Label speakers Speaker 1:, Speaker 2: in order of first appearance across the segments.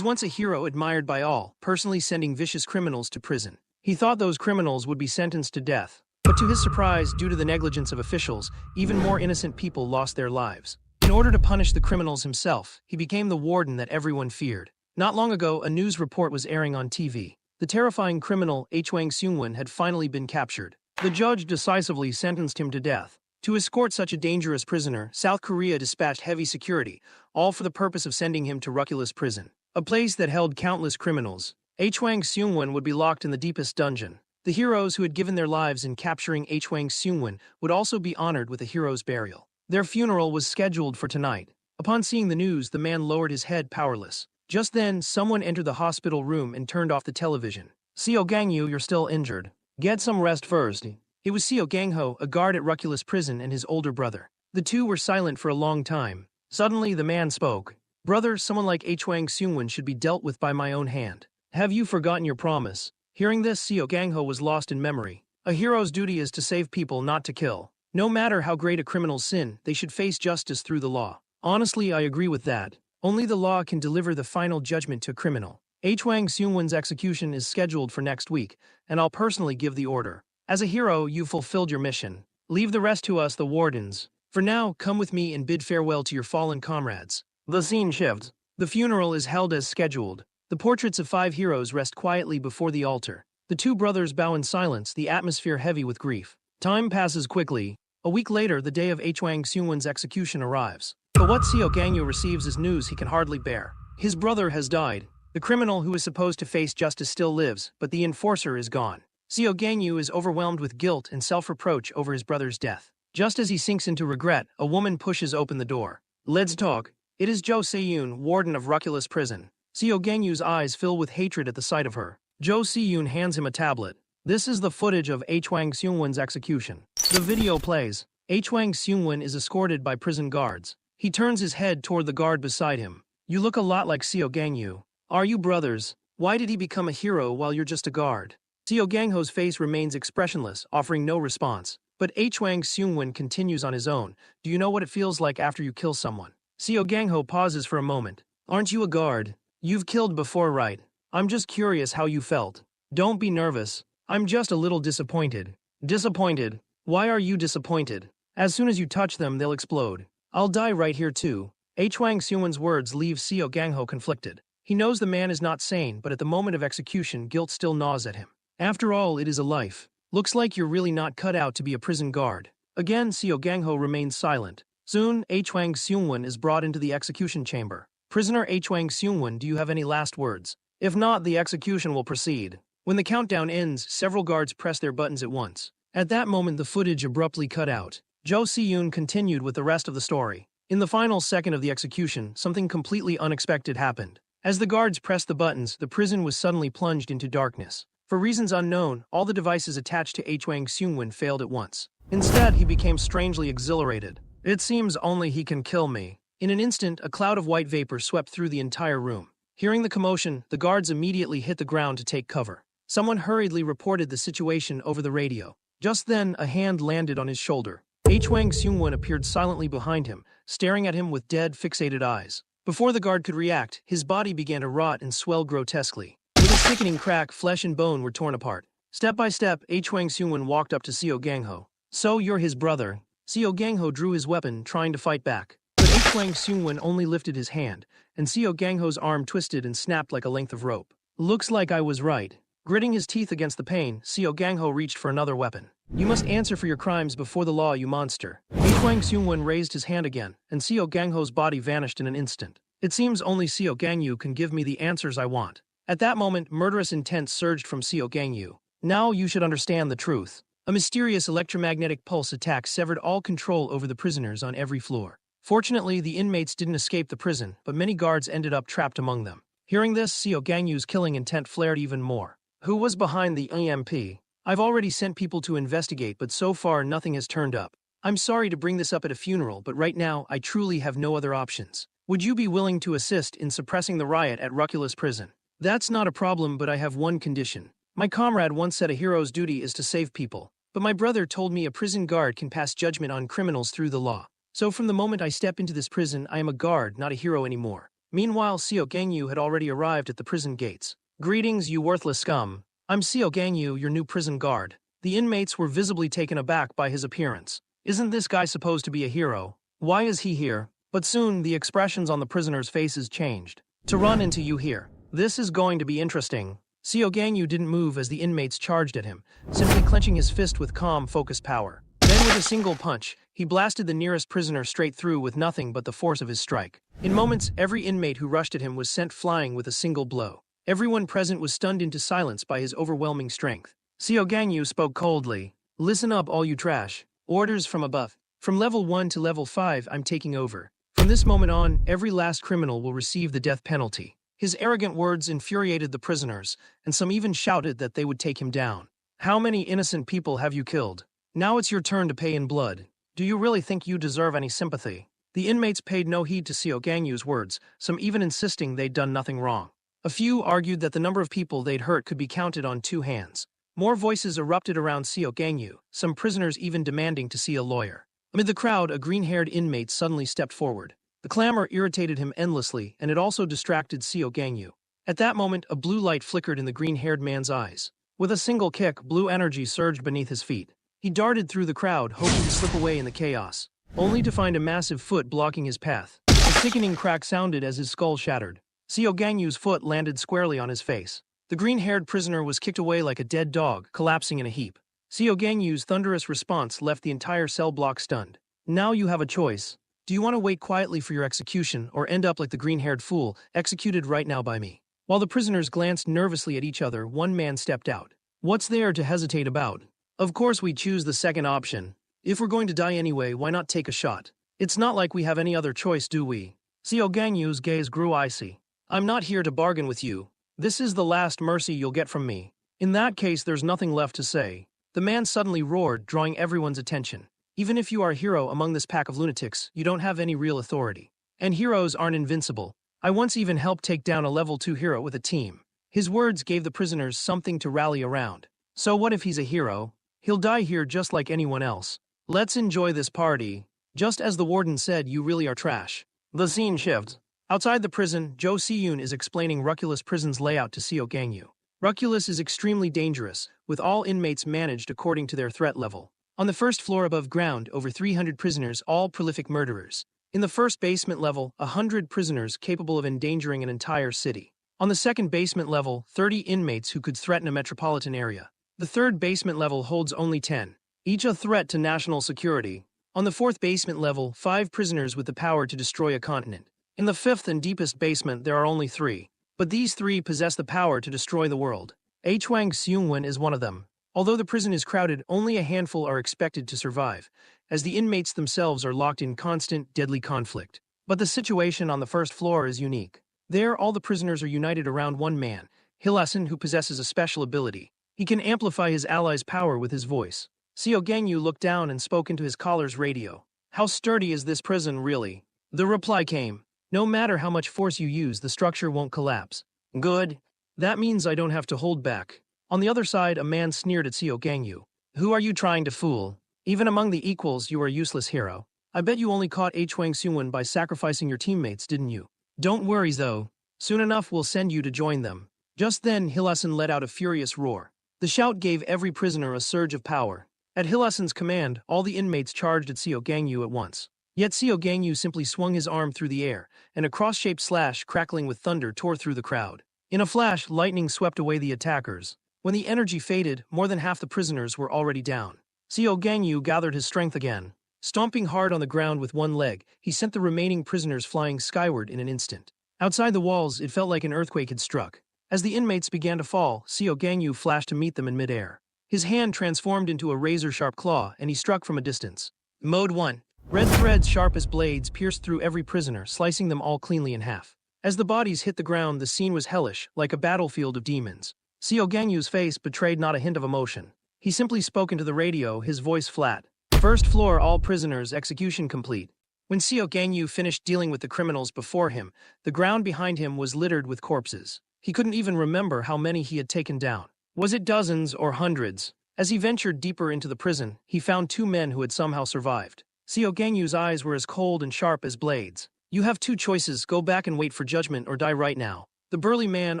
Speaker 1: was once a hero admired by all, personally sending vicious criminals to prison. He thought those criminals would be sentenced to death. But to his surprise, due to the negligence of officials, even more innocent people lost their lives. In order to punish the criminals himself, he became the warden that everyone feared. Not long ago, a news report was airing on TV. The terrifying criminal Hwang Seung-won had finally been captured. The judge decisively sentenced him to death. To escort such a dangerous prisoner, South Korea dispatched heavy security, all for the purpose of sending him to Ruculus prison, a place that held countless criminals. Hwang Seung-won would be locked in the deepest dungeon. The heroes who had given their lives in capturing Hwang Seung-won would also be honored with a hero's burial. Their funeral was scheduled for tonight. Upon seeing the news, the man lowered his head powerless. Just then, someone entered the hospital room and turned off the television. Seo Gang-yu, you're still injured. Get some rest first. It was Seo Gang-ho, a guard at Ruculus prison, and his older brother. The two were silent for a long time. Suddenly, the man spoke. Brother, someone like Hwang Seung-won should be dealt with by my own hand. Have you forgotten your promise? Hearing this, Seo Gang-ho was lost in memory. A hero's duty is to save people, not to kill. No matter how great a criminal's sin, they should face justice through the law. Honestly, I agree with that. Only the law can deliver the final judgment to a criminal. Hwang Seung-won's execution is scheduled for next week, and I'll personally give the order. As a hero, you fulfilled your mission. Leave the rest to us, the wardens. For now, come with me and bid farewell to your fallen comrades. The scene shifts. The funeral is held as scheduled. The portraits of 5 heroes rest quietly before the altar. The 2 brothers bow in silence, the atmosphere heavy with grief. Time passes quickly. A week later, the day of Hwang Seung-won's execution arrives. But what Seo Gang-yu receives is news he can hardly bear. His brother has died. The criminal who is supposed to face justice still lives, but the enforcer is gone. Seo Gang-yu is overwhelmed with guilt and self-reproach over his brother's death. Just as he sinks into regret, a woman pushes open the door. Let's talk. It is Jo Se-yoon, warden of Ruculus prison. Seo Gang-yu's eyes fill with hatred at the sight of her. Jo Se-yoon hands him a tablet. This is the footage of Hwang Seung-won's execution. The video plays. Hwang Seung-won is escorted by prison guards. He turns his head toward the guard beside him. You look a lot like Seo Gang-yu. Are you brothers? Why did he become a hero while you're just a guard? Seo Gang-ho's face remains expressionless, offering no response. But Hwang Seung-won continues on his own. Do you know what it feels like after you kill someone? Seo Gang-ho pauses for a moment. Aren't you a guard? You've killed before, right? I'm just curious how you felt. Don't be nervous. I'm just a little disappointed. Disappointed? Why are you disappointed? As soon as you touch them, they'll explode. I'll die right here too. Hwang Seung-won's words leave Seo Gang-ho conflicted. He knows the man is not sane, but at the moment of execution, guilt still gnaws at him. After all, it is a life. Looks like you're really not cut out to be a prison guard. Again, Seo Gang-ho remains silent. Soon, Hwang Seung-won is brought into the execution chamber. Prisoner Hwang Seung-won, do you have any last words? If not, the execution will proceed. When the countdown ends, several guards press their buttons at once. At that moment, the footage abruptly cut out. Jo Se-yoon continued with the rest of the story. In the final second of the execution, something completely unexpected happened. As the guards pressed the buttons, the prison was suddenly plunged into darkness. For reasons unknown, all the devices attached to Hwang Seung-won failed at once. Instead, he became strangely exhilarated. It seems only he can kill me. In an instant, a cloud of white vapor swept through the entire room. Hearing the commotion, the guards immediately hit the ground to take cover. Someone hurriedly reported the situation over the radio. Just then, a hand landed on his shoulder. Hwang Seung-won appeared silently behind him, staring at him with dead, fixated eyes. Before the guard could react, his body began to rot and swell grotesquely. With a sickening crack, flesh and bone were torn apart. Step by step, Hwang Seung-won walked up to Seo Gang-ho. So you're his brother. Seo Gang-ho drew his weapon, trying to fight back. But Hwang Seung-won only lifted his hand, and Seo Gang-ho's arm twisted and snapped like a length of rope. Looks like I was right. Gritting his teeth against the pain, Seo Gang-ho reached for another weapon. You must answer for your crimes before the law, you monster. Hwang Seung-won raised his hand again, and Seo Gang-ho's body vanished in an instant. It seems only Seo Gang-yu can give me the answers I want. At that moment, murderous intent surged from Seo Gang-yu. Now you should understand the truth. A mysterious electromagnetic pulse attack severed all control over the prisoners on every floor. Fortunately, the inmates didn't escape the prison, but many guards ended up trapped among them. Hearing this, Seo Gang-yu's killing intent flared even more. Who was behind the EMP? I've already sent people to investigate, but so far nothing has turned up. I'm sorry to bring this up at a funeral, but right now I truly have no other options. Would you be willing to assist in suppressing the riot at Ruculus prison? That's not a problem, but I have one condition. My comrade once said a hero's duty is to save people, but my brother told me a prison guard can pass judgment on criminals through the law. So from the moment I step into this prison, I am a guard, not a hero anymore. Meanwhile, Seo Gangyu had already arrived at the prison gates. "Greetings, you worthless scum. I'm Seo Gangyu, your new prison guard." The inmates were visibly taken aback by his appearance. "Isn't this guy supposed to be a hero? Why is he here?" But soon, the expressions on the prisoners' faces changed. "To run into you here. This is going to be interesting." Seo Gangyu didn't move as the inmates charged at him, simply clenching his fist with calm, focused power. Then with a single punch, he blasted the nearest prisoner straight through with nothing but the force of his strike. In moments, every inmate who rushed at him was sent flying with a single blow. Everyone present was stunned into silence by his overwhelming strength. Seo Gangyu spoke coldly. "Listen up, all you trash. Orders from above. From level 1 to level 5, I'm taking over. From this moment on, every last criminal will receive the death penalty." His arrogant words infuriated the prisoners, and some even shouted that they would take him down. "How many innocent people have you killed? Now it's your turn to pay in blood. Do you really think you deserve any sympathy?" The inmates paid no heed to Seo Gangyu's words, some even insisting they'd done nothing wrong. A few argued that the number of people they'd hurt could be counted on 2 hands. More voices erupted around Seo Gangyu, some prisoners even demanding to see a lawyer. Amid the crowd, a green-haired inmate suddenly stepped forward. The clamor irritated him endlessly, and it also distracted Seo Gangyu. At that moment, a blue light flickered in the green-haired man's eyes. With a single kick, blue energy surged beneath his feet. He darted through the crowd, hoping to slip away in the chaos, only to find a massive foot blocking his path. A sickening crack sounded as his skull shattered. Seo Gangyu's foot landed squarely on his face. The green-haired prisoner was kicked away like a dead dog, collapsing in a heap. Seo Gangyu's thunderous response left the entire cell block stunned. "Now you have a choice. Do you want to wait quietly for your execution, or end up like the green-haired fool, executed right now by me?" While the prisoners glanced nervously at each other, one man stepped out. "What's there to hesitate about? Of course we choose the second option. If we're going to die anyway, why not take a shot? It's not like we have any other choice, do we?" Seo Gangyu's gaze grew icy. "I'm not here to bargain with you. This is the last mercy you'll get from me. In that case, there's nothing left to say." The man suddenly roared, drawing everyone's attention. "Even if you are a hero among this pack of lunatics, you don't have any real authority. And heroes aren't invincible. I once even helped take down a level 2 hero with a team." His words gave the prisoners something to rally around. So what if he's a hero? He'll die here just like anyone else. Let's enjoy this party. Just as the warden said, you really are trash. The scene shifts. Outside the prison, Jo Si-yoon is explaining Ruculus Prison's layout to Seo Gangyu. Ruculus is extremely dangerous, with all inmates managed according to their threat level. On the first floor above ground, over 300 prisoners, all prolific murderers. In the first basement level, 100 prisoners capable of endangering an entire city. On the second basement level, 30 inmates who could threaten a metropolitan area. The third basement level holds only 10, each a threat to national security. On the fourth basement level, 5 prisoners with the power to destroy a continent. In the fifth and deepest basement, there are only 3. But these 3 possess the power to destroy the world. Hwang Seungwon is one of them. Although the prison is crowded, only a handful are expected to survive, as the inmates themselves are locked in constant, deadly conflict. But the situation on the first floor is unique. There, all the prisoners are united around one man, Hilasan, who possesses a special ability. He can amplify his allies' power with his voice. Seo Gangyu looked down and spoke into his collar's radio. "How sturdy is this prison, really?" The reply came. "No matter how much force you use, the structure won't collapse." "Good. That means I don't have to hold back." On the other side, a man sneered at Seo Gangyu. "Who are you trying to fool? Even among the equals, you are a useless hero. I bet you only caught Hwang Seungwon by sacrificing your teammates, didn't you? Don't worry, though. Soon enough, we'll send you to join them." Just then, Hilasan let out a furious roar. The shout gave every prisoner a surge of power. At Hilasan's command, all the inmates charged at Seo Gangyu at once. Yet Seo Gangyu simply swung his arm through the air, and a cross-shaped slash crackling with thunder tore through the crowd. In a flash, lightning swept away the attackers. When the energy faded, more than half the prisoners were already down. Seo Gangyu gathered his strength again. Stomping hard on the ground with one leg, he sent the remaining prisoners flying skyward in an instant. Outside the walls, it felt like an earthquake had struck. As the inmates began to fall, Seo Gangyu flashed to meet them in midair. His hand transformed into a razor-sharp claw, and he struck from a distance. Mode 1. Red threads sharp as blades pierced through every prisoner, slicing them all cleanly in half. As the bodies hit the ground, the scene was hellish, like a battlefield of demons. Seo Gangyu's face betrayed not a hint of emotion. He simply spoke into the radio, his voice flat. "First floor, all prisoners, execution complete." When Seo Gangyu finished dealing with the criminals before him, the ground behind him was littered with corpses. He couldn't even remember how many he had taken down. Was it dozens or hundreds? As he ventured deeper into the prison, he found 2 men who had somehow survived. Seo Gangyu's eyes were as cold and sharp as blades. You have two choices, go back and wait for judgment or die right now. The burly man,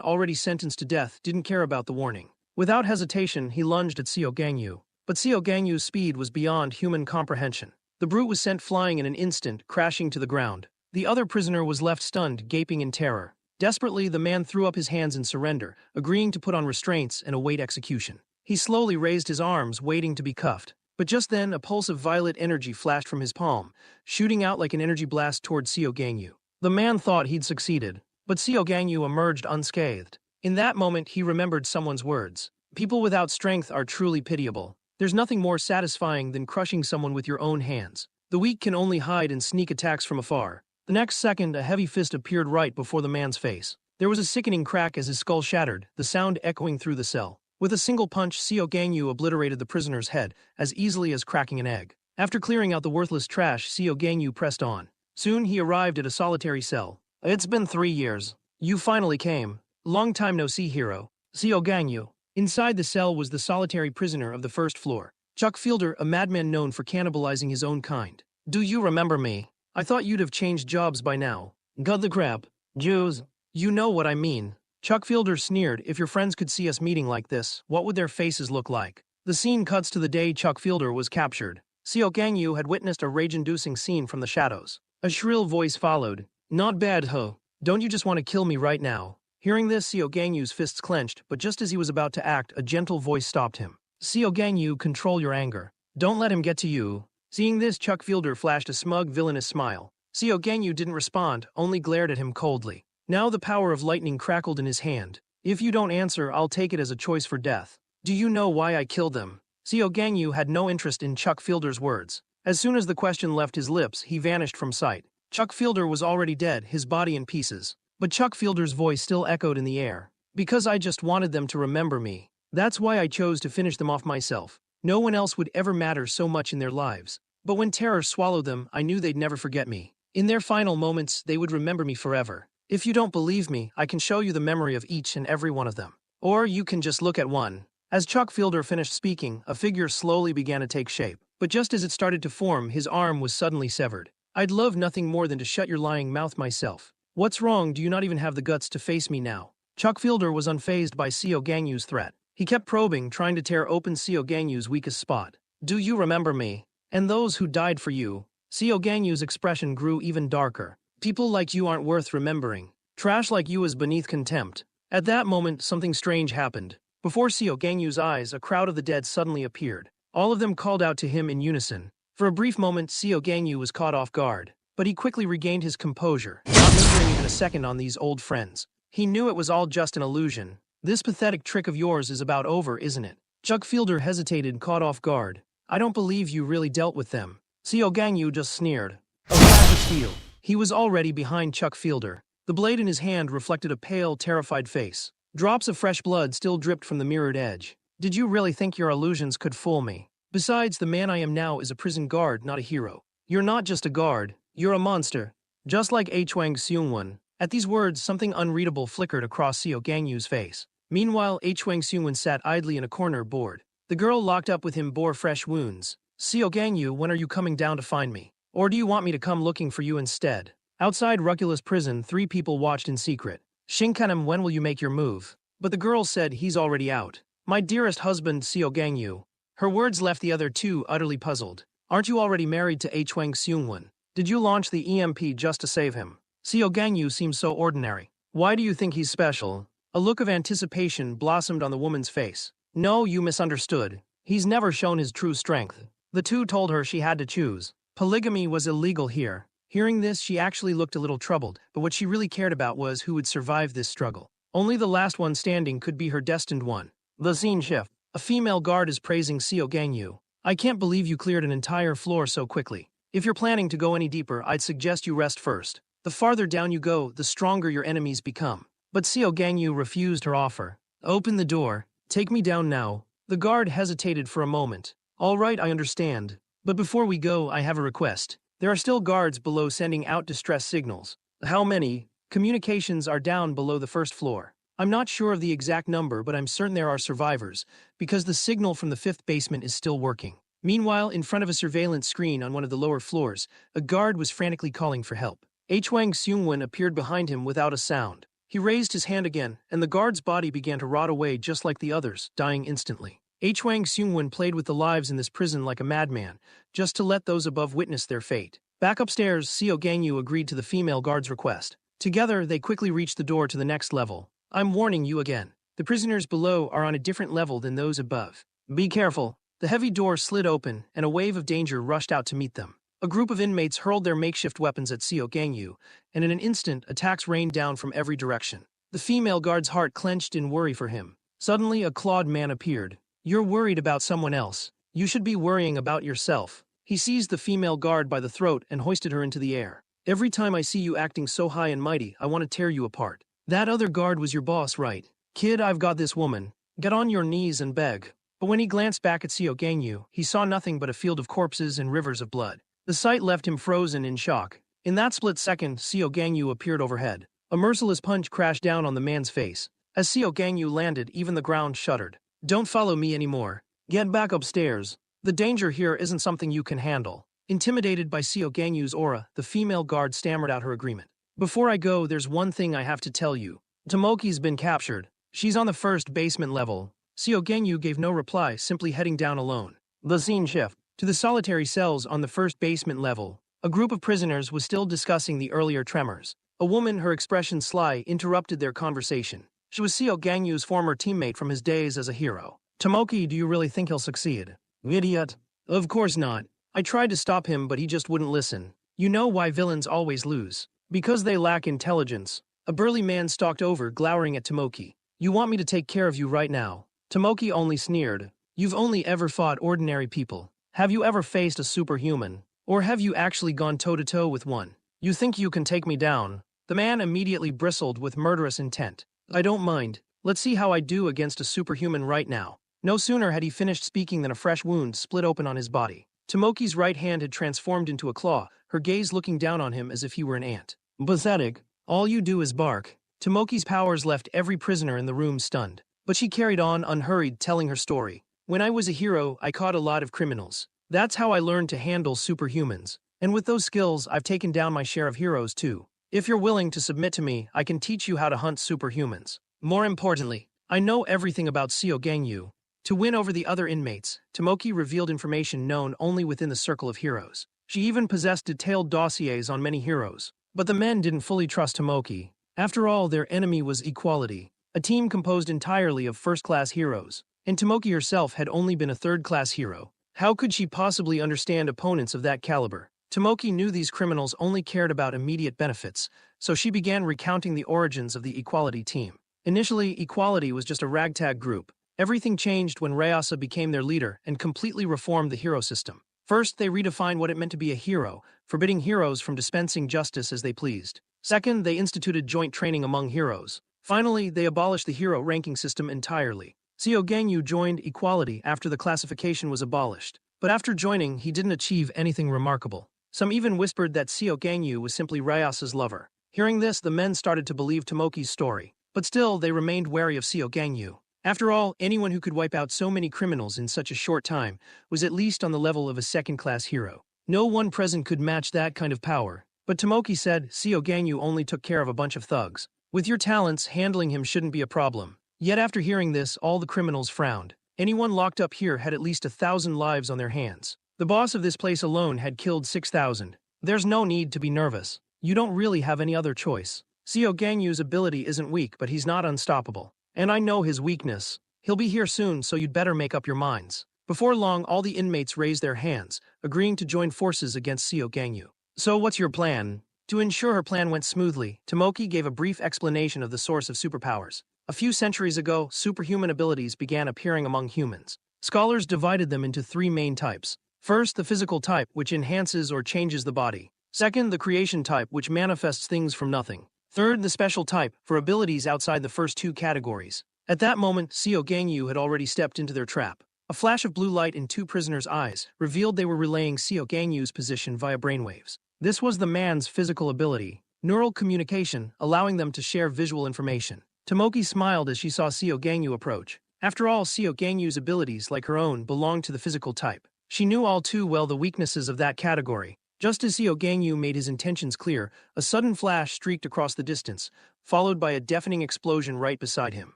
Speaker 1: already sentenced to death, didn't care about the warning. Without hesitation, he lunged at Xiao Gangyu. But Xiao Gangyu's speed was beyond human comprehension. The brute was sent flying in an instant, crashing to the ground. The other prisoner was left stunned, gaping in terror. Desperately, the man threw up his hands in surrender, agreeing to put on restraints and await execution. He slowly raised his arms, waiting to be cuffed. But just then, a pulse of violet energy flashed from his palm, shooting out like an energy blast toward Xiao Gangyu. The man thought he'd succeeded, but Xiao Gangyu emerged unscathed. In that moment, he remembered someone's words. People without strength are truly pitiable. There's nothing more satisfying than crushing someone with your own hands. The weak can only hide and sneak attacks from afar. The next second, a heavy fist appeared right before the man's face. There was a sickening crack as his skull shattered, the sound echoing through the cell. With a single punch, Xiao Gangyu obliterated the prisoner's head as easily as cracking an egg. After clearing out the worthless trash, Xiao Gangyu pressed on. Soon he arrived at a solitary cell. It's been 3 years. You finally came. Long time no see, hero. Xiao Gangyu. Inside the cell was the solitary prisoner of the first floor. Chuck Fielder, a madman known for cannibalizing his own kind. Do you remember me? I thought you'd have changed jobs by now. God the crap. Jews. You know what I mean. Chuck Fielder sneered. If your friends could see us meeting like this, what would their faces look like? The scene cuts to the day Chuck Fielder was captured. Xiao Gangyu had witnessed a rage-inducing scene from the shadows. A shrill voice followed. Not bad, ho. Don't you just want to kill me right now? Hearing this, Xiao Gangyu's fists clenched, but just as he was about to act, a gentle voice stopped him. Xiao Gangyu, control your anger. Don't let him get to you. Seeing this, Chuck Fielder flashed a smug, villainous smile. Xiao Gangyu didn't respond, only glared at him coldly. Now the power of lightning crackled in his hand. If you don't answer, I'll take it as a choice for death. Do you know why I killed them? Xiao Gangyu had no interest in Chuck Fielder's words. As soon as the question left his lips, he vanished from sight. Chuck Fielder was already dead, his body in pieces. But Chuck Fielder's voice still echoed in the air. Because I just wanted them to remember me. That's why I chose to finish them off myself. No one else would ever matter so much in their lives. But when terror swallowed them, I knew they'd never forget me. In their final moments, they would remember me forever. If you don't believe me, I can show you the memory of each and every one of them. Or you can just look at one. As Chuck Fielder finished speaking, a figure slowly began to take shape. But just as it started to form, his arm was suddenly severed. I'd love nothing more than to shut your lying mouth myself. What's wrong? Do you not even have the guts to face me now? Chuck Fielder was unfazed by Xiao Gangyu's threat. He kept probing, trying to tear open Xiao Gangyu's weakest spot. Do you remember me? And those who died for you? Xiao Gangyu's expression grew even darker. People like you aren't worth remembering. Trash like you is beneath contempt. At that moment, something strange happened. Before Xiao Gangyu's eyes, a crowd of the dead suddenly appeared. All of them called out to him in unison. For a brief moment, Xiao Gangyu was caught off guard. But he quickly regained his composure, not lingering even a second on these old friends. He knew it was all just an illusion. This pathetic trick of yours is about over, isn't it? Chuck Fielder hesitated, caught off guard. I don't believe you really dealt with them. Xiao Gangyu just sneered. A flash of steel. He was already behind Chuck Fielder. The blade in his hand reflected a pale, terrified face. Drops of fresh blood still dripped from the mirrored edge. Did you really think your illusions could fool me? Besides, the man I am now is a prison guard, not a hero. You're not just a guard, you're a monster. Just like Hwang Seungwon. At these words, something unreadable flickered across Xiao Gangyu's face. Meanwhile, Hwang Seungwon sat idly in a corner, bored. The girl locked up with him bore fresh wounds. Xiao Gangyu, when are you coming down to find me? Or do you want me to come looking for you instead? Outside Rucula's prison, 3 people watched in secret. Shinkanam, when will you make your move? But the girl said he's already out. My dearest husband, Xiao Gangyu. Her words left the other 2 utterly puzzled. Aren't you already married to Hwang Seungwon? Did you launch the EMP just to save him? Xiao Gangyu seems so ordinary. Why do you think he's special? A look of anticipation blossomed on the woman's face. No, you misunderstood. He's never shown his true strength. The 2 told her she had to choose. Polygamy was illegal here. Hearing this, she actually looked a little troubled, but what she really cared about was who would survive this struggle. Only the last one standing could be her destined one. The scene shift. A female guard is praising Xiao Gangyu. I can't believe you cleared an entire floor so quickly. If you're planning to go any deeper, I'd suggest you rest first. The farther down you go, the stronger your enemies become. But Xiao Gangyu refused her offer. Open the door. Take me down now. The guard hesitated for a moment. All right, I understand. But before we go, I have a request. There are still guards below sending out distress signals. How many? Communications are down below the first floor. I'm not sure of the exact number, but I'm certain there are survivors, because the signal from the 5th basement is still working. Meanwhile, in front of a surveillance screen on one of the lower floors, a guard was frantically calling for help. Hwang Seungwon appeared behind him without a sound. He raised his hand again, and the guard's body began to rot away just like the others, dying instantly. Hwang Seungwon played with the lives in this prison like a madman, just to let those above witness their fate. Back upstairs, Seo Gangyu agreed to the female guard's request. Together, they quickly reached the door to the next level. I'm warning you again. The prisoners below are on a different level than those above. Be careful. The heavy door slid open, and a wave of danger rushed out to meet them. A group of inmates hurled their makeshift weapons at Seo Gangyu, and in an instant, attacks rained down from every direction. The female guard's heart clenched in worry for him. Suddenly, a clawed man appeared. You're worried about someone else. You should be worrying about yourself. He seized the female guard by the throat and hoisted her into the air. Every time I see you acting so high and mighty, I want to tear you apart. That other guard was your boss, right? Kid, I've got this woman. Get on your knees and beg. But when he glanced back at Seo Gangyu, he saw nothing but a field of corpses and rivers of blood. The sight left him frozen in shock. In that split second, Seo Gangyu appeared overhead. A merciless punch crashed down on the man's face. As Seo Gangyu landed, even the ground shuddered. Don't follow me anymore. Get back upstairs. The danger here isn't something you can handle. Intimidated by Seo Gangyu's aura, the female guard stammered out her agreement. Before I go, there's one thing I have to tell you. Tomoki's been captured. She's on the first basement level. Seo Gangyu gave no reply, simply heading down alone. The scene shifted to the solitary cells on the first basement level. A group of prisoners was still discussing the earlier tremors. A woman, her expression sly, interrupted their conversation. She was Seo Gangyu's former teammate from his days as a hero. Tomoki, do you really think he'll succeed? Idiot. Of course not. I tried to stop him, but he just wouldn't listen. You know why villains always lose. Because they lack intelligence. A burly man stalked over, glowering at Tomoki. You want me to take care of you right now? Tomoki only sneered. You've only ever fought ordinary people. Have you ever faced a superhuman? Or have you actually gone toe-to-toe with one? You think you can take me down? The man immediately bristled with murderous intent. I don't mind. Let's see how I do against a superhuman right now. No sooner had he finished speaking than a fresh wound split open on his body. Tomoki's right hand had transformed into a claw, her gaze looking down on him as if he were an ant. Pathetic. All you do is bark. Tomoki's powers left every prisoner in the room stunned. But she carried on unhurried, telling her story. When I was a hero, I caught a lot of criminals. That's how I learned to handle superhumans. And with those skills, I've taken down my share of heroes too. If you're willing to submit to me, I can teach you how to hunt superhumans. More importantly, I know everything about Seo Gangyu. To win over the other inmates, Tomoki revealed information known only within the circle of heroes. She even possessed detailed dossiers on many heroes. But the men didn't fully trust Tomoki. After all, their enemy was equality, a team composed entirely of first-class heroes. And Tomoki herself had only been a third-class hero. How could she possibly understand opponents of that caliber? Tomoki knew these criminals only cared about immediate benefits, so she began recounting the origins of the equality team. Initially, equality was just a ragtag group. Everything changed when Ryasa became their leader and completely reformed the hero system. First, they redefined what it meant to be a hero, forbidding heroes from dispensing justice as they pleased. Second, they instituted joint training among heroes. Finally, they abolished the hero ranking system entirely. Seo Gangyu joined equality after the classification was abolished. But after joining, he didn't achieve anything remarkable. Some even whispered that Seo Gangyu was simply Ryasa's lover. Hearing this, the men started to believe Tomoki's story. But still, they remained wary of Seo Gangyu. After all, anyone who could wipe out so many criminals in such a short time was at least on the level of a second-class hero. No one present could match that kind of power. But Tomoki said, Seo Gangyu only took care of a bunch of thugs. With your talents, handling him shouldn't be a problem. Yet after hearing this, all the criminals frowned. Anyone locked up here had at least 1,000 lives on their hands. The boss of this place alone had killed 6,000. There's no need to be nervous. You don't really have any other choice. Seo Gangyu's ability isn't weak, but he's not unstoppable. And I know his weakness. He'll be here soon, so you'd better make up your minds. Before long, all the inmates raised their hands, agreeing to join forces against Seo Gangyu. So what's your plan? To ensure her plan went smoothly, Tomoki gave a brief explanation of the source of superpowers. A few centuries ago, superhuman abilities began appearing among humans. Scholars divided them into three main types. First, the physical type, which enhances or changes the body. Second, the creation type, which manifests things from nothing. Third, the special type, for abilities outside the first two categories. At that moment, Seo Gangyu had already stepped into their trap. A flash of blue light in two prisoners' eyes revealed they were relaying Seo Gangyu's position via brainwaves. This was the man's physical ability, neural communication, allowing them to share visual information. Tomoki smiled as she saw Seo Gangyu approach. After all, Seo Gangyu's abilities, like her own, belonged to the physical type. She knew all too well the weaknesses of that category. Just as Seo Gangyu made his intentions clear, a sudden flash streaked across the distance, followed by a deafening explosion right beside him.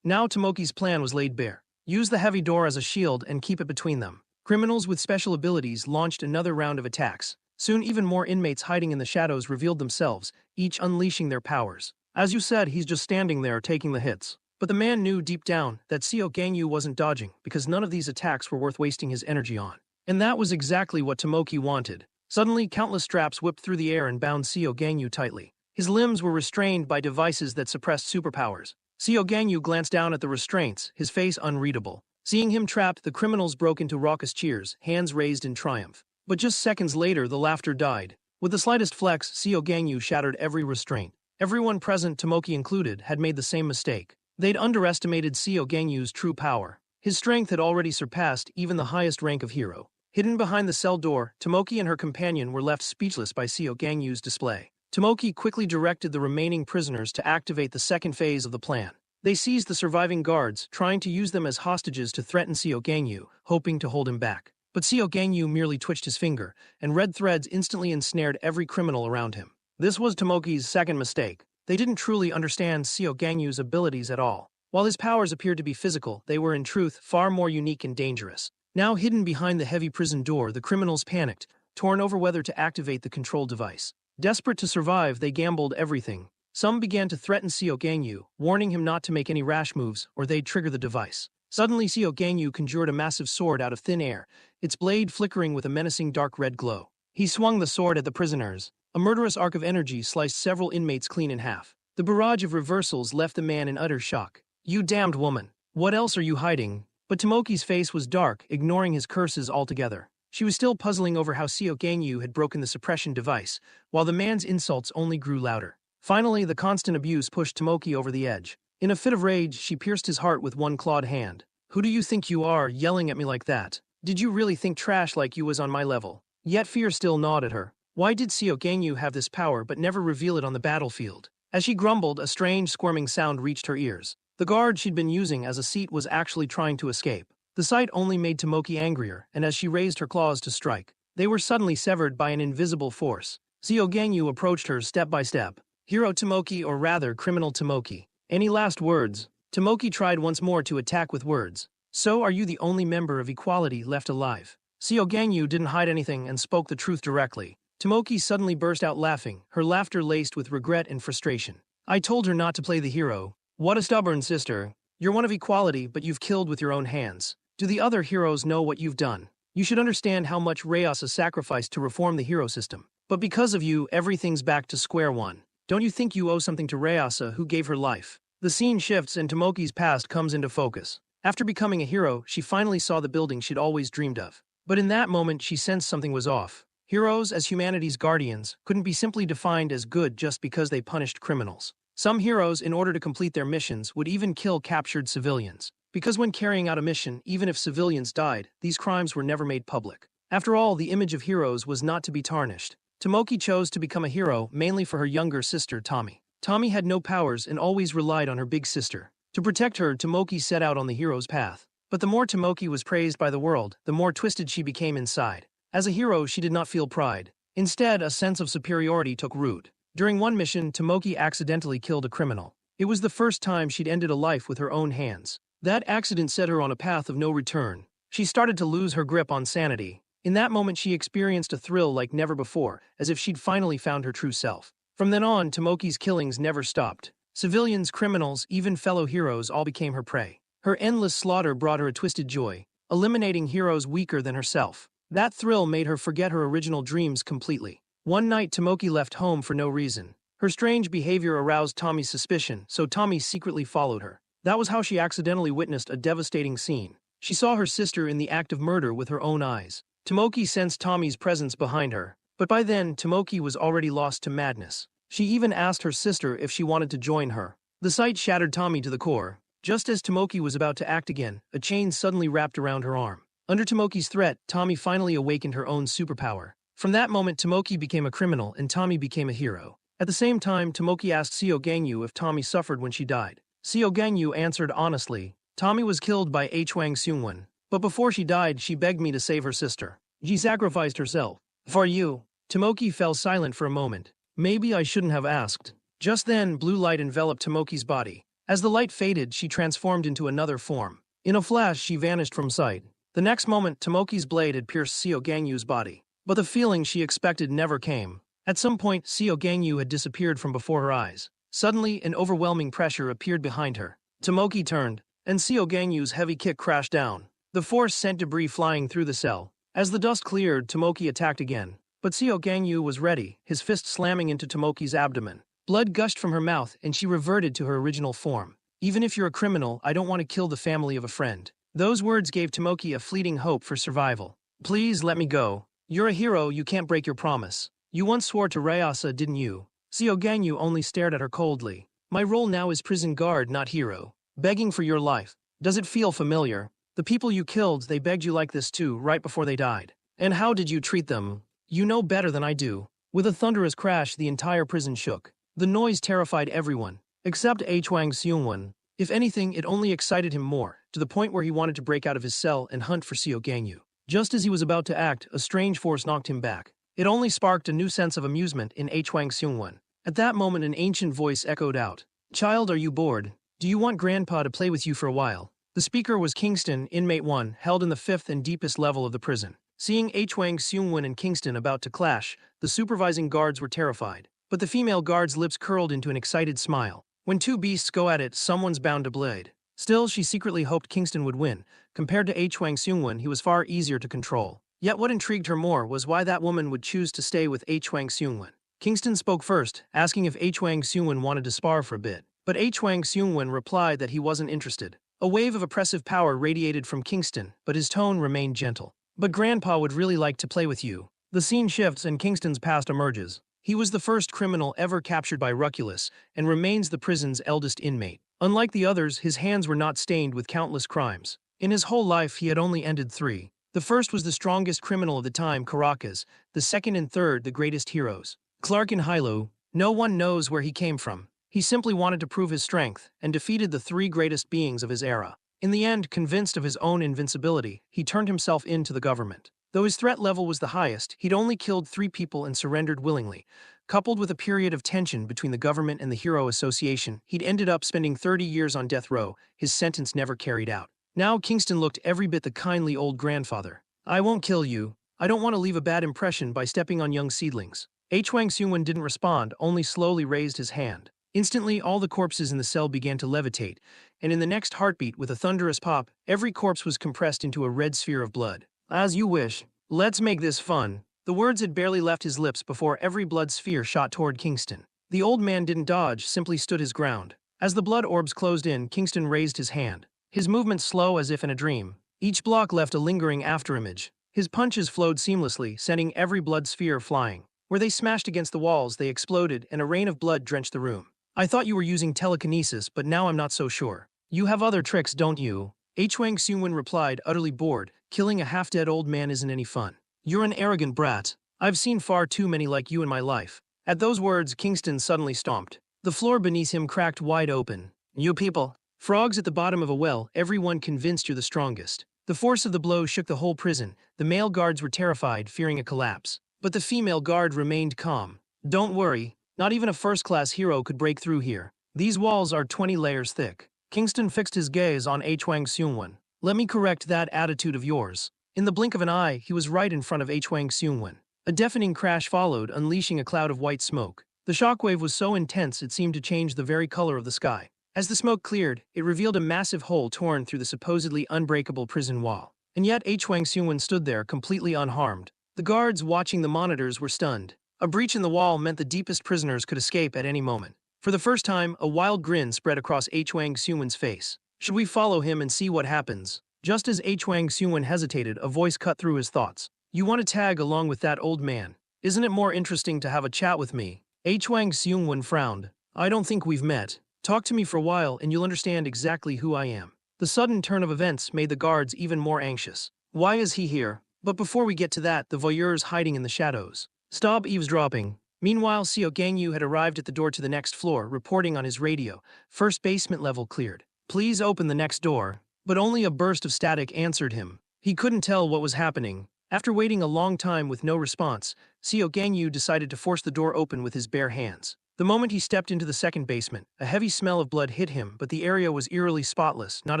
Speaker 1: Now Tomoki's plan was laid bare. Use the heavy door as a shield and keep it between them. Criminals with special abilities launched another round of attacks. Soon even more inmates hiding in the shadows revealed themselves, each unleashing their powers. As you said, he's just standing there taking the hits. But the man knew deep down that Seo Gangyu wasn't dodging because none of these attacks were worth wasting his energy on. And that was exactly what Tomoki wanted. Suddenly, countless straps whipped through the air and bound Seo Gangyu tightly. His limbs were restrained by devices that suppressed superpowers. Seo Gangyu glanced down at the restraints, his face unreadable. Seeing him trapped, the criminals broke into raucous cheers, hands raised in triumph. But just seconds later, the laughter died. With the slightest flex, Seo Gangyu shattered every restraint. Everyone present, Tomoki included, had made the same mistake. They'd underestimated Seo Gangyu's true power. His strength had already surpassed even the highest rank of hero. Hidden behind the cell door, Tomoki and her companion were left speechless by Seo Gangyu's display. Tomoki quickly directed the remaining prisoners to activate the second phase of the plan. They seized the surviving guards, trying to use them as hostages to threaten Seo Gangyu, hoping to hold him back. But Seo Gangyu merely twitched his finger, and red threads instantly ensnared every criminal around him. This was Tomoki's second mistake. They didn't truly understand Seo Gangyu's abilities at all. While his powers appeared to be physical, they were in truth far more unique and dangerous. Now hidden behind the heavy prison door, the criminals panicked, torn over whether to activate the control device. Desperate to survive, they gambled everything. Some began to threaten Seo Gangyu, warning him not to make any rash moves or they'd trigger the device. Suddenly, Seo Gangyu conjured a massive sword out of thin air, its blade flickering with a menacing dark red glow. He swung the sword at the prisoners. A murderous arc of energy sliced several inmates clean in half. The barrage of reversals left the man in utter shock. "You damned woman! What else are you hiding?" But Tomoki's face was dark, ignoring his curses altogether. She was still puzzling over how Seo Gangyu had broken the suppression device, while the man's insults only grew louder. Finally, the constant abuse pushed Tomoki over the edge. In a fit of rage, she pierced his heart with one clawed hand. "Who do you think you are, yelling at me like that? Did you really think trash like you was on my level?" Yet fear still gnawed at her. Why did Seo Gangyu have this power but never reveal it on the battlefield? As she grumbled, a strange squirming sound reached her ears. The guard she'd been using as a seat was actually trying to escape. The sight only made Tomoki angrier, and as she raised her claws to strike, they were suddenly severed by an invisible force. Seo Gangyu approached her step by step. "Hero Tomoki, or rather, criminal Tomoki. Any last words?" Tomoki tried once more to attack with words. "So are you the only member of equality left alive?" Seo Gangyu didn't hide anything and spoke the truth directly. Tomoki suddenly burst out laughing, her laughter laced with regret and frustration. "I told her not to play the hero. What a stubborn sister. You're one of equality, but you've killed with your own hands. Do the other heroes know what you've done? You should understand how much Rayasa sacrificed to reform the hero system. But because of you, everything's back to square one. Don't you think you owe something to Rayasa, who gave her life?" The scene shifts and Tomoki's past comes into focus. After becoming a hero, she finally saw the building she'd always dreamed of. But in that moment, she sensed something was off. Heroes, as humanity's guardians, couldn't be simply defined as good just because they punished criminals. Some heroes, in order to complete their missions, would even kill captured civilians. Because when carrying out a mission, even if civilians died, these crimes were never made public. After all, the image of heroes was not to be tarnished. Tomoki chose to become a hero mainly for her younger sister, Tommy. Tommy had no powers and always relied on her big sister. To protect her, Tomoki set out on the hero's path. But the more Tomoki was praised by the world, the more twisted she became inside. As a hero, she did not feel pride. Instead, a sense of superiority took root. During one mission, Tomoki accidentally killed a criminal. It was the first time she'd ended a life with her own hands. That accident set her on a path of no return. She started to lose her grip on sanity. In that moment, she experienced a thrill like never before, as if she'd finally found her true self. From then on, Tomoki's killings never stopped. Civilians, criminals, even fellow heroes all became her prey. Her endless slaughter brought her a twisted joy, eliminating heroes weaker than herself. That thrill made her forget her original dreams completely. One night, Tomoki left home for no reason. Her strange behavior aroused Tommy's suspicion, so Tommy secretly followed her. That was how she accidentally witnessed a devastating scene. She saw her sister in the act of murder with her own eyes. Tomoki sensed Tommy's presence behind her, but by then, Tomoki was already lost to madness. She even asked her sister if she wanted to join her. The sight shattered Tommy to the core. Just as Tomoki was about to act again, a chain suddenly wrapped around her arm. Under Tomoki's threat, Tommy finally awakened her own superpower. From that moment, Tomoki became a criminal and Tommy became a hero. At the same time, Tomoki asked Seo Gangyu if Tommy suffered when she died. Seo Gangyu answered honestly, "Tommy was killed by Hwang Seungwon. But before she died, she begged me to save her sister. She sacrificed herself. For you." Tomoki fell silent for a moment. Maybe I shouldn't have asked. Just then, blue light enveloped Tomoki's body. As the light faded, she transformed into another form. In a flash, she vanished from sight. The next moment, Tomoki's blade had pierced Seo Gangyu's body. But the feeling she expected never came. At some point, Seo Gangyu had disappeared from before her eyes. Suddenly, an overwhelming pressure appeared behind her. Tomoki turned, and Seo Gangyu's heavy kick crashed down. The force sent debris flying through the cell. As the dust cleared, Tomoki attacked again. But Seo Gangyu was ready, his fist slamming into Tomoki's abdomen. Blood gushed from her mouth, and she reverted to her original form. Even if you're a criminal, I don't want to kill the family of a friend. Those words gave Tomoki a fleeting hope for survival. Please let me go. You're a hero, you can't break your promise. You once swore to Ryasa, didn't you? Seo Gangyu only stared at her coldly. My role now is prison guard, not hero. Begging for your life. Does it feel familiar? The people you killed, they begged you like this too, right before they died. And how did you treat them? You know better than I do. With a thunderous crash, the entire prison shook. The noise terrified everyone, except Hwang Seungwon. If anything, it only excited him more, to the point where he wanted to break out of his cell and hunt for Seo Gangyu. Just as he was about to act, a strange force knocked him back. It only sparked a new sense of amusement in Hwang Seungwon. At that moment, an ancient voice echoed out. Child, are you bored? Do you want Grandpa to play with you for a while? The speaker was Kingston, inmate 1, held in the 5th and deepest level of the prison. Seeing Hwang Seungwon and Kingston about to clash, the supervising guards were terrified. But the female guard's lips curled into an excited smile. When two beasts go at it, someone's bound to bleed. Still, she secretly hoped Kingston would win. Compared to Hwang Seungwon, he was far easier to control. Yet what intrigued her more was why that woman would choose to stay with Hwang Seungwon. Kingston spoke first, asking if Hwang Seungwon wanted to spar for a bit. But Hwang Seungwon replied that he wasn't interested. A wave of oppressive power radiated from Kingston, but his tone remained gentle. But Grandpa would really like to play with you. The scene shifts and Kingston's past emerges. He was the first criminal ever captured by Ruculus, and remains the prison's eldest inmate. Unlike the others, his hands were not stained with countless crimes. In his whole life, he had only ended 3. The first was the strongest criminal of the time, Caracas. The second and third, the greatest heroes. Clark and Hilo. No one knows where he came from. He simply wanted to prove his strength, and defeated the 3 greatest beings of his era. In the end, convinced of his own invincibility, he turned himself in to the government. Though his threat level was the highest, he'd only killed 3 people and surrendered willingly. Coupled with a period of tension between the government and the Hero Association, he'd ended up spending 30 years on death row, his sentence never carried out. Now Kingston looked every bit the kindly old grandfather. I won't kill you. I don't want to leave a bad impression by stepping on young seedlings. Hwang Seungwon didn't respond, only slowly raised his hand. Instantly, all the corpses in the cell began to levitate, and in the next heartbeat, with a thunderous pop, every corpse was compressed into a red sphere of blood. As you wish. Let's make this fun. The words had barely left his lips before every blood sphere shot toward Kingston. The old man didn't dodge, simply stood his ground. As the blood orbs closed in, Kingston raised his hand. His movements slow as if in a dream. Each block left a lingering afterimage. His punches flowed seamlessly, sending every blood sphere flying. Where they smashed against the walls, they exploded, and a rain of blood drenched the room. I thought you were using telekinesis, but now I'm not so sure. You have other tricks, don't you? Hwang Seungwon replied, utterly bored. Killing a half-dead old man isn't any fun. You're an arrogant brat. I've seen far too many like you in my life. At those words, Kingston suddenly stomped. The floor beneath him cracked wide open. You people. Frogs at the bottom of a well, everyone convinced you're the strongest. The force of the blow shook the whole prison. The male guards were terrified, fearing a collapse. But the female guard remained calm. Don't worry. Not even a first-class hero could break through here. These walls are 20 layers thick. Kingston fixed his gaze on Hwang Seungwon. Let me correct that attitude of yours. In the blink of an eye, he was right in front of Hwang Seungwon. A deafening crash followed, unleashing a cloud of white smoke. The shockwave was so intense it seemed to change the very color of the sky. As the smoke cleared, it revealed a massive hole torn through the supposedly unbreakable prison wall. And yet Hwang Seungwon stood there, completely unharmed. The guards watching the monitors were stunned. A breach in the wall meant the deepest prisoners could escape at any moment. For the first time, a wild grin spread across Hwang Seungwon's face. Should we follow him and see what happens? Just as Hwang Seungwon hesitated, a voice cut through his thoughts. You want to tag along with that old man? Isn't it more interesting to have a chat with me? Hwang Seungwon frowned. I don't think we've met. Talk to me for a while and you'll understand exactly who I am. The sudden turn of events made the guards even more anxious. Why is he here? But before we get to that, the voyeurs hiding in the shadows. Stop eavesdropping. Meanwhile, Seo Gangyu had arrived at the door to the next floor, reporting on his radio. First basement level cleared. Please open the next door. But only a burst of static answered him. He couldn't tell what was happening. After waiting a long time with no response, Seo Gangyu decided to force the door open with his bare hands. The moment he stepped into the second basement, a heavy smell of blood hit him, but the area was eerily spotless, not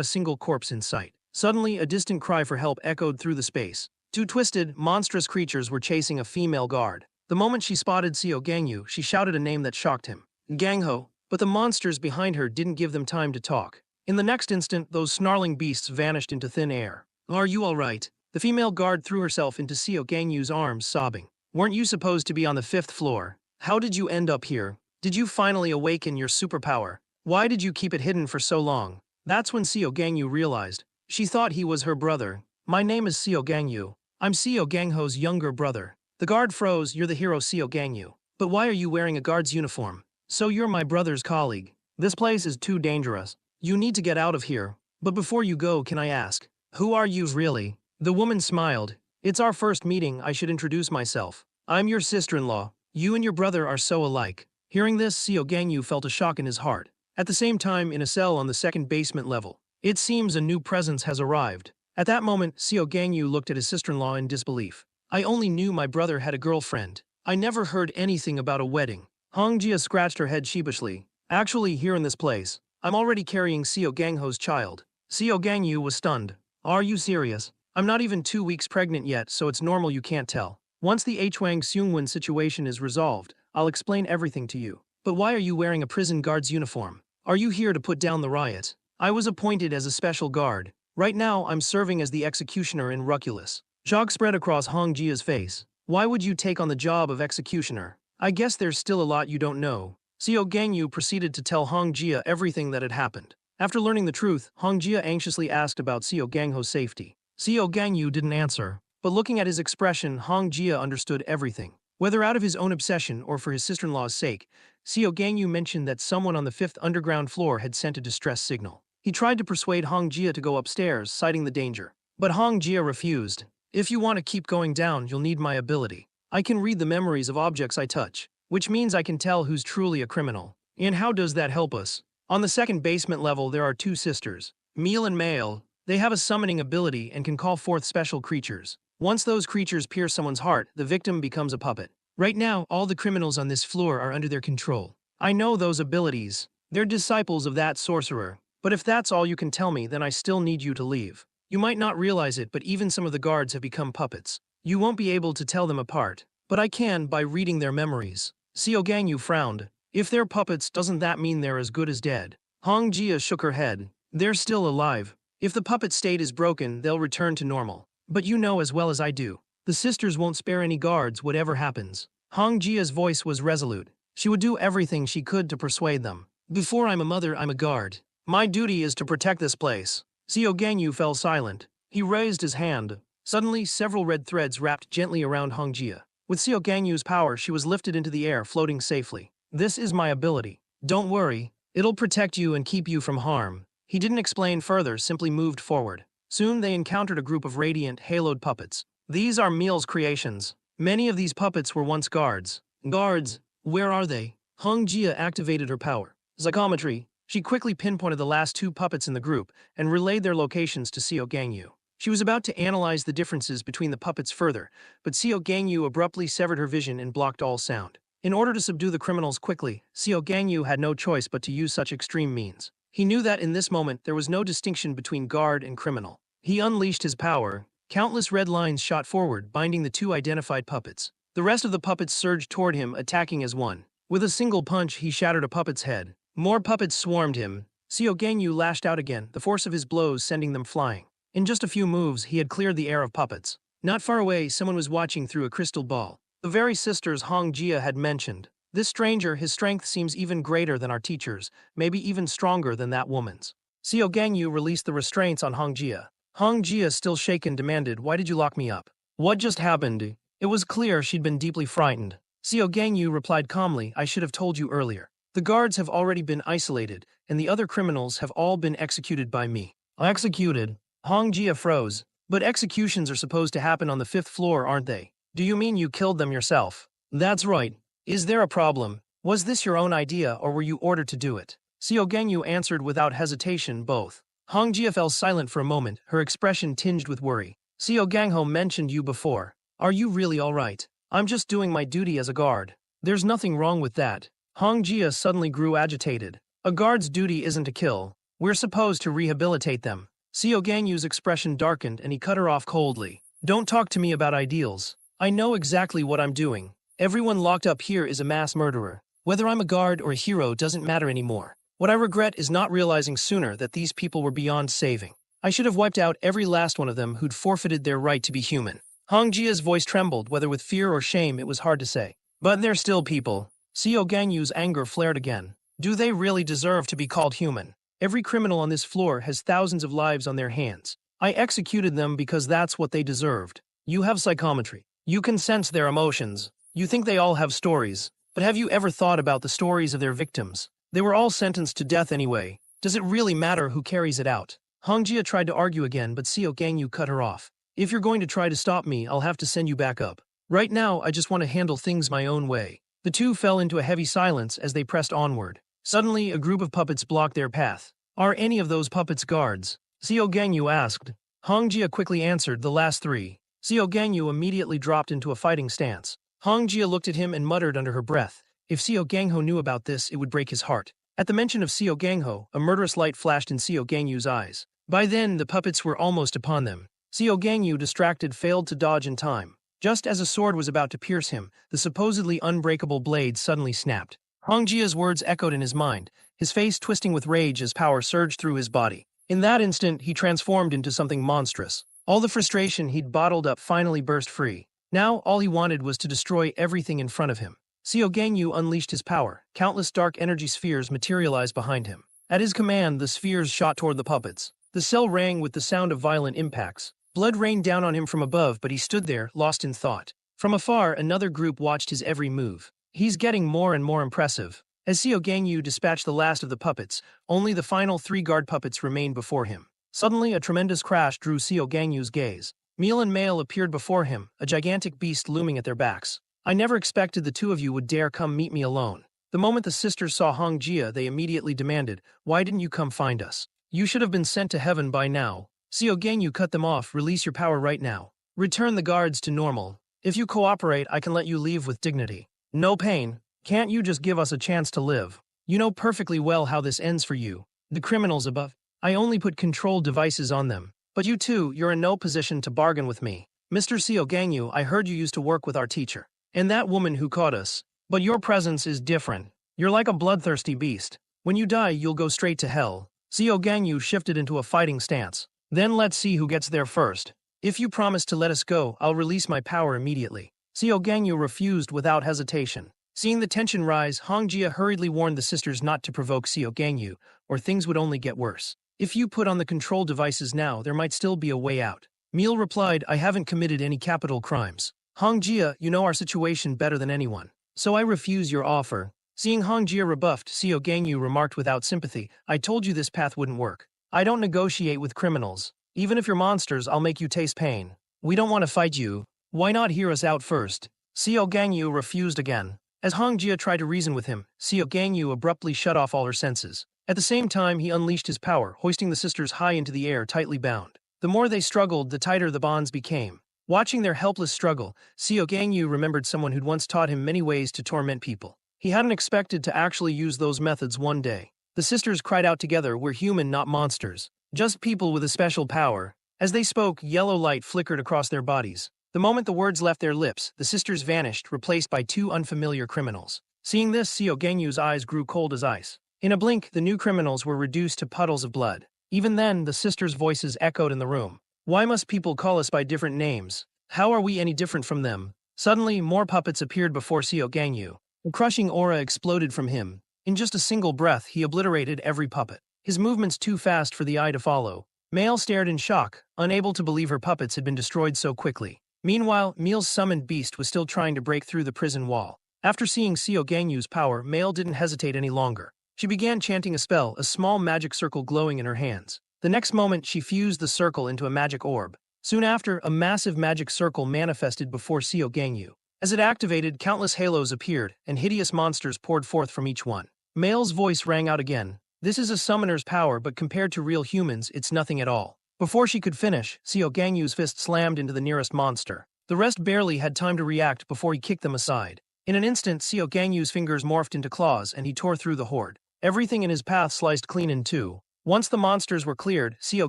Speaker 1: a single corpse in sight. Suddenly, a distant cry for help echoed through the space. Two twisted, monstrous creatures were chasing a female guard. The moment she spotted Seo Gangyu, she shouted a name that shocked him. Gangho. But the monsters behind her didn't give them time to talk. In the next instant, those snarling beasts vanished into thin air. Are you all right? The female guard threw herself into Seo Gangyu's arms, sobbing. Weren't you supposed to be on the 5th floor? How did you end up here? Did you finally awaken your superpower? Why did you keep it hidden for so long? That's when Seo Gangyu realized. She thought he was her brother. My name is Seo Gangyu. I'm Seo Gangho's younger brother. The guard froze. You're the hero Seo Gangyu. But why are you wearing a guard's uniform? So you're my brother's colleague. This place is too dangerous. You need to get out of here. But before you go, can I ask, who are you really? The woman smiled. It's our first meeting. I should introduce myself. I'm your sister-in-law. You and your brother are so alike. Hearing this, Seo Gangyu felt a shock in his heart. At the same time, in a cell on the second basement level, it seems a new presence has arrived. At that moment, Seo Gangyu looked at his sister-in-law in disbelief. I only knew my brother had a girlfriend. I never heard anything about a wedding. Hong Jia scratched her head sheepishly. Actually, here in this place, I'm already carrying Seo Gangho's child. Seo Gangyu was stunned. Are you serious? I'm not even 2 weeks pregnant yet, so it's normal you can't tell. Once the Hwang Seungwon situation is resolved, I'll explain everything to you. But why are you wearing a prison guard's uniform? Are you here to put down the riot? I was appointed as a special guard. Right now, I'm serving as the executioner in Ruculus. Shock spread across Hong Jia's face. Why would you take on the job of executioner? I guess there's still a lot you don't know. Seo Gangyu proceeded to tell Hong Jia everything that had happened. After learning the truth, Hong Jia anxiously asked about Seo Gangho's safety. Seo Gangyu didn't answer, but looking at his expression, Hong Jia understood everything. Whether out of his own obsession or for his sister-in-law's sake, Seo Gangyu mentioned that someone on the 5th underground floor had sent a distress signal. He tried to persuade Hong Jia to go upstairs, citing the danger. But Hong Jia refused. If you want to keep going down, you'll need my ability. I can read the memories of objects I touch, which means I can tell who's truly a criminal. And how does that help us? On the second basement level, there are two sisters, Meal and Male. They have a summoning ability and can call forth special creatures. Once those creatures pierce someone's heart, the victim becomes a puppet. Right now, all the criminals on this floor are under their control. I know those abilities. They're disciples of that sorcerer. But if that's all you can tell me, then I still need you to leave. You might not realize it, but even some of the guards have become puppets. You won't be able to tell them apart. But I can by reading their memories. Seo Gangyu frowned. If they're puppets, doesn't that mean they're as good as dead? Hong Jia shook her head. They're still alive. If the puppet state is broken, they'll return to normal. But you know as well as I do, the sisters won't spare any guards whatever happens. Hong Jia's voice was resolute. She would do everything she could to persuade them. Before I'm a mother, I'm a guard. My duty is to protect this place. Seo Gangyu fell silent. He raised his hand. Suddenly, several red threads wrapped gently around Hong Jia. With Seo Gangyu's power, she was lifted into the air, floating safely. This is my ability. Don't worry. It'll protect you and keep you from harm. He didn't explain further, simply moved forward. Soon they encountered a group of radiant, haloed puppets. These are Meal's creations. Many of these puppets were once guards. Guards, where are they? Hong Jia activated her power. Psychometry. She quickly pinpointed the last two puppets in the group and relayed their locations to Seo Gangyu. She was about to analyze the differences between the puppets further, but Seo Gangyu abruptly severed her vision and blocked all sound. In order to subdue the criminals quickly, Seo Gangyu had no choice but to use such extreme means. He knew that in this moment there was no distinction between guard and criminal. He unleashed his power. Countless red lines shot forward, binding the two identified puppets. The rest of the puppets surged toward him, attacking as one. With a single punch, he shattered a puppet's head. More puppets swarmed him. Seo Gangyu lashed out again, the force of his blows sending them flying. In just a few moves, he had cleared the air of puppets. Not far away, someone was watching through a crystal ball. The very sisters Hong Jia had mentioned. This stranger, his strength seems even greater than our teacher's, maybe even stronger than that woman's. Seo Gangyu released the restraints on Hong Jia. Hong Jia, still shaken, demanded, "Why did you lock me up? What just happened?" It was clear she'd been deeply frightened. Seo Gangyu replied calmly, "I should have told you earlier. The guards have already been isolated, and the other criminals have all been executed by me." Executed? Hong Jia froze. But executions are supposed to happen on the 5th floor, aren't they? Do you mean you killed them yourself? That's right. Is there a problem? Was this your own idea or were you ordered to do it? Seo Gangyu answered without hesitation, both. Hong Jia fell silent for a moment, her expression tinged with worry. Seo Gangho mentioned you before. Are you really alright? I'm just doing my duty as a guard. There's nothing wrong with that. Hong Jia suddenly grew agitated. A guard's duty isn't to kill. We're supposed to rehabilitate them. Seo Gangyu's expression darkened and he cut her off coldly. Don't talk to me about ideals. I know exactly what I'm doing. Everyone locked up here is a mass murderer. Whether I'm a guard or a hero doesn't matter anymore. What I regret is not realizing sooner that these people were beyond saving. I should have wiped out every last one of them who'd forfeited their right to be human. Hong Jia's voice trembled, whether with fear or shame it was hard to say. But they're still people. Seo Gangyu's anger flared again. Do they really deserve to be called human? Every criminal on this floor has thousands of lives on their hands. I executed them because that's what they deserved. You have psychometry. You can sense their emotions. You think they all have stories. But have you ever thought about the stories of their victims? They were all sentenced to death anyway. Does it really matter who carries it out? Hong Jia tried to argue again, but Seo Gangyu cut her off. If you're going to try to stop me, I'll have to send you back up. Right now, I just want to handle things my own way. The two fell into a heavy silence as they pressed onward. Suddenly, a group of puppets blocked their path. Are any of those puppets guards? Seo Gangyu asked. Hong Jia quickly answered, the last three. Seo Gangyu immediately dropped into a fighting stance. Hong Jia looked at him and muttered under her breath. If Seo Gangho knew about this, it would break his heart. At the mention of Seo Gangho, a murderous light flashed in Seo Gangyu's eyes. By then, the puppets were almost upon them. Seo Gangyu, distracted, failed to dodge in time. Just as a sword was about to pierce him, the supposedly unbreakable blade suddenly snapped. Hong Jia's words echoed in his mind, his face twisting with rage as power surged through his body. In that instant, he transformed into something monstrous. All the frustration he'd bottled up finally burst free. Now, all he wanted was to destroy everything in front of him. Seo Gangyu unleashed his power. Countless dark energy spheres materialized behind him. At his command, the spheres shot toward the puppets. The cell rang with the sound of violent impacts. Blood rained down on him from above, but he stood there, lost in thought. From afar, another group watched his every move. He's getting more and more impressive. As Seo Gangyu dispatched the last of the puppets, only the final three guard puppets remained before him. Suddenly, a tremendous crash drew Seo Gangyu's gaze. Meal and Male appeared before him, a gigantic beast looming at their backs. I never expected the two of you would dare come meet me alone. The moment the sisters saw Hong Jia, they immediately demanded, why didn't you come find us? You should have been sent to heaven by now. Seo Gangyu cut them off. Release your power right now. Return the guards to normal. If you cooperate, I can let you leave with dignity. No pain. Can't you just give us a chance to live? You know perfectly well how this ends for you. The criminals above. I only put control devices on them. But you two, you're in no position to bargain with me. Mr. Seo Gangyu, I heard you used to work with our teacher. And that woman who caught us. But your presence is different. You're like a bloodthirsty beast. When you die, you'll go straight to hell. Seo Gangyu shifted into a fighting stance. Then let's see who gets there first. If you promise to let us go, I'll release my power immediately. Seo Gangyu refused without hesitation. Seeing the tension rise, Hong Jia hurriedly warned the sisters not to provoke Seo Gangyu, or things would only get worse. If you put on the control devices now, there might still be a way out. Meal replied, I haven't committed any capital crimes. Hong Jia, you know our situation better than anyone. So I refuse your offer. Seeing Hong Jia rebuffed, Seo Gangyu remarked without sympathy, I told you this path wouldn't work. I don't negotiate with criminals. Even if you're monsters, I'll make you taste pain. We don't want to fight you. Why not hear us out first? Seo Gangyu refused again. As Hong Jia tried to reason with him, Seo Gangyu abruptly shut off all her senses. At the same time, he unleashed his power, hoisting the sisters high into the air, tightly bound. The more they struggled, the tighter the bonds became. Watching their helpless struggle, Seo Gangyu remembered someone who'd once taught him many ways to torment people. He hadn't expected to actually use those methods one day. The sisters cried out together, we're human, not monsters. Just people with a special power. As they spoke, yellow light flickered across their bodies. The moment the words left their lips, the sisters vanished, replaced by two unfamiliar criminals. Seeing this, Seo Gangyu's eyes grew cold as ice. In a blink, the new criminals were reduced to puddles of blood. Even then, the sisters' voices echoed in the room. Why must people call us by different names? How are we any different from them? Suddenly, more puppets appeared before Seo Gangyu. A crushing aura exploded from him. In just a single breath, he obliterated every puppet. His movements too fast for the eye to follow. Male stared in shock, unable to believe her puppets had been destroyed so quickly. Meanwhile, Meal's summoned beast was still trying to break through the prison wall. After seeing Seo Gangyu's power, Male didn't hesitate any longer. She began chanting a spell, a small magic circle glowing in her hands. The next moment, she fused the circle into a magic orb. Soon after, a massive magic circle manifested before Seo Gangyu. As it activated, countless halos appeared, and hideous monsters poured forth from each one. Male's voice rang out again. This is a summoner's power, but compared to real humans, it's nothing at all. Before she could finish, Xiao Gangyu's fist slammed into the nearest monster. The rest barely had time to react before he kicked them aside. In an instant, Xiao Gangyu's fingers morphed into claws and he tore through the horde. Everything in his path sliced clean in two. Once the monsters were cleared, Xiao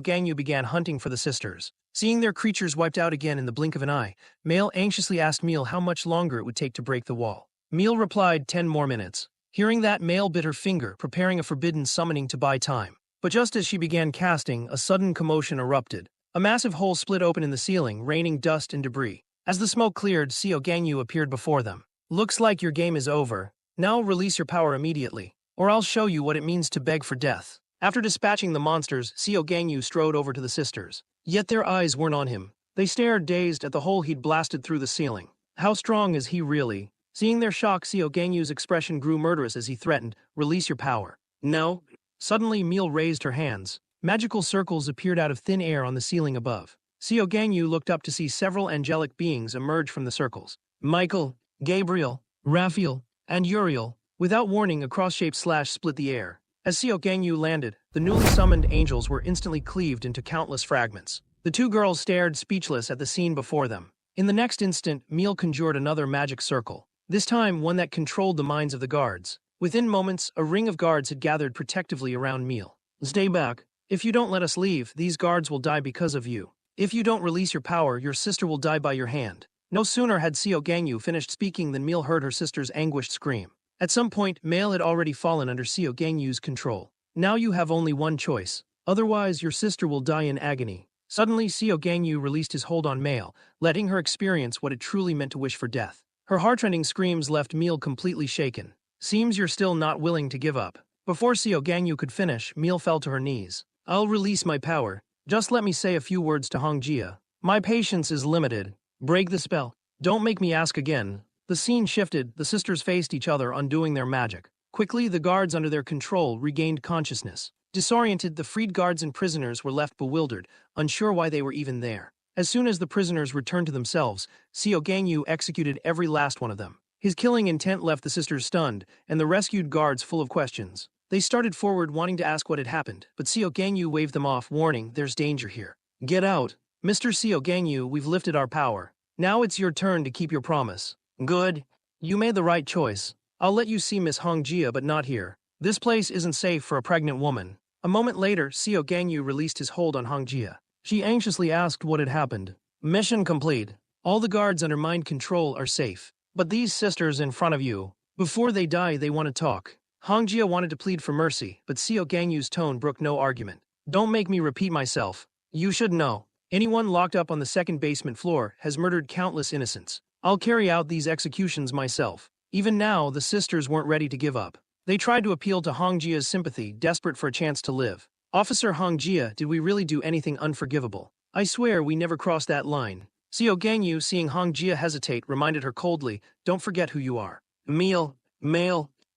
Speaker 1: Gangyu began hunting for the sisters. Seeing their creatures wiped out again in the blink of an eye, Male anxiously asked Meal how much longer it would take to break the wall. Meal replied 10 more minutes. Hearing that, Male bit her finger, preparing a forbidden summoning to buy time. But just as she began casting, a sudden commotion erupted. A massive hole split open in the ceiling, raining dust and debris. As the smoke cleared, Xiao Gangyu appeared before them. Looks like your game is over. Now release your power immediately, or I'll show you what it means to beg for death. After dispatching the monsters, Xiao Gangyu strode over to the sisters. Yet their eyes weren't on him. They stared dazed at the hole he'd blasted through the ceiling. How strong is he really? Seeing their shock, Xiao Gangyu's expression grew murderous as he threatened, release your power. No. Suddenly, Meal raised her hands. Magical circles appeared out of thin air on the ceiling above. Xiao Gangyu looked up to see several angelic beings emerge from the circles. Michael, Gabriel, Raphael, and Uriel. Without warning, a cross-shaped slash split the air. As Xiao Gangyu landed, the newly summoned angels were instantly cleaved into countless fragments. The two girls stared speechless at the scene before them. In the next instant, Meal conjured another magic circle. This time, one that controlled the minds of the guards. Within moments, a ring of guards had gathered protectively around Meal. Stay back. If you don't let us leave, these guards will die because of you. If you don't release your power, your sister will die by your hand. No sooner had Xiao Gangyu finished speaking than Meal heard her sister's anguished scream. At some point, Male had already fallen under Xiao Gangyu's control. Now you have only one choice. Otherwise, your sister will die in agony. Suddenly, Xiao Gangyu released his hold on Male, letting her experience what it truly meant to wish for death. Her heart-rending screams left Meal completely shaken. Seems you're still not willing to give up. Before Xiao Gangyu could finish, Meal fell to her knees. I'll release my power. Just let me say a few words to Hongjia. My patience is limited. Break the spell. Don't make me ask again. The scene shifted, the sisters faced each other, undoing their magic. Quickly, the guards under their control regained consciousness. Disoriented, the freed guards and prisoners were left bewildered, unsure why they were even there. As soon as the prisoners returned to themselves, Xiao Gangyu executed every last one of them. His killing intent left the sisters stunned, and the rescued guards full of questions. They started forward wanting to ask what had happened, but Xiao Gangyu waved them off, warning, there's danger here. Get out. Mr. Xiao Gangyu, we've lifted our power. Now it's your turn to keep your promise. Good. You made the right choice. I'll let you see Miss Hongjia, but not here. This place isn't safe for a pregnant woman. A moment later, Xiao Gangyu released his hold on Hongjia. She anxiously asked what had happened. Mission complete. All the guards under mind control are safe. But these sisters in front of you, before they die, they want to talk. Hongjia wanted to plead for mercy, but Xiao Gangyu's tone brooked no argument. Don't make me repeat myself. You should know. Anyone locked up on the second basement floor has murdered countless innocents. I'll carry out these executions myself. Even now, the sisters weren't ready to give up. They tried to appeal to Hongjia's sympathy, desperate for a chance to live. Officer Hongjia, did we really do anything unforgivable? I swear we never crossed that line. Xiao Gangyu, seeing Hongjia hesitate, reminded her coldly, don't forget who you are. Male,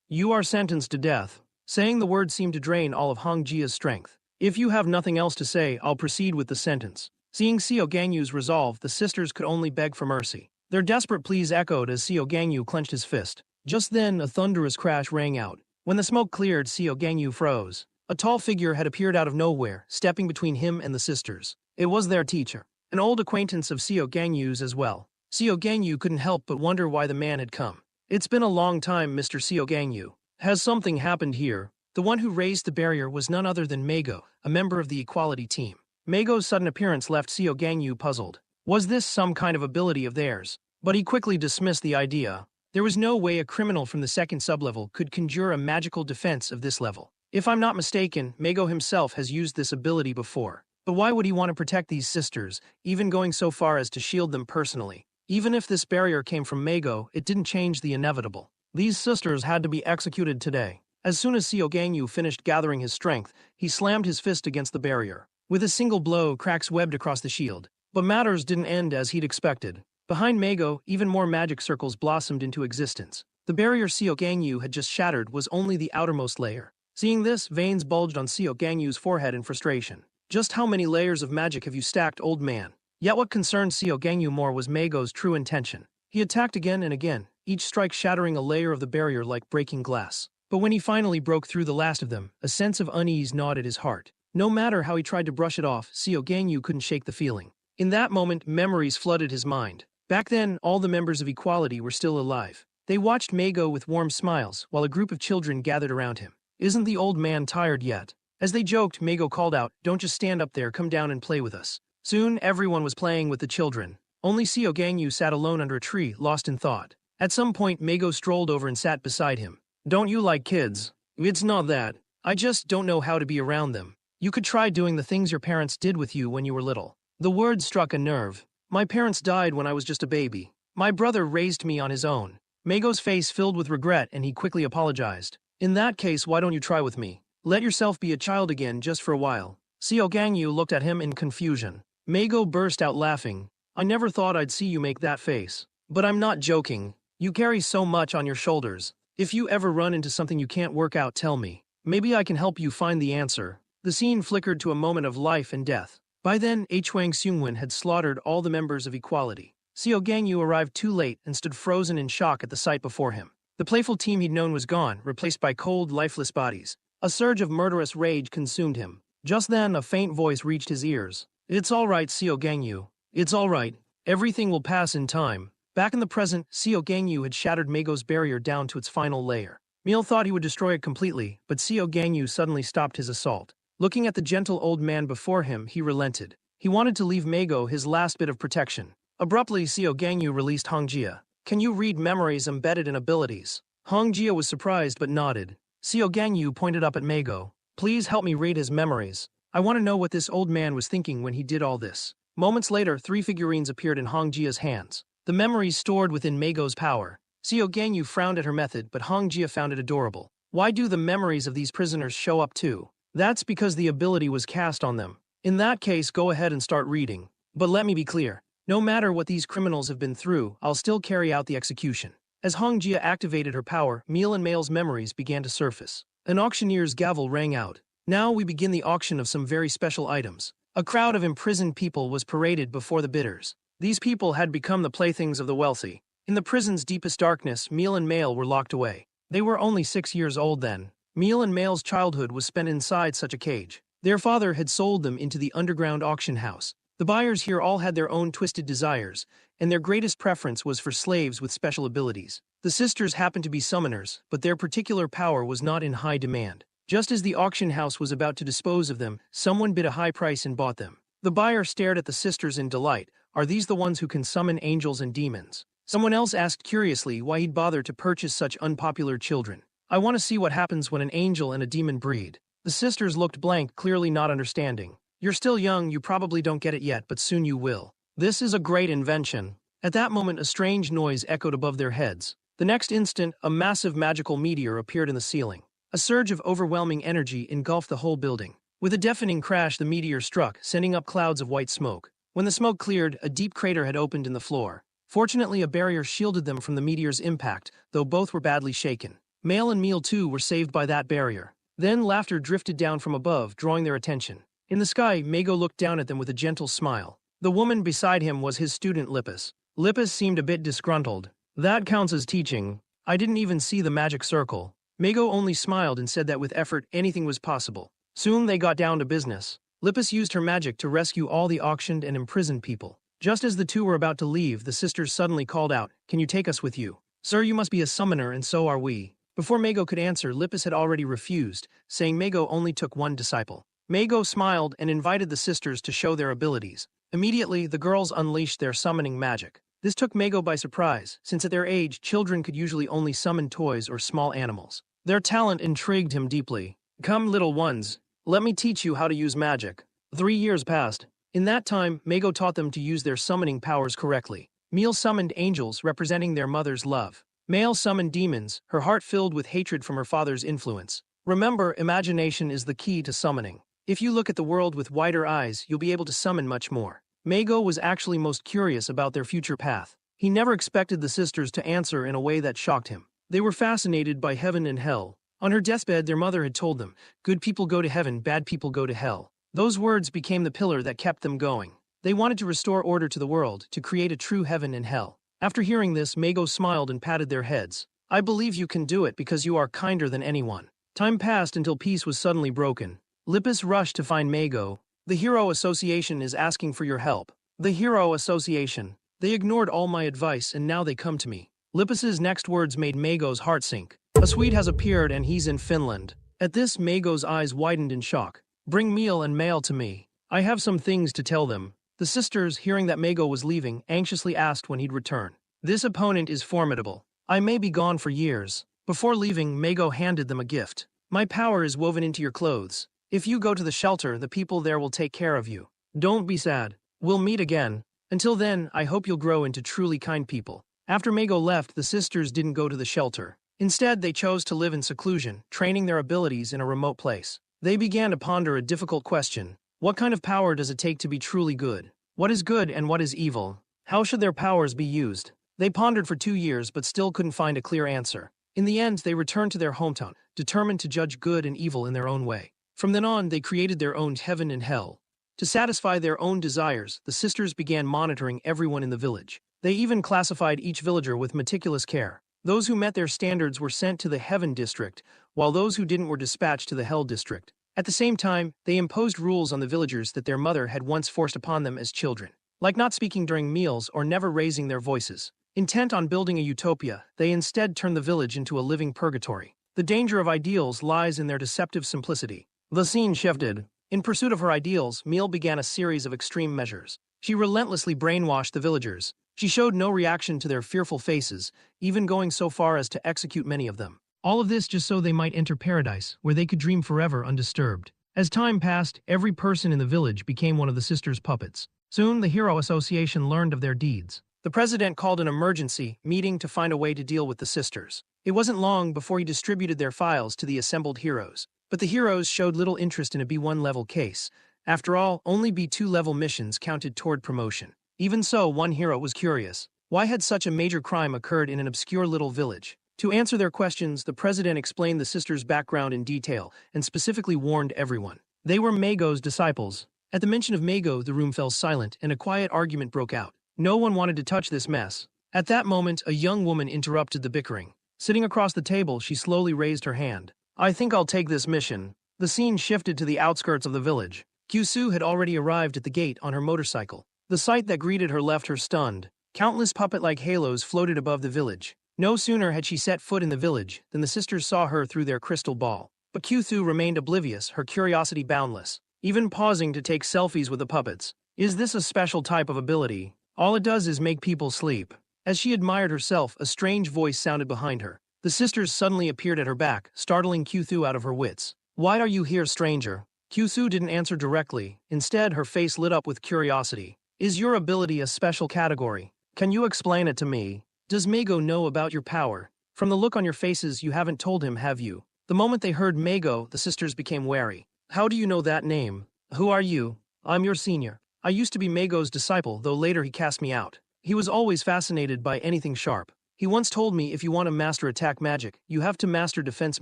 Speaker 1: you are sentenced to death. Saying the word seemed to drain all of Hongjia's strength. If you have nothing else to say, I'll proceed with the sentence. Seeing Xiao Gangyu's resolve, the sisters could only beg for mercy. Their desperate pleas echoed as Xiao Gangyu clenched his fist. Just then, a thunderous crash rang out. When the smoke cleared, Xiao Gangyu froze. A tall figure had appeared out of nowhere, stepping between him and the sisters. It was their teacher, an old acquaintance of Xiao Gangyu's as well. Xiao Gangyu couldn't help but wonder why the man had come. It's been a long time, Mr. Xiao Gangyu. Has something happened here? The one who raised the barrier was none other than Meigo, a member of the equality team. Meigo's sudden appearance left Xiao Gangyu puzzled. Was this some kind of ability of theirs? But he quickly dismissed the idea. There was no way a criminal from the second sublevel could conjure a magical defense of this level. If I'm not mistaken, Meigo himself has used this ability before. But why would he want to protect these sisters, even going so far as to shield them personally? Even if this barrier came from Meigo, it didn't change the inevitable. These sisters had to be executed today. As soon as Xiao Gangyu finished gathering his strength, he slammed his fist against the barrier. With a single blow, cracks webbed across the shield. But matters didn't end as he'd expected. Behind Meigo, even more magic circles blossomed into existence. The barrier Xiao Gangyu had just shattered was only the outermost layer. Seeing this, veins bulged on Xiao Gangyu's forehead in frustration. Just how many layers of magic have you stacked, old man? Yet what concerned Xiao Gangyu more was Meigo's true intention. He attacked again and again, each strike shattering a layer of the barrier like breaking glass. But when he finally broke through the last of them, a sense of unease gnawed at his heart. No matter how he tried to brush it off, Seo Gangyu couldn't shake the feeling. In that moment, memories flooded his mind. Back then, all the members of Equality were still alive. They watched Mago with warm smiles, while a group of children gathered around him. Isn't the old man tired yet? As they joked, Mago called out, "Don't just stand up there, come down and play with us." Soon, everyone was playing with the children. Only Seo Gangyu sat alone under a tree, lost in thought. At some point, Mago strolled over and sat beside him. "Don't you like kids?" "It's not that. I just don't know how to be around them." "You could try doing the things your parents did with you when you were little." The words struck a nerve. "My parents died when I was just a baby. My brother raised me on his own." Mago's face filled with regret and he quickly apologized. "In that case, why don't you try with me? Let yourself be a child again just for a while." Seo Gangyu looked at him in confusion. Mago burst out laughing. "I never thought I'd see you make that face. But I'm not joking. You carry so much on your shoulders. If you ever run into something you can't work out, tell me. Maybe I can help you find the answer." The scene flickered to a moment of life and death. By then, Hwang Seungwon had slaughtered all the members of Equality. Seo Gangyu arrived too late and stood frozen in shock at the sight before him. The playful team he'd known was gone, replaced by cold, lifeless bodies. A surge of murderous rage consumed him. Just then, a faint voice reached his ears. "It's all right, Seo Gangyu. It's all right. Everything will pass in time." Back in the present, Seo Gangyu had shattered Mago's barrier down to its final layer. Meal thought he would destroy it completely, but Seo Gangyu suddenly stopped his assault. Looking at the gentle old man before him, he relented. He wanted to leave Mago his last bit of protection. Abruptly, Seo Gangyu released Hongjia. "Can you read memories embedded in abilities?" Hongjia was surprised but nodded. Seo Gangyu pointed up at Mago. "Please help me read his memories. I want to know what this old man was thinking when he did all this." Moments later, 3 figurines appeared in Hongjia's hands. The memories stored within Mago's power. Seo Gangyu frowned at her method, but Hongjia found it adorable. "Why do the memories of these prisoners show up too?" "That's because the ability was cast on them." "In that case, go ahead and start reading. But let me be clear. No matter what these criminals have been through, I'll still carry out the execution." As Hongjia activated her power, Meal and Mail's memories began to surface. An auctioneer's gavel rang out. "Now we begin the auction of some very special items." A crowd of imprisoned people was paraded before the bidders. These people had become the playthings of the wealthy. In the prison's deepest darkness, Meal and Mail were locked away. They were only 6 years old then. Meal and Mail's childhood was spent inside such a cage. Their father had sold them into the underground auction house. The buyers here all had their own twisted desires, and their greatest preference was for slaves with special abilities. The sisters happened to be summoners, but their particular power was not in high demand. Just as the auction house was about to dispose of them, someone bid a high price and bought them. The buyer stared at the sisters in delight. "Are these the ones who can summon angels and demons?" Someone else asked curiously why he'd bother to purchase such unpopular children. "I want to see what happens when an angel and a demon breed." The sisters looked blank, clearly not understanding. "You're still young, you probably don't get it yet, but soon you will. This is a great invention." At that moment, a strange noise echoed above their heads. The next instant, a massive magical meteor appeared in the ceiling. A surge of overwhelming energy engulfed the whole building. With a deafening crash, the meteor struck, sending up clouds of white smoke. When the smoke cleared, a deep crater had opened in the floor. Fortunately, a barrier shielded them from the meteor's impact, though both were badly shaken. Mail and Meal too were saved by that barrier. Then laughter drifted down from above, drawing their attention. In the sky, Mago looked down at them with a gentle smile. The woman beside him was his student Lippis. Lippis seemed a bit disgruntled. "That counts as teaching. I didn't even see the magic circle." Mago only smiled and said that with effort, anything was possible. Soon they got down to business. Lippis used her magic to rescue all the auctioned and imprisoned people. Just as the two were about to leave, the sisters suddenly called out, "Can you take us with you?" "Sir, you must be a summoner, and so are we." Before Mago could answer, Lippis had already refused, saying Mago only took one disciple. Mago smiled and invited the sisters to show their abilities. Immediately, the girls unleashed their summoning magic. This took Mago by surprise, since at their age, children could usually only summon toys or small animals. Their talent intrigued him deeply. "Come, little ones. Let me teach you how to use magic." 3 years passed. In that time, Mago taught them to use their summoning powers correctly. Meal summoned angels, representing their mother's love. Mail summoned demons, her heart filled with hatred from her father's influence. Remember, imagination is the key to summoning. If you look at the world with wider eyes, you'll be able to summon much more. Mago was actually most curious about their future path. He never expected the sisters to answer in a way that shocked him. They were fascinated by heaven and hell. On her deathbed, their mother had told them, "Good people go to heaven, bad people go to hell." Those words became the pillar that kept them going. They wanted to restore order to the world, to create a true heaven and hell. After hearing this, Mago smiled and patted their heads. "I believe you can do it because you are kinder than anyone." Time passed until peace was suddenly broken. Lippus rushed to find Mago. The Hero Association is asking for your help. The Hero Association. They ignored all my advice and now they come to me. Lippus's next words made Mago's heart sink. A Swede has appeared and he's in Finland. At this, Mago's eyes widened in shock. Bring meal and mail to me. I have some things to tell them. The sisters, hearing that Mago was leaving, anxiously asked when he'd return. This opponent is formidable. I may be gone for years. Before leaving, Mago handed them a gift. My power is woven into your clothes. If you go to the shelter, the people there will take care of you. Don't be sad. We'll meet again. Until then, I hope you'll grow into truly kind people. After Mago left, the sisters didn't go to the shelter. Instead, they chose to live in seclusion, training their abilities in a remote place. They began to ponder a difficult question. What kind of power does it take to be truly good? What is good and what is evil? How should their powers be used? They pondered for 2 years but still couldn't find a clear answer. In the end, they returned to their hometown, determined to judge good and evil in their own way. From then on, they created their own heaven and hell. To satisfy their own desires, the sisters began monitoring everyone in the village. They even classified each villager with meticulous care. Those who met their standards were sent to the Heaven District, while those who didn't were dispatched to the Hell District. At the same time, they imposed rules on the villagers that their mother had once forced upon them as children, like not speaking during meals or never raising their voices. Intent on building a utopia, they instead turned the village into a living purgatory. The danger of ideals lies in their deceptive simplicity. The scene shifted. In pursuit of her ideals, Meal began a series of extreme measures. She relentlessly brainwashed the villagers. She showed no reaction to their fearful faces, even going so far as to execute many of them. All of this just so they might enter paradise, where they could dream forever undisturbed. As time passed, every person in the village became one of the sisters' puppets. Soon, the Hero Association learned of their deeds. The president called an emergency meeting to find a way to deal with the sisters. It wasn't long before he distributed their files to the assembled heroes. But the heroes showed little interest in a B1 level case. After all, only B2 level missions counted toward promotion. Even so, one hero was curious. Why had such a major crime occurred in an obscure little village? To answer their questions, the president explained the sisters' background in detail and specifically warned everyone. They were Mago's disciples. At the mention of Mago, the room fell silent and a quiet argument broke out. No one wanted to touch this mess. At that moment, a young woman interrupted the bickering. Sitting across the table, she slowly raised her hand. I think I'll take this mission. The scene shifted to the outskirts of the village. Kyusu had already arrived at the gate on her motorcycle. The sight that greeted her left her stunned. Countless puppet-like halos floated above the village. No sooner had she set foot in the village than the sisters saw her through their crystal ball. But Kyusu remained oblivious, her curiosity boundless, even pausing to take selfies with the puppets. Is this a special type of ability? All it does is make people sleep. As she admired herself, a strange voice sounded behind her. The sisters suddenly appeared at her back, startling Kyusu out of her wits. Why are you here, stranger? Kyusu didn't answer directly. Instead, her face lit up with curiosity. Is your ability a special category? Can you explain it to me? Does Mago know about your power? From the look on your faces, you haven't told him, have you? The moment they heard Mago, the sisters became wary. How do you know that name? Who are you? I'm your senior. I used to be Mago's disciple, though later he cast me out. He was always fascinated by anything sharp. He once told me if you want to master attack magic, you have to master defense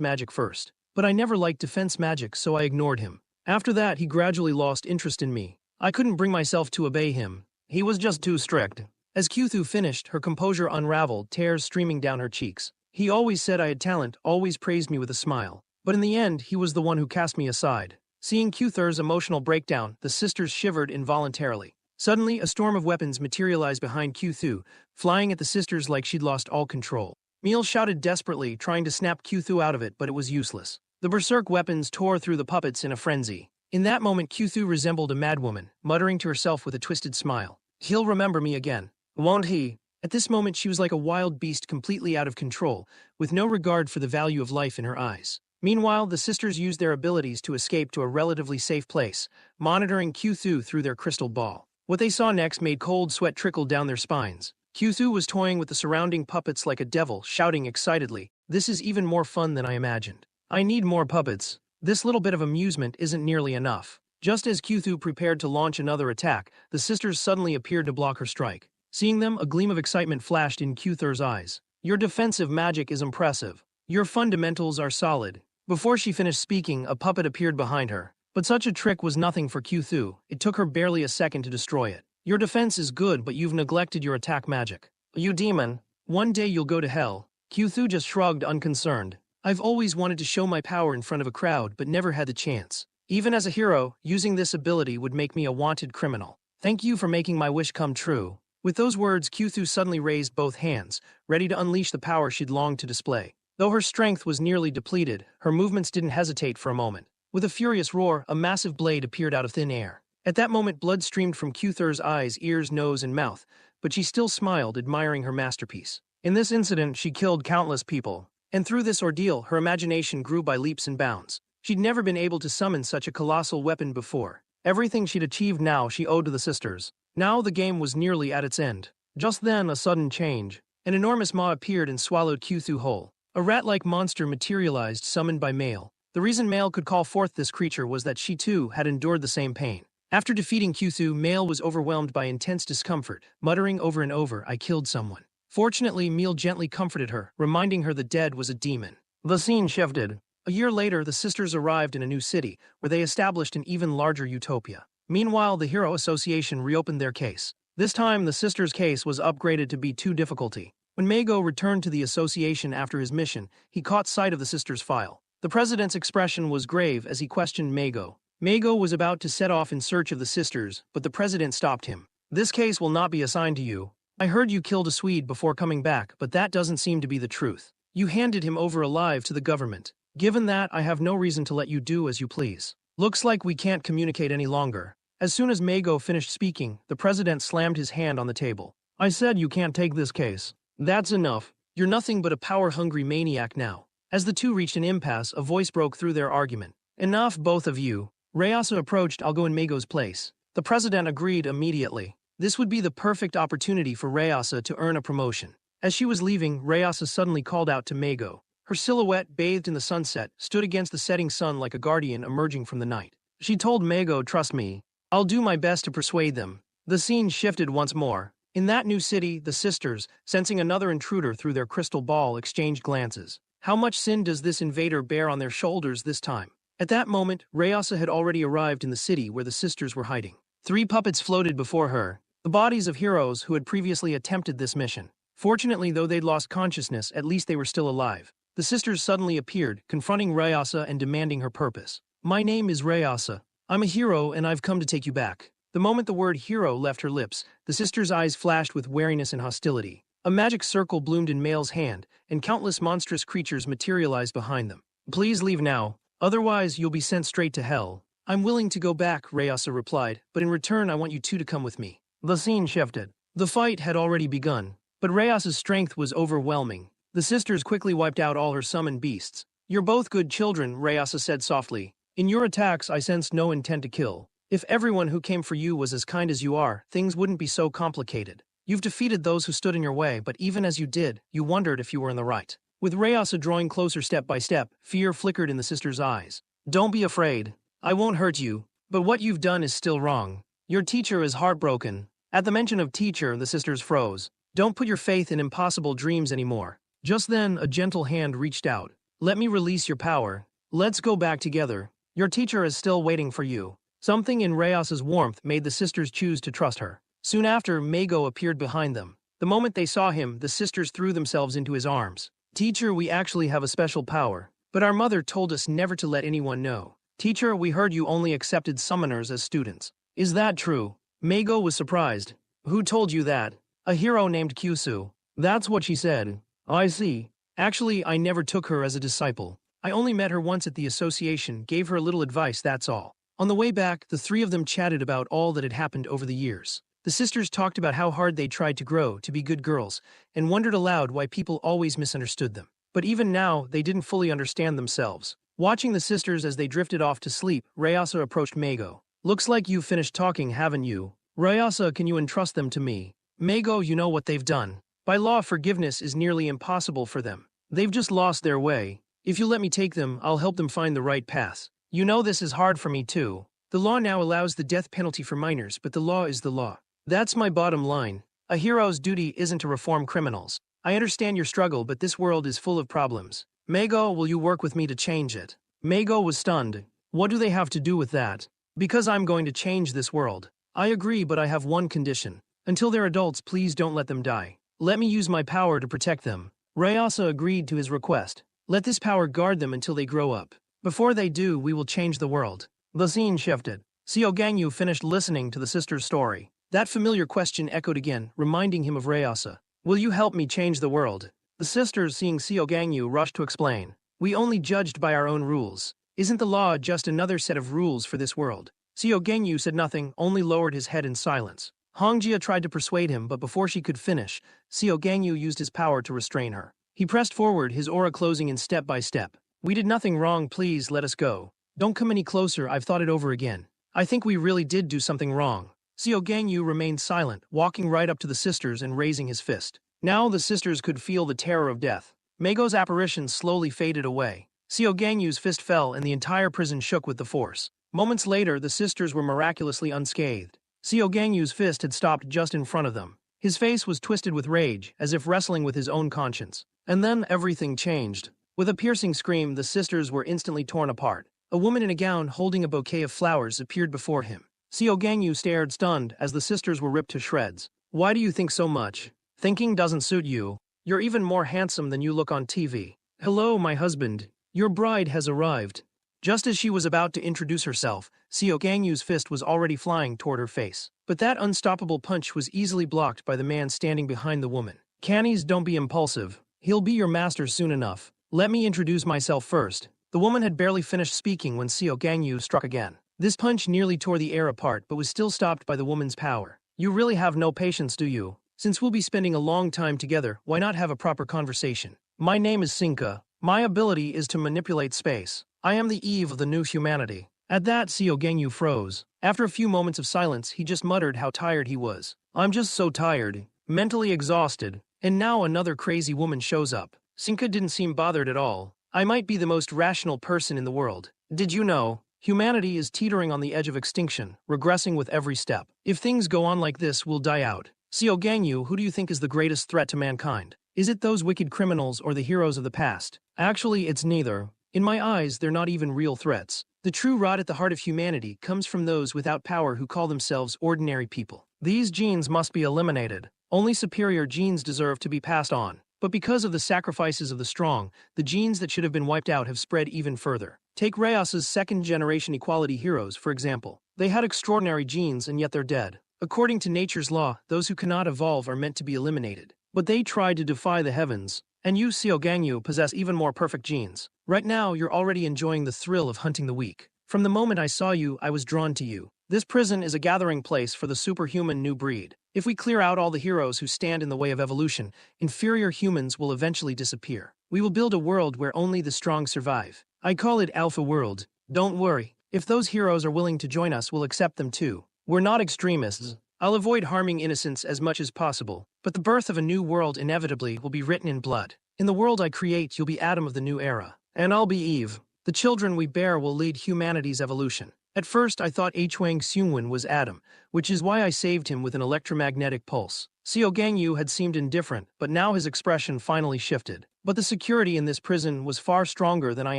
Speaker 1: magic first. But I never liked defense magic, so I ignored him. After that, he gradually lost interest in me. I couldn't bring myself to obey him. He was just too strict. As Kyusu finished, her composure unraveled, tears streaming down her cheeks. He always said I had talent, always praised me with a smile. But in the end, he was the one who cast me aside. Seeing Kyuthur's emotional breakdown, the sisters shivered involuntarily. Suddenly, a storm of weapons materialized behind Kyuthu, flying at the sisters like she'd lost all control. Meal shouted desperately, trying to snap Kyuthu out of it, but it was useless. The berserk weapons tore through the puppets in a frenzy. In that moment, Kyuthu resembled a madwoman, muttering to herself with a twisted smile. He'll remember me again. Won't he? At this moment, she was like a wild beast completely out of control, with no regard for the value of life in her eyes. Meanwhile, the sisters used their abilities to escape to a relatively safe place, monitoring Kyuthu through their crystal ball. What they saw next made cold sweat trickle down their spines. Kyuthu was toying with the surrounding puppets like a devil, shouting excitedly, "This is even more fun than I imagined. I need more puppets. This little bit of amusement isn't nearly enough." Just as Kyuthu prepared to launch another attack, the sisters suddenly appeared to block her strike. Seeing them, a gleam of excitement flashed in Kyuthur's eyes. Your defensive magic is impressive. Your fundamentals are solid. Before she finished speaking, a puppet appeared behind her. But such a trick was nothing for Kyuthu. It took her barely a second to destroy it. Your defense is good, but you've neglected your attack magic. You demon. One day you'll go to hell. Kyuthu just shrugged, unconcerned. I've always wanted to show my power in front of a crowd, but never had the chance. Even as a hero, using this ability would make me a wanted criminal. Thank you for making my wish come true. With those words, Kyuthu suddenly raised both hands, ready to unleash the power she'd longed to display. Though her strength was nearly depleted, her movements didn't hesitate for a moment. With a furious roar, a massive blade appeared out of thin air. At that moment, blood streamed from Kyuthu's eyes, ears, nose, and mouth, but she still smiled, admiring her masterpiece. In this incident, she killed countless people, and through this ordeal, her imagination grew by leaps and bounds. She'd never been able to summon such a colossal weapon before. Everything she'd achieved now she owed to the sisters. Now the game was nearly at its end. Just then, a sudden change. An enormous maw appeared and swallowed Kyuthu whole. A rat-like monster materialized, summoned by Male. The reason Male could call forth this creature was that she too had endured the same pain. After defeating Kyuthu, Male was overwhelmed by intense discomfort, muttering over and over, "I killed someone." Fortunately, Male gently comforted her, reminding her the dead was a demon. The scene shifted. A year later, the sisters arrived in a new city, where they established an even larger utopia. Meanwhile, the Hero Association reopened their case. This time, the sisters' case was upgraded to B2 difficulty. When Meigo returned to the association after his mission, he caught sight of the sisters' file. The president's expression was grave as he questioned Meigo. Meigo was about to set off in search of the sisters, but the president stopped him. "This case will not be assigned to you. I heard you killed a Swede before coming back, but that doesn't seem to be the truth. You handed him over alive to the government. Given that, I have no reason to let you do as you please. Looks like we can't communicate any longer." As soon as Meigo finished speaking, the president slammed his hand on the table. "I said you can't take this case. That's enough. You're nothing but a power-hungry maniac now." As the two reached an impasse, a voice broke through their argument. "Enough, both of you." Reasa approached. "I'll go in Meigo's place." The president agreed immediately. This would be the perfect opportunity for Reasa to earn a promotion. As she was leaving, Reasa suddenly called out to Meigo. Her silhouette, bathed in the sunset, stood against the setting sun like a guardian emerging from the night. She told Meigo, "Trust me. I'll do my best to persuade them." The scene shifted once more. In that new city, the sisters, sensing another intruder through their crystal ball, exchanged glances. How much sin does this invader bear on their shoulders this time? At that moment, Reasa had already arrived in the city where the sisters were hiding. 3 puppets floated before her, the bodies of heroes who had previously attempted this mission. Fortunately, though they'd lost consciousness, at least they were still alive. The sisters suddenly appeared, confronting Reasa and demanding her purpose. "My name is Reasa. I'm a hero and I've come to take you back." The moment the word hero left her lips, the sisters' eyes flashed with wariness and hostility. A magic circle bloomed in Male's hand, and countless monstrous creatures materialized behind them. "Please leave now, otherwise you'll be sent straight to hell." "I'm willing to go back," Reasa replied, "but in return I want you two to come with me." The scene shifted. The fight had already begun, but Reasa's strength was overwhelming. The sisters quickly wiped out all her summoned beasts. "You're both good children," Reasa said softly. "In your attacks I sensed no intent to kill. If everyone who came for you was as kind as you are, things wouldn't be so complicated. You've defeated those who stood in your way, but even as you did, you wondered if you were in the right." With Reasa drawing closer step by step, fear flickered in the sisters' eyes. "Don't be afraid. I won't hurt you. But what you've done is still wrong. Your teacher is heartbroken." At the mention of teacher, the sisters froze. "Don't put your faith in impossible dreams anymore." Just then, a gentle hand reached out. "Let me release your power. Let's go back together. Your teacher is still waiting for you." Something in Reasa's warmth made the sisters choose to trust her. Soon after, Meigo appeared behind them. The moment they saw him, the sisters threw themselves into his arms. "Teacher, we actually have a special power. But our mother told us never to let anyone know. Teacher, we heard you only accepted summoners as students. Is that true?" Meigo was surprised. "Who told you that?" "A hero named Kyusu. That's what she said." "I see. Actually, I never took her as a disciple. I only met her once at the association, gave her a little advice, that's all." On the way back, the three of them chatted about all that had happened over the years. The sisters talked about how hard they tried to grow to be good girls, and wondered aloud why people always misunderstood them. But even now, they didn't fully understand themselves. Watching the sisters as they drifted off to sleep, Reasa approached Meigo. "Looks like you've finished talking, haven't you? Reasa, can you entrust them to me?" "Meigo, you know what they've done. By law, forgiveness is nearly impossible for them. They've just lost their way. If you let me take them, I'll help them find the right path. You know this is hard for me too. The law now allows the death penalty for minors, but the law is the law. That's my bottom line. A hero's duty isn't to reform criminals. I understand your struggle, but this world is full of problems. Meigo, will you work with me to change it?" Meigo was stunned. "What do they have to do with that?" "Because I'm going to change this world." "I agree, but I have one condition. Until they're adults, please don't let them die. Let me use my power to protect them." Reasa agreed to his request. "Let this power guard them until they grow up. Before they do, we will change the world." The scene shifted. Seo Gangyu finished listening to the sister's story. That familiar question echoed again, reminding him of Rayasa. Will you help me change the world? The sisters, seeing Seo Gangyu, rushed to explain. We only judged by our own rules. Isn't the law just another set of rules for this world? Seo Gangyu said nothing, only lowered his head in silence. Hongjia tried to persuade him, but before she could finish, Seo Gangyu used his power to restrain her. He pressed forward, his aura closing in step by step. We did nothing wrong, please let us go. Don't come any closer, I've thought it over again. I think we really did do something wrong. Seo Gangyu remained silent, walking right up to the sisters and raising his fist. Now the sisters could feel the terror of death. Mago's apparition slowly faded away. Seo Gangyu's fist fell and the entire prison shook with the force. Moments later, the sisters were miraculously unscathed. Seo Gangyu's fist had stopped just in front of them. His face was twisted with rage, as if wrestling with his own conscience. And then everything changed. With a piercing scream, the sisters were instantly torn apart. A woman in a gown holding a bouquet of flowers appeared before him. Seo Gangyu stared stunned as the sisters were ripped to shreds. Why do you think so much? Thinking doesn't suit you. You're even more handsome than you look on TV. Hello, my husband. Your bride has arrived. Just as she was about to introduce herself, Seo Gangyu's fist was already flying toward her face. But that unstoppable punch was easily blocked by the man standing behind the woman. Cannies, don't be impulsive. He'll be your master soon enough. Let me introduce myself first. The woman had barely finished speaking when Seo Gangyu struck again. This punch nearly tore the air apart but was still stopped by the woman's power. You really have no patience, do you? Since we'll be spending a long time together, why not have a proper conversation? My name is Sinka. My ability is to manipulate space. I am the Eve of the new humanity. At that, Seo Gangyu froze. After a few moments of silence, he just muttered how tired he was. I'm just so tired, mentally exhausted. And now another crazy woman shows up. Sinka didn't seem bothered at all. I might be the most rational person in the world. Did you know? Humanity is teetering on the edge of extinction, regressing with every step. If things go on like this, we'll die out. Seo Gangyu, who do you think is the greatest threat to mankind? Is it those wicked criminals or the heroes of the past? Actually, it's neither. In my eyes, they're not even real threats. The true rot at the heart of humanity comes from those without power who call themselves ordinary people. These genes must be eliminated. Only superior genes deserve to be passed on. But because of the sacrifices of the strong, the genes that should have been wiped out have spread even further. Take Rayasa's second-generation equality heroes, for example. They had extraordinary genes and yet they're dead. According to nature's law, those who cannot evolve are meant to be eliminated. But they tried to defy the heavens. And you, Seo Gangyu, possess even more perfect genes. Right now, you're already enjoying the thrill of hunting the weak. From the moment I saw you, I was drawn to you. This prison is a gathering place for the superhuman new breed. If we clear out all the heroes who stand in the way of evolution, inferior humans will eventually disappear. We will build a world where only the strong survive. I call it Alpha World. Don't worry. If those heroes are willing to join us, we'll accept them too. We're not extremists. I'll avoid harming innocents as much as possible. But the birth of a new world inevitably will be written in blood. In the world I create, you'll be Adam of the new era. And I'll be Eve. The children we bear will lead humanity's evolution. At first, I thought Hwang Seungwon was Adam, which is why I saved him with an electromagnetic pulse. Seo Gangyu had seemed indifferent, but now his expression finally shifted. But the security in this prison was far stronger than I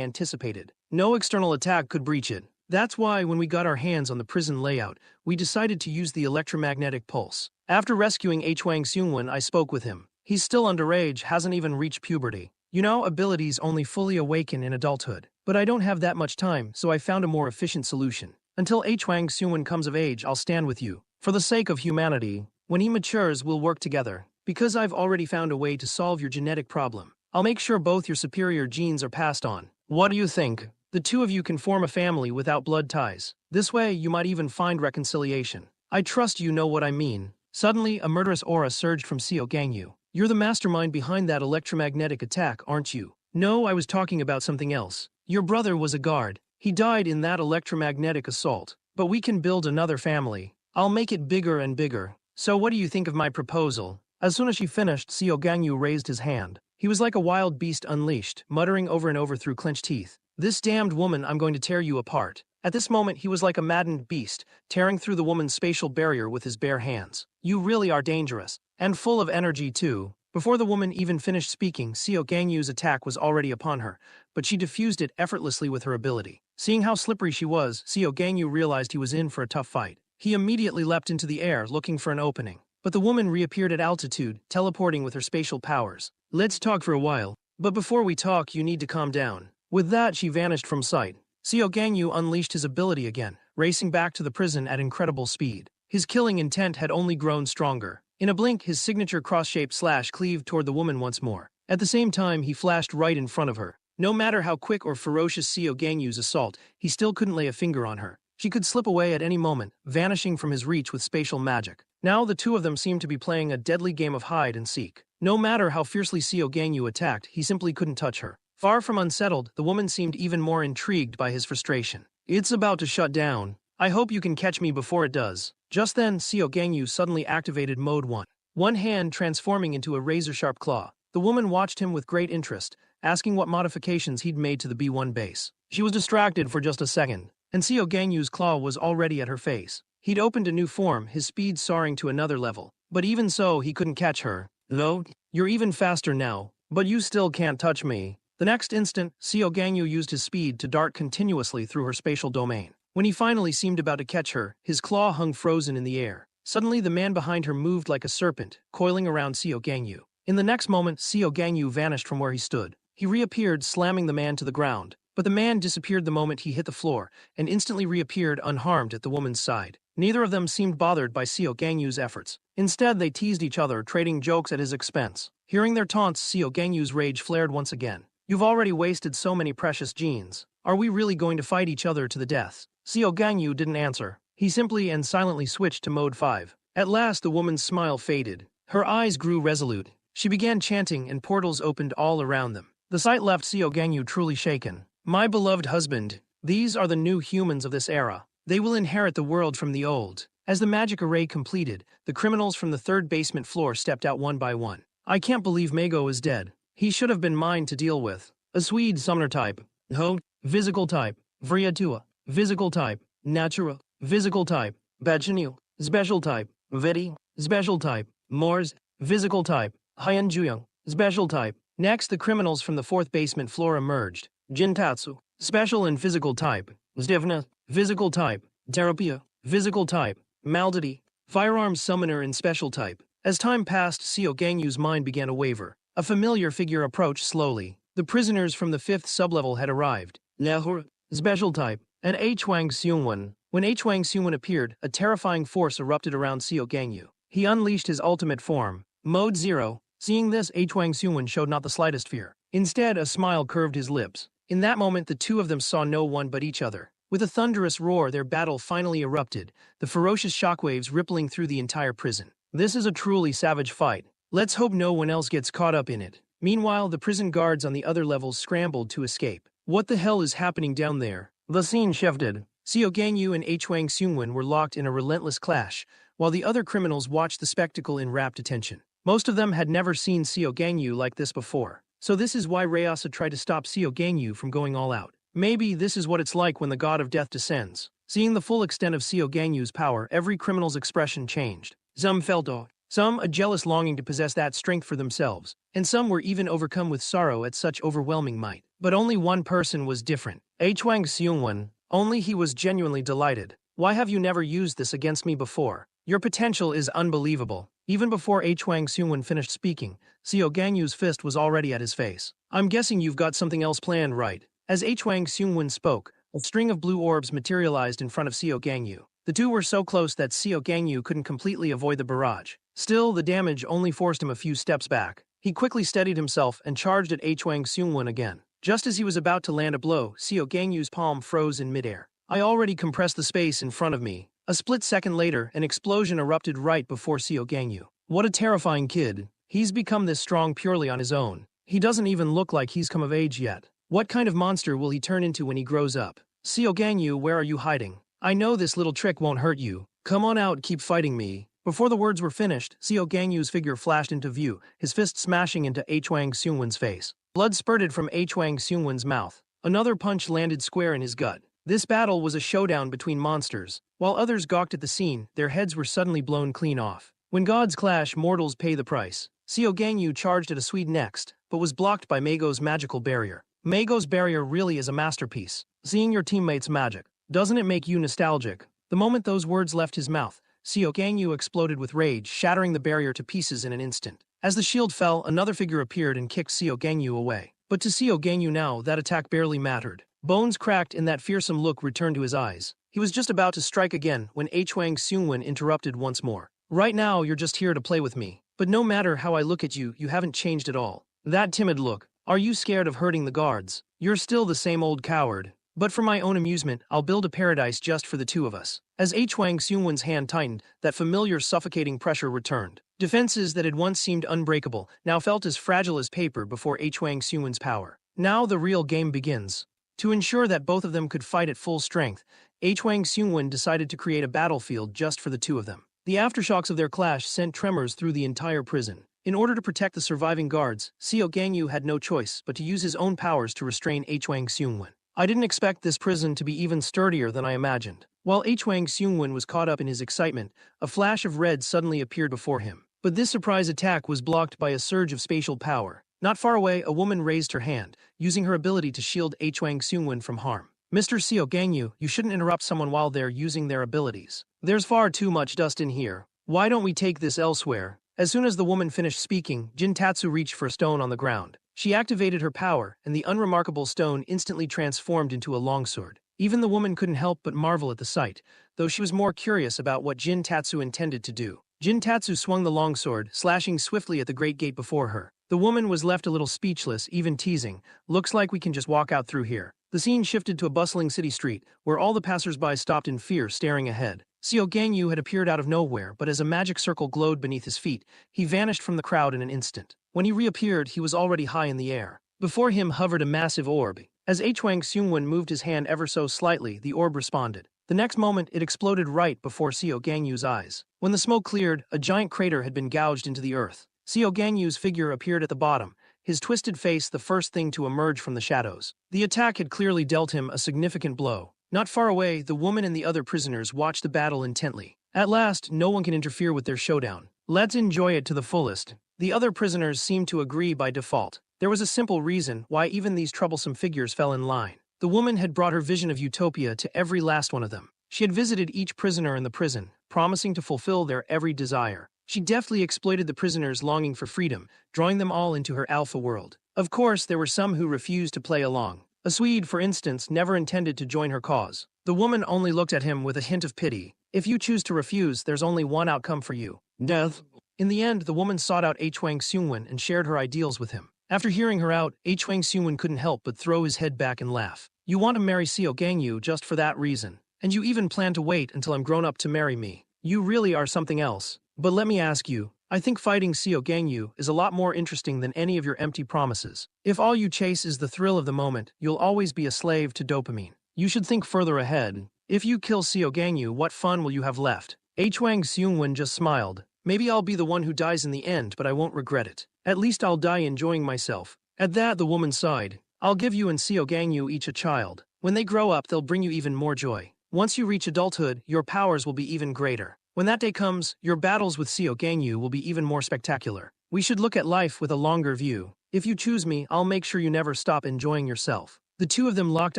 Speaker 1: anticipated. No external attack could breach it. That's why, when we got our hands on the prison layout, we decided to use the electromagnetic pulse. After rescuing Hwang Seungwon, I spoke with him. He's still underage, hasn't even reached puberty. You know, abilities only fully awaken in adulthood. But I don't have that much time, so I found a more efficient solution. Until Hwang Seungwon comes of age, I'll stand with you. For the sake of humanity, when he matures, we'll work together. Because I've already found a way to solve your genetic problem. I'll make sure both your superior genes are passed on. What do you think? The two of you can form a family without blood ties. This way, you might even find reconciliation. I trust you know what I mean. Suddenly, a murderous aura surged from Seo Gangyu. You're the mastermind behind that electromagnetic attack, aren't you? No, I was talking about something else. Your brother was a guard. He died in that electromagnetic assault. But we can build another family. I'll make it bigger and bigger. So what do you think of my proposal? As soon as she finished, Seo Gangyu raised his hand. He was like a wild beast unleashed, muttering over and over through clenched teeth. This damned woman, I'm going to tear you apart. At this moment, he was like a maddened beast, tearing through the woman's spatial barrier with his bare hands. You really are dangerous. And full of energy, too. Before the woman even finished speaking, Seo Gangyu's attack was already upon her, but she diffused it effortlessly with her ability. Seeing how slippery she was, Seo Gangyu realized he was in for a tough fight. He immediately leapt into the air, looking for an opening. But the woman reappeared at altitude, teleporting with her spatial powers. Let's talk for a while. But before we talk, you need to calm down. With that, she vanished from sight. Xiao Gangyu unleashed his ability again, racing back to the prison at incredible speed. His killing intent had only grown stronger. In a blink, his signature cross-shaped slash cleaved toward the woman once more. At the same time, he flashed right in front of her. No matter how quick or ferocious Xiao Gangyu's assault, he still couldn't lay a finger on her. She could slip away at any moment, vanishing from his reach with spatial magic. Now the two of them seemed to be playing a deadly game of hide and seek. No matter how fiercely Xiao Gangyu attacked, he simply couldn't touch her. Far from unsettled, the woman seemed even more intrigued by his frustration. It's about to shut down. I hope you can catch me before it does. Just then, Xiao Gangyu suddenly activated Mode 1. One hand transforming into a razor-sharp claw. The woman watched him with great interest, asking what modifications he'd made to the B1 base. She was distracted for just a second, and Xiao Gangyu's claw was already at her face. He'd opened a new form, his speed soaring to another level. But even so, he couldn't catch her. Though, you're even faster now, but you still can't touch me. The next instant, Xiao Gangyu used his speed to dart continuously through her spatial domain. When he finally seemed about to catch her, his claw hung frozen in the air. Suddenly, the man behind her moved like a serpent, coiling around Xiao Gangyu. In the next moment, Xiao Gangyu vanished from where he stood. He reappeared, slamming the man to the ground. But the man disappeared the moment he hit the floor, and instantly reappeared unharmed at the woman's side. Neither of them seemed bothered by Xiao Gangyu's efforts. Instead, they teased each other, trading jokes at his expense. Hearing their taunts, Xiao Gangyu's rage flared once again. You've already wasted so many precious genes. Are we really going to fight each other to the death? Xiao Gangyu didn't answer. He simply and silently switched to Mode 5. At last, the woman's smile faded. Her eyes grew resolute. She began chanting, and portals opened all around them. The sight left Xiao Gangyu truly shaken. My beloved husband, these are the new humans of this era. They will inherit the world from the old. As the magic array completed, the criminals from the third basement floor stepped out one by one. I can't believe Mago is dead. He should have been mine to deal with. A Swede summoner type. Ho, physical type. Vriatua, physical type. Natura, physical type. Bachinil, special type. Vedi, special type. Mors, physical type. Hyanjuyang, special type. Next, the criminals from the fourth basement floor emerged. Jintatsu, special and physical type. Zdivna, physical type. Terapia, physical type. Maldity, firearms summoner and special type. As time passed, Xiao Gangyu's mind began to waver. A familiar figure approached slowly. The prisoners from the fifth sublevel had arrived. Lahore, special type. And Hwang Seungwon. When Hwang Seungwon appeared, a terrifying force erupted around Xiao Gangyu. He unleashed his ultimate form, Mode 0. Seeing this, Hwang Seungwon showed not the slightest fear. Instead, a smile curved his lips. In that moment, the two of them saw no one but each other. With a thunderous roar, their battle finally erupted, the ferocious shockwaves rippling through the entire prison. This is a truly savage fight. Let's hope no one else gets caught up in it. Meanwhile, the prison guards on the other levels scrambled to escape. What the hell is happening down there? The scene shifted. Xiao Gangyu and Hwang Seungwon were locked in a relentless clash, while the other criminals watched the spectacle in rapt attention. Most of them had never seen Xiao Gangyu like this before, so this is why Rayasa tried to stop Xiao Gangyu from going all out. Maybe this is what it's like when the god of death descends. Seeing the full extent of Xiao Gangyu's power, every criminal's expression changed. Some felt awe, some a jealous longing to possess that strength for themselves, and some were even overcome with sorrow at such overwhelming might. But only one person was different. Hwang Seungwon. Only he was genuinely delighted. Why have you never used this against me before? Your potential is unbelievable. Even before Hwang Seungwon finished speaking, Xiao Gangyu's fist was already at his face. I'm guessing you've got something else planned, right? As Hwang Seungwon spoke, a string of blue orbs materialized in front of Xiao Gangyu. The two were so close that Xiao Gangyu couldn't completely avoid the barrage. Still, the damage only forced him a few steps back. He quickly steadied himself and charged at Hwang Seungwon again. Just as he was about to land a blow, Xiao Gangyu's palm froze in midair. I already compressed the space in front of me. A split second later, an explosion erupted right before Xiao Gangyu. What a terrifying kid. He's become this strong purely on his own. He doesn't even look like he's come of age yet. What kind of monster will he turn into when he grows up? Xiao Gangyu, where are you hiding? I know this little trick won't hurt you. Come on out, keep fighting me. Before the words were finished, Xiao Gangyu's figure flashed into view, his fist smashing into Hwang Seungwon's face. Blood spurted from Hwang Seungwon's mouth. Another punch landed square in his gut. This battle was a showdown between monsters. While others gawked at the scene, their heads were suddenly blown clean off. When gods clash, mortals pay the price. Xiao Gangyu charged at a Swede next, but was blocked by Mago's magical barrier. Mago's barrier really is a masterpiece. Seeing your teammates' magic, doesn't it make you nostalgic? The moment those words left his mouth, Xiao Gangyu exploded with rage, shattering the barrier to pieces in an instant. As the shield fell, another figure appeared and kicked Xiao Gangyu away. But to Xiao Gangyu now, that attack barely mattered. Bones cracked and that fearsome look returned to his eyes. He was just about to strike again when Hwang Seungwon interrupted once more. Right now you're just here to play with me. But no matter how I look at you, you haven't changed at all. That timid look. Are you scared of hurting the guards? You're still the same old coward. But for my own amusement, I'll build a paradise just for the two of us. As Hwang Seungwon's hand tightened, that familiar suffocating pressure returned. Defenses that had once seemed unbreakable now felt as fragile as paper before Hwang Seungwon's power. Now the real game begins. To ensure that both of them could fight at full strength, Hwang Seungwon decided to create a battlefield just for the two of them. The aftershocks of their clash sent tremors through the entire prison. In order to protect the surviving guards, Seo Gangyu had no choice but to use his own powers to restrain Hwang Seungwon. I didn't expect this prison to be even sturdier than I imagined. While Hwang Seungwon was caught up in his excitement, a flash of red suddenly appeared before him. But this surprise attack was blocked by a surge of spatial power. Not far away, a woman raised her hand, using her ability to shield Hwang Seungwon from harm. Mr. Seo Gangyu, you shouldn't interrupt someone while they're using their abilities. There's far too much dust in here. Why don't we take this elsewhere? As soon as the woman finished speaking, Jin Tatsu reached for a stone on the ground. She activated her power, and the unremarkable stone instantly transformed into a longsword. Even the woman couldn't help but marvel at the sight, though she was more curious about what Jin Tatsu intended to do. Jin Tatsu swung the longsword, slashing swiftly at the great gate before her. The woman was left a little speechless, even teasing. Looks like we can just walk out through here. The scene shifted to a bustling city street, where all the passers-by stopped in fear, staring ahead. Seo Gangyu had appeared out of nowhere, but as a magic circle glowed beneath his feet, he vanished from the crowd in an instant. When he reappeared, he was already high in the air. Before him hovered a massive orb. As Hwang Seungwon moved his hand ever so slightly, the orb responded. The next moment, it exploded right before Seo Gangyu's eyes. When the smoke cleared, a giant crater had been gouged into the earth. Seo Gangyu's figure appeared at the bottom, his twisted face the first thing to emerge from the shadows. The attack had clearly dealt him a significant blow. Not far away, the woman and the other prisoners watched the battle intently. At last, no one can interfere with their showdown. Let's enjoy it to the fullest. The other prisoners seemed to agree by default. There was a simple reason why even these troublesome figures fell in line. The woman had brought her vision of utopia to every last one of them. She had visited each prisoner in the prison, promising to fulfill their every desire. She deftly exploited the prisoners' longing for freedom, drawing them all into her alpha world. Of course, there were some who refused to play along. A Swede, for instance, never intended to join her cause. The woman only looked at him with a hint of pity. If you choose to refuse, there's only one outcome for you: death. In the end, the woman sought out Hwang Seungwon and shared her ideals with him. After hearing her out, Hwang Seungwon couldn't help but throw his head back and laugh. You want to marry Seo Gangyu just for that reason. And you even plan to wait until I'm grown up to marry me. You really are something else. But let me ask you, I think fighting Seo Gangyu is a lot more interesting than any of your empty promises. If all you chase is the thrill of the moment, you'll always be a slave to dopamine. You should think further ahead. If you kill Seo Gangyu, what fun will you have left? Hwang Seungwon just smiled. Maybe I'll be the one who dies in the end, but I won't regret it. At least I'll die enjoying myself. At that, the woman sighed. I'll give you and Seo Gangyu each a child. When they grow up, they'll bring you even more joy. Once you reach adulthood, your powers will be even greater. When that day comes, your battles with Seo Gangyu will be even more spectacular. We should look at life with a longer view. If you choose me, I'll make sure you never stop enjoying yourself. The two of them locked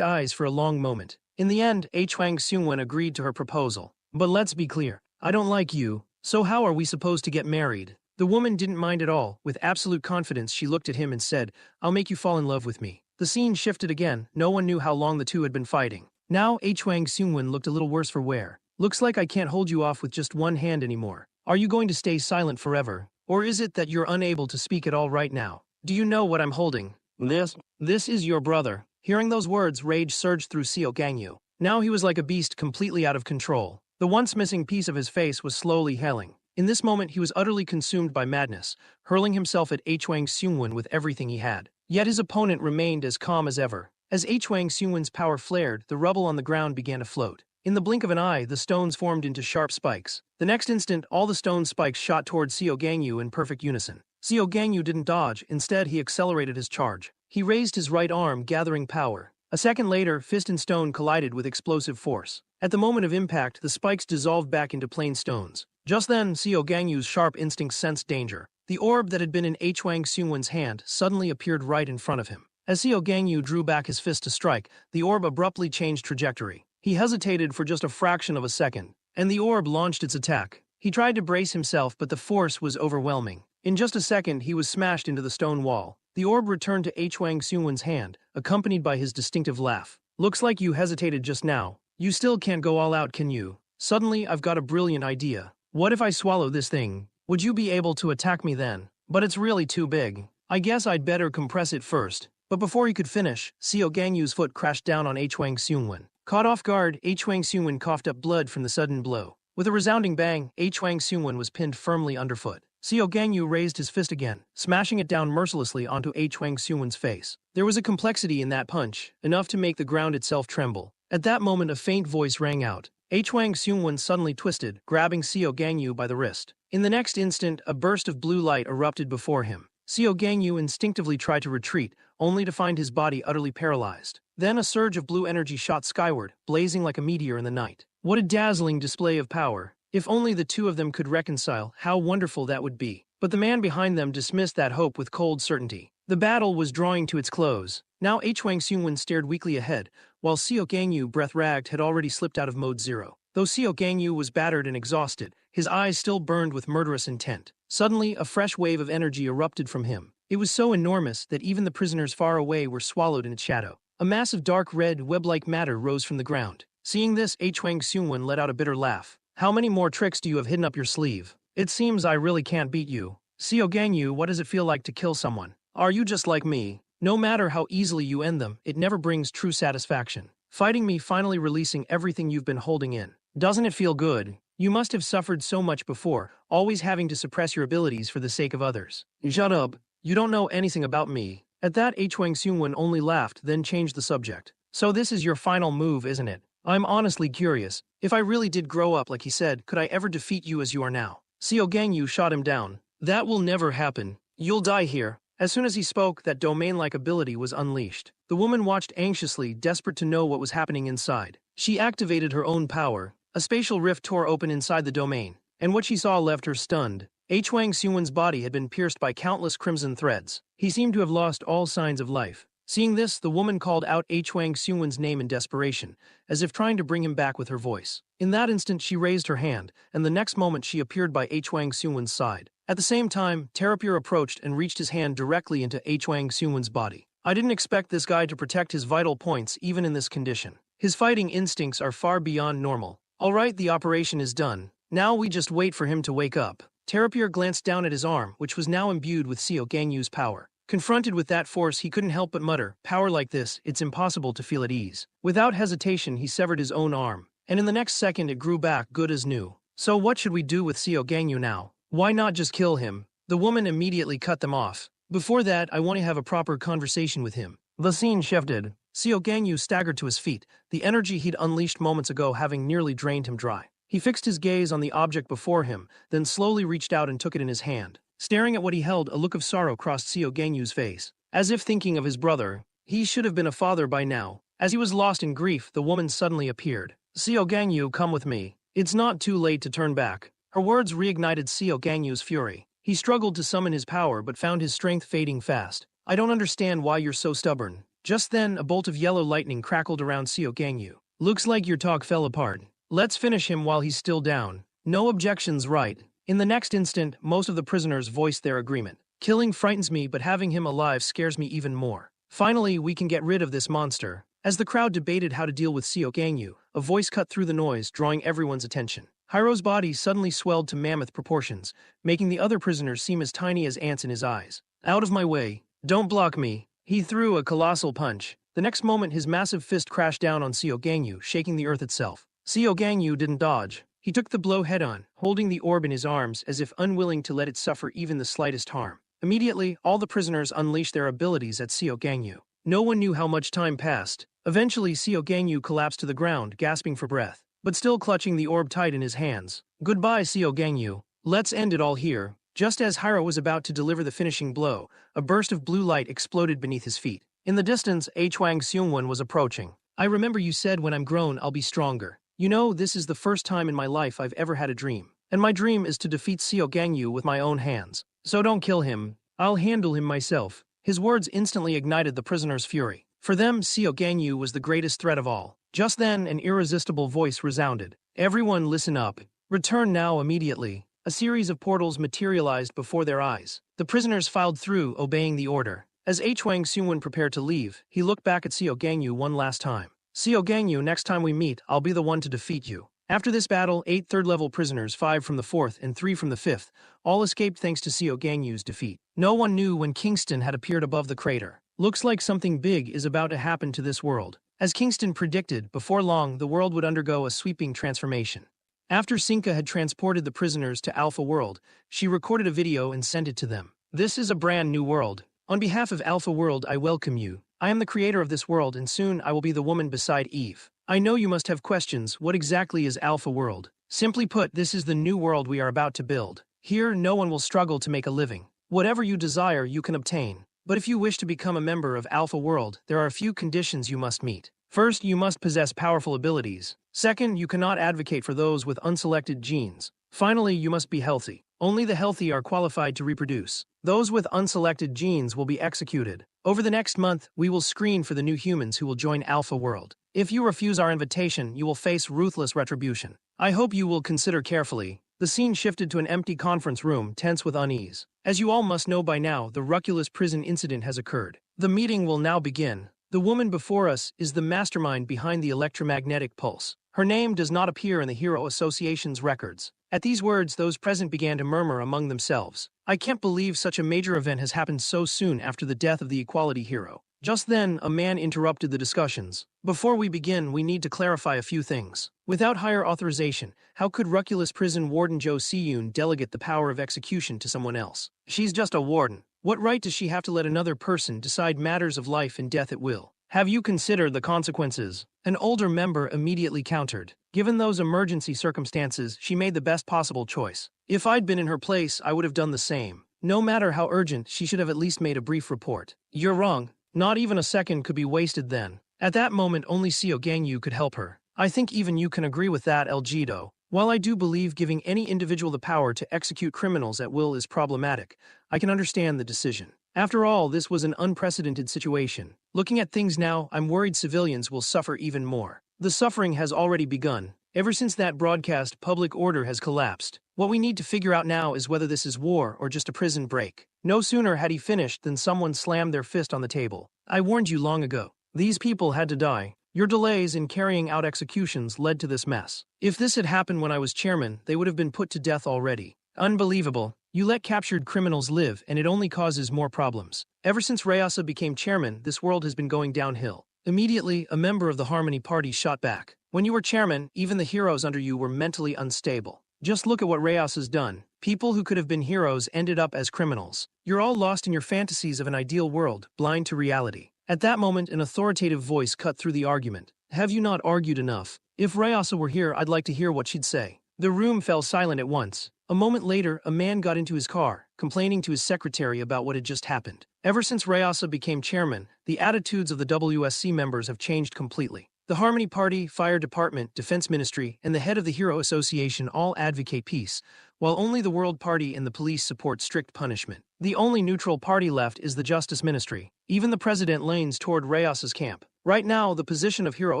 Speaker 1: eyes for a long moment. In the end, Hwang Seungwon agreed to her proposal. But let's be clear, I don't like you, so how are we supposed to get married? The woman didn't mind at all. With absolute confidence, she looked at him and said, I'll make you fall in love with me. The scene shifted again. No one knew how long the two had been fighting. Now, Hwang Seungwon looked a little worse for wear. Looks like I can't hold you off with just one hand anymore. Are you going to stay silent forever? Or is it that you're unable to speak at all right now? Do you know what I'm holding? This is your brother. Hearing those words, rage surged through Seo Gangyu. Now he was like a beast completely out of control. The once missing piece of his face was slowly healing. In this moment, he was utterly consumed by madness, hurling himself at Hwang Seungwon with everything he had. Yet his opponent remained as calm as ever. As Hwang Seungwon's power flared, the rubble on the ground began to float. In the blink of an eye, the stones formed into sharp spikes. The next instant, all the stone spikes shot towards Seo Gangyu in perfect unison. Seo Gangyu didn't dodge. Instead, he accelerated his charge. He raised his right arm, gathering power. A second later, fist and stone collided with explosive force. At the moment of impact, the spikes dissolved back into plain stones. Just then, Seo Gangyu's sharp instincts sensed danger. The orb that had been in Hwang Seungwon's hand suddenly appeared right in front of him. As Seo Gangyu drew back his fist to strike, the orb abruptly changed trajectory. He hesitated for just a fraction of a second, and the orb launched its attack. He tried to brace himself, but the force was overwhelming. In just a second, he was smashed into the stone wall. The orb returned to Hwang Seungwon's hand, accompanied by his distinctive laugh. Looks like you hesitated just now. You still can't go all out, can you? Suddenly, I've got a brilliant idea. What if I swallow this thing? Would you be able to attack me then? But it's really too big. I guess I'd better compress it first. But before he could finish, Seo Gangyu's foot crashed down on Hwang Seungwon. Caught off guard, Hwang Seungwon coughed up blood from the sudden blow. With a resounding bang, Hwang Seungwon was pinned firmly underfoot. Seo Gangyu raised his fist again, smashing it down mercilessly onto Hwang Seungwon's face. There was a complexity in that punch, enough to make the ground itself tremble. At that moment a faint voice rang out. Hwang Seungwon suddenly twisted, grabbing Seo Gangyu by the wrist. In the next instant, a burst of blue light erupted before him. Seo Gangyu instinctively tried to retreat, only to find his body utterly paralyzed. Then a surge of blue energy shot skyward, blazing like a meteor in the night. What a dazzling display of power! If only the two of them could reconcile, how wonderful that would be. But the man behind them dismissed that hope with cold certainty. The battle was drawing to its close. Now Hwang Seungwon stared weakly ahead, while Seo Gangyu, breath-ragged, had already slipped out of mode 0. Though Seo Gangyu was battered and exhausted, his eyes still burned with murderous intent. Suddenly, a fresh wave of energy erupted from him. It was so enormous that even the prisoners far away were swallowed in its shadow. A mass of dark red, web-like matter rose from the ground. Seeing this, Hwang Seungwon let out a bitter laugh. How many more tricks do you have hidden up your sleeve? It seems I really can't beat you. Seo Gangyu, what does it feel like to kill someone? Are you just like me? No matter how easily you end them, it never brings true satisfaction. Fighting me, finally releasing everything you've been holding in. Doesn't it feel good? You must have suffered so much before, always having to suppress your abilities for the sake of others. Shut up. You don't know anything about me. At that, Hwang Seungwon only laughed, then changed the subject. So this is your final move, isn't it? I'm honestly curious. If I really did grow up like he said, could I ever defeat you as you are now? Seo Gangyu shot him down. That will never happen. You'll die here. As soon as he spoke, that domain-like ability was unleashed. The woman watched anxiously, desperate to know what was happening inside. She activated her own power. A spatial rift tore open inside the domain, and what she saw left her stunned. Hwang Seungwon's body had been pierced by countless crimson threads. He seemed to have lost all signs of life. Seeing this, the woman called out Hwang Seungwon's name in desperation, as if trying to bring him back with her voice. In that instant, she raised her hand, and the next moment she appeared by Hwang Seungwon's side. At the same time, Terapure approached and reached his hand directly into Hwang Seungwon's body. I didn't expect this guy to protect his vital points even in this condition. His fighting instincts are far beyond normal. Alright, the operation is done. Now we just wait for him to wake up. Terapure glanced down at his arm, which was now imbued with Seo Gangyu's power. Confronted with that force, he couldn't help but mutter, power like this, it's impossible to feel at ease. Without hesitation, he severed his own arm, and in the next second it grew back good as new. So what should we do with Seo Gangyu now? Why not just kill him? The woman immediately cut them off. Before that, I want to have a proper conversation with him. The scene shifted. Seo Gangyu staggered to his feet, the energy he'd unleashed moments ago having nearly drained him dry. He fixed his gaze on the object before him, then slowly reached out and took it in his hand. Staring at what he held, a look of sorrow crossed Seo Gangyu's face. As if thinking of his brother, he should have been a father by now. As he was lost in grief, the woman suddenly appeared. Seo Gangyu, come with me. It's not too late to turn back. Her words reignited Seo Gangyu's fury. He struggled to summon his power but found his strength fading fast. I don't understand why you're so stubborn. Just then, a bolt of yellow lightning crackled around Seo Gangyu. Looks like your talk fell apart. Let's finish him while he's still down. No objections, right? In the next instant, most of the prisoners voiced their agreement. Killing frightens me, but having him alive scares me even more. Finally, we can get rid of this monster. As the crowd debated how to deal with Seo Gangyu, a voice cut through the noise, drawing everyone's attention. Hiro's body suddenly swelled to mammoth proportions, making the other prisoners seem as tiny as ants in his eyes. Out of my way. Don't block me. He threw a colossal punch. The next moment, his massive fist crashed down on Seo Gangyu, shaking the earth itself. Seo Gangyu didn't dodge. He took the blow head-on, holding the orb in his arms as if unwilling to let it suffer even the slightest harm. Immediately, all the prisoners unleashed their abilities at Seo Gangyu. No one knew how much time passed. Eventually, Seo Gangyu collapsed to the ground, gasping for breath, but still clutching the orb tight in his hands. Goodbye, Seo Gangyu. Let's end it all here. Just as Hiro was about to deliver the finishing blow, a burst of blue light exploded beneath his feet. In the distance, Hwang Seungwon was approaching. I remember you said when I'm grown I'll be stronger. You know, this is the first time in my life I've ever had a dream. And my dream is to defeat Seo Gangyu with my own hands. So don't kill him. I'll handle him myself. His words instantly ignited the prisoners' fury. For them, Seo Gangyu was the greatest threat of all. Just then, an irresistible voice resounded. Everyone listen up. Return now immediately. A series of portals materialized before their eyes. The prisoners filed through, obeying the order. As Hwang Seungwon prepared to leave, he looked back at Seo Gangyu one last time. Seo Gangyu, next time we meet, I'll be the one to defeat you. After this battle, 8 third-level prisoners, 5 from the 4th and 3 from the 5th, all escaped thanks to Seo Gangyu's defeat. No one knew when Kingston had appeared above the crater. Looks like something big is about to happen to this world. As Kingston predicted, before long, the world would undergo a sweeping transformation. After Sinka had transported the prisoners to Alpha World, she recorded a video and sent it to them. This is a brand new world. On behalf of Alpha World, I welcome you. I am the creator of this world, and soon I will be the woman beside Eve. I know you must have questions. What exactly is Alpha World? Simply put, this is the new world we are about to build. Here, no one will struggle to make a living. Whatever you desire, you can obtain. But if you wish to become a member of Alpha World, there are a few conditions you must meet. First, you must possess powerful abilities. Second, you cannot advocate for those with unselected genes. Finally, you must be healthy. Only the healthy are qualified to reproduce. Those with unselected genes will be executed. Over the next month, we will screen for the new humans who will join Alpha World. If you refuse our invitation, you will face ruthless retribution. I hope you will consider carefully. The scene shifted to an empty conference room, tense with unease. As you all must know by now, the Ruculus prison incident has occurred. The meeting will now begin. The woman before us is the mastermind behind the electromagnetic pulse. Her name does not appear in the Hero Association's records. At these words, those present began to murmur among themselves. I can't believe such a major event has happened so soon after the death of the Equality Hero. Just then, a man interrupted the discussions. Before we begin, we need to clarify a few things. Without higher authorization, how could Ruculus prison warden Jo Si-yoon delegate the power of execution to someone else? She's just a warden. What right does she have to let another person decide matters of life and death at will? Have you considered the consequences? An older member immediately countered. Given those emergency circumstances, she made the best possible choice. If I'd been in her place, I would have done the same. No matter how urgent, she should have at least made a brief report. You're wrong. Not even a second could be wasted then. At that moment, only Seo Gangyu could help her. I think even you can agree with that, Elgido. While I do believe giving any individual the power to execute criminals at will is problematic, I can understand the decision. After all, this was an unprecedented situation. Looking at things now, I'm worried civilians will suffer even more. The suffering has already begun. Ever since that broadcast, public order has collapsed. What we need to figure out now is whether this is war or just a prison break. No sooner had he finished than someone slammed their fist on the table. I warned you long ago. These people had to die. Your delays in carrying out executions led to this mess. If this had happened when I was chairman, they would have been put to death already. Unbelievable. You let captured criminals live, and it only causes more problems. Ever since Rayasa became chairman, this world has been going downhill. Immediately, a member of the Harmony Party shot back. When you were chairman, even the heroes under you were mentally unstable. Just look at what Rayasa's done. People who could have been heroes ended up as criminals. You're all lost in your fantasies of an ideal world, blind to reality. At that moment, an authoritative voice cut through the argument. Have you not argued enough? If Rayasa were here, I'd like to hear what she'd say. The room fell silent at once. A moment later, a man got into his car, complaining to his secretary about what had just happened. Ever since Rayasa became chairman, the attitudes of the WSC members have changed completely. The Harmony Party, Fire Department, Defense Ministry, and the head of the Hero Association all advocate peace, while only the World Party and the police support strict punishment. The only neutral party left is the Justice Ministry. Even the president leans toward Rayasa's camp. Right now, the position of Hero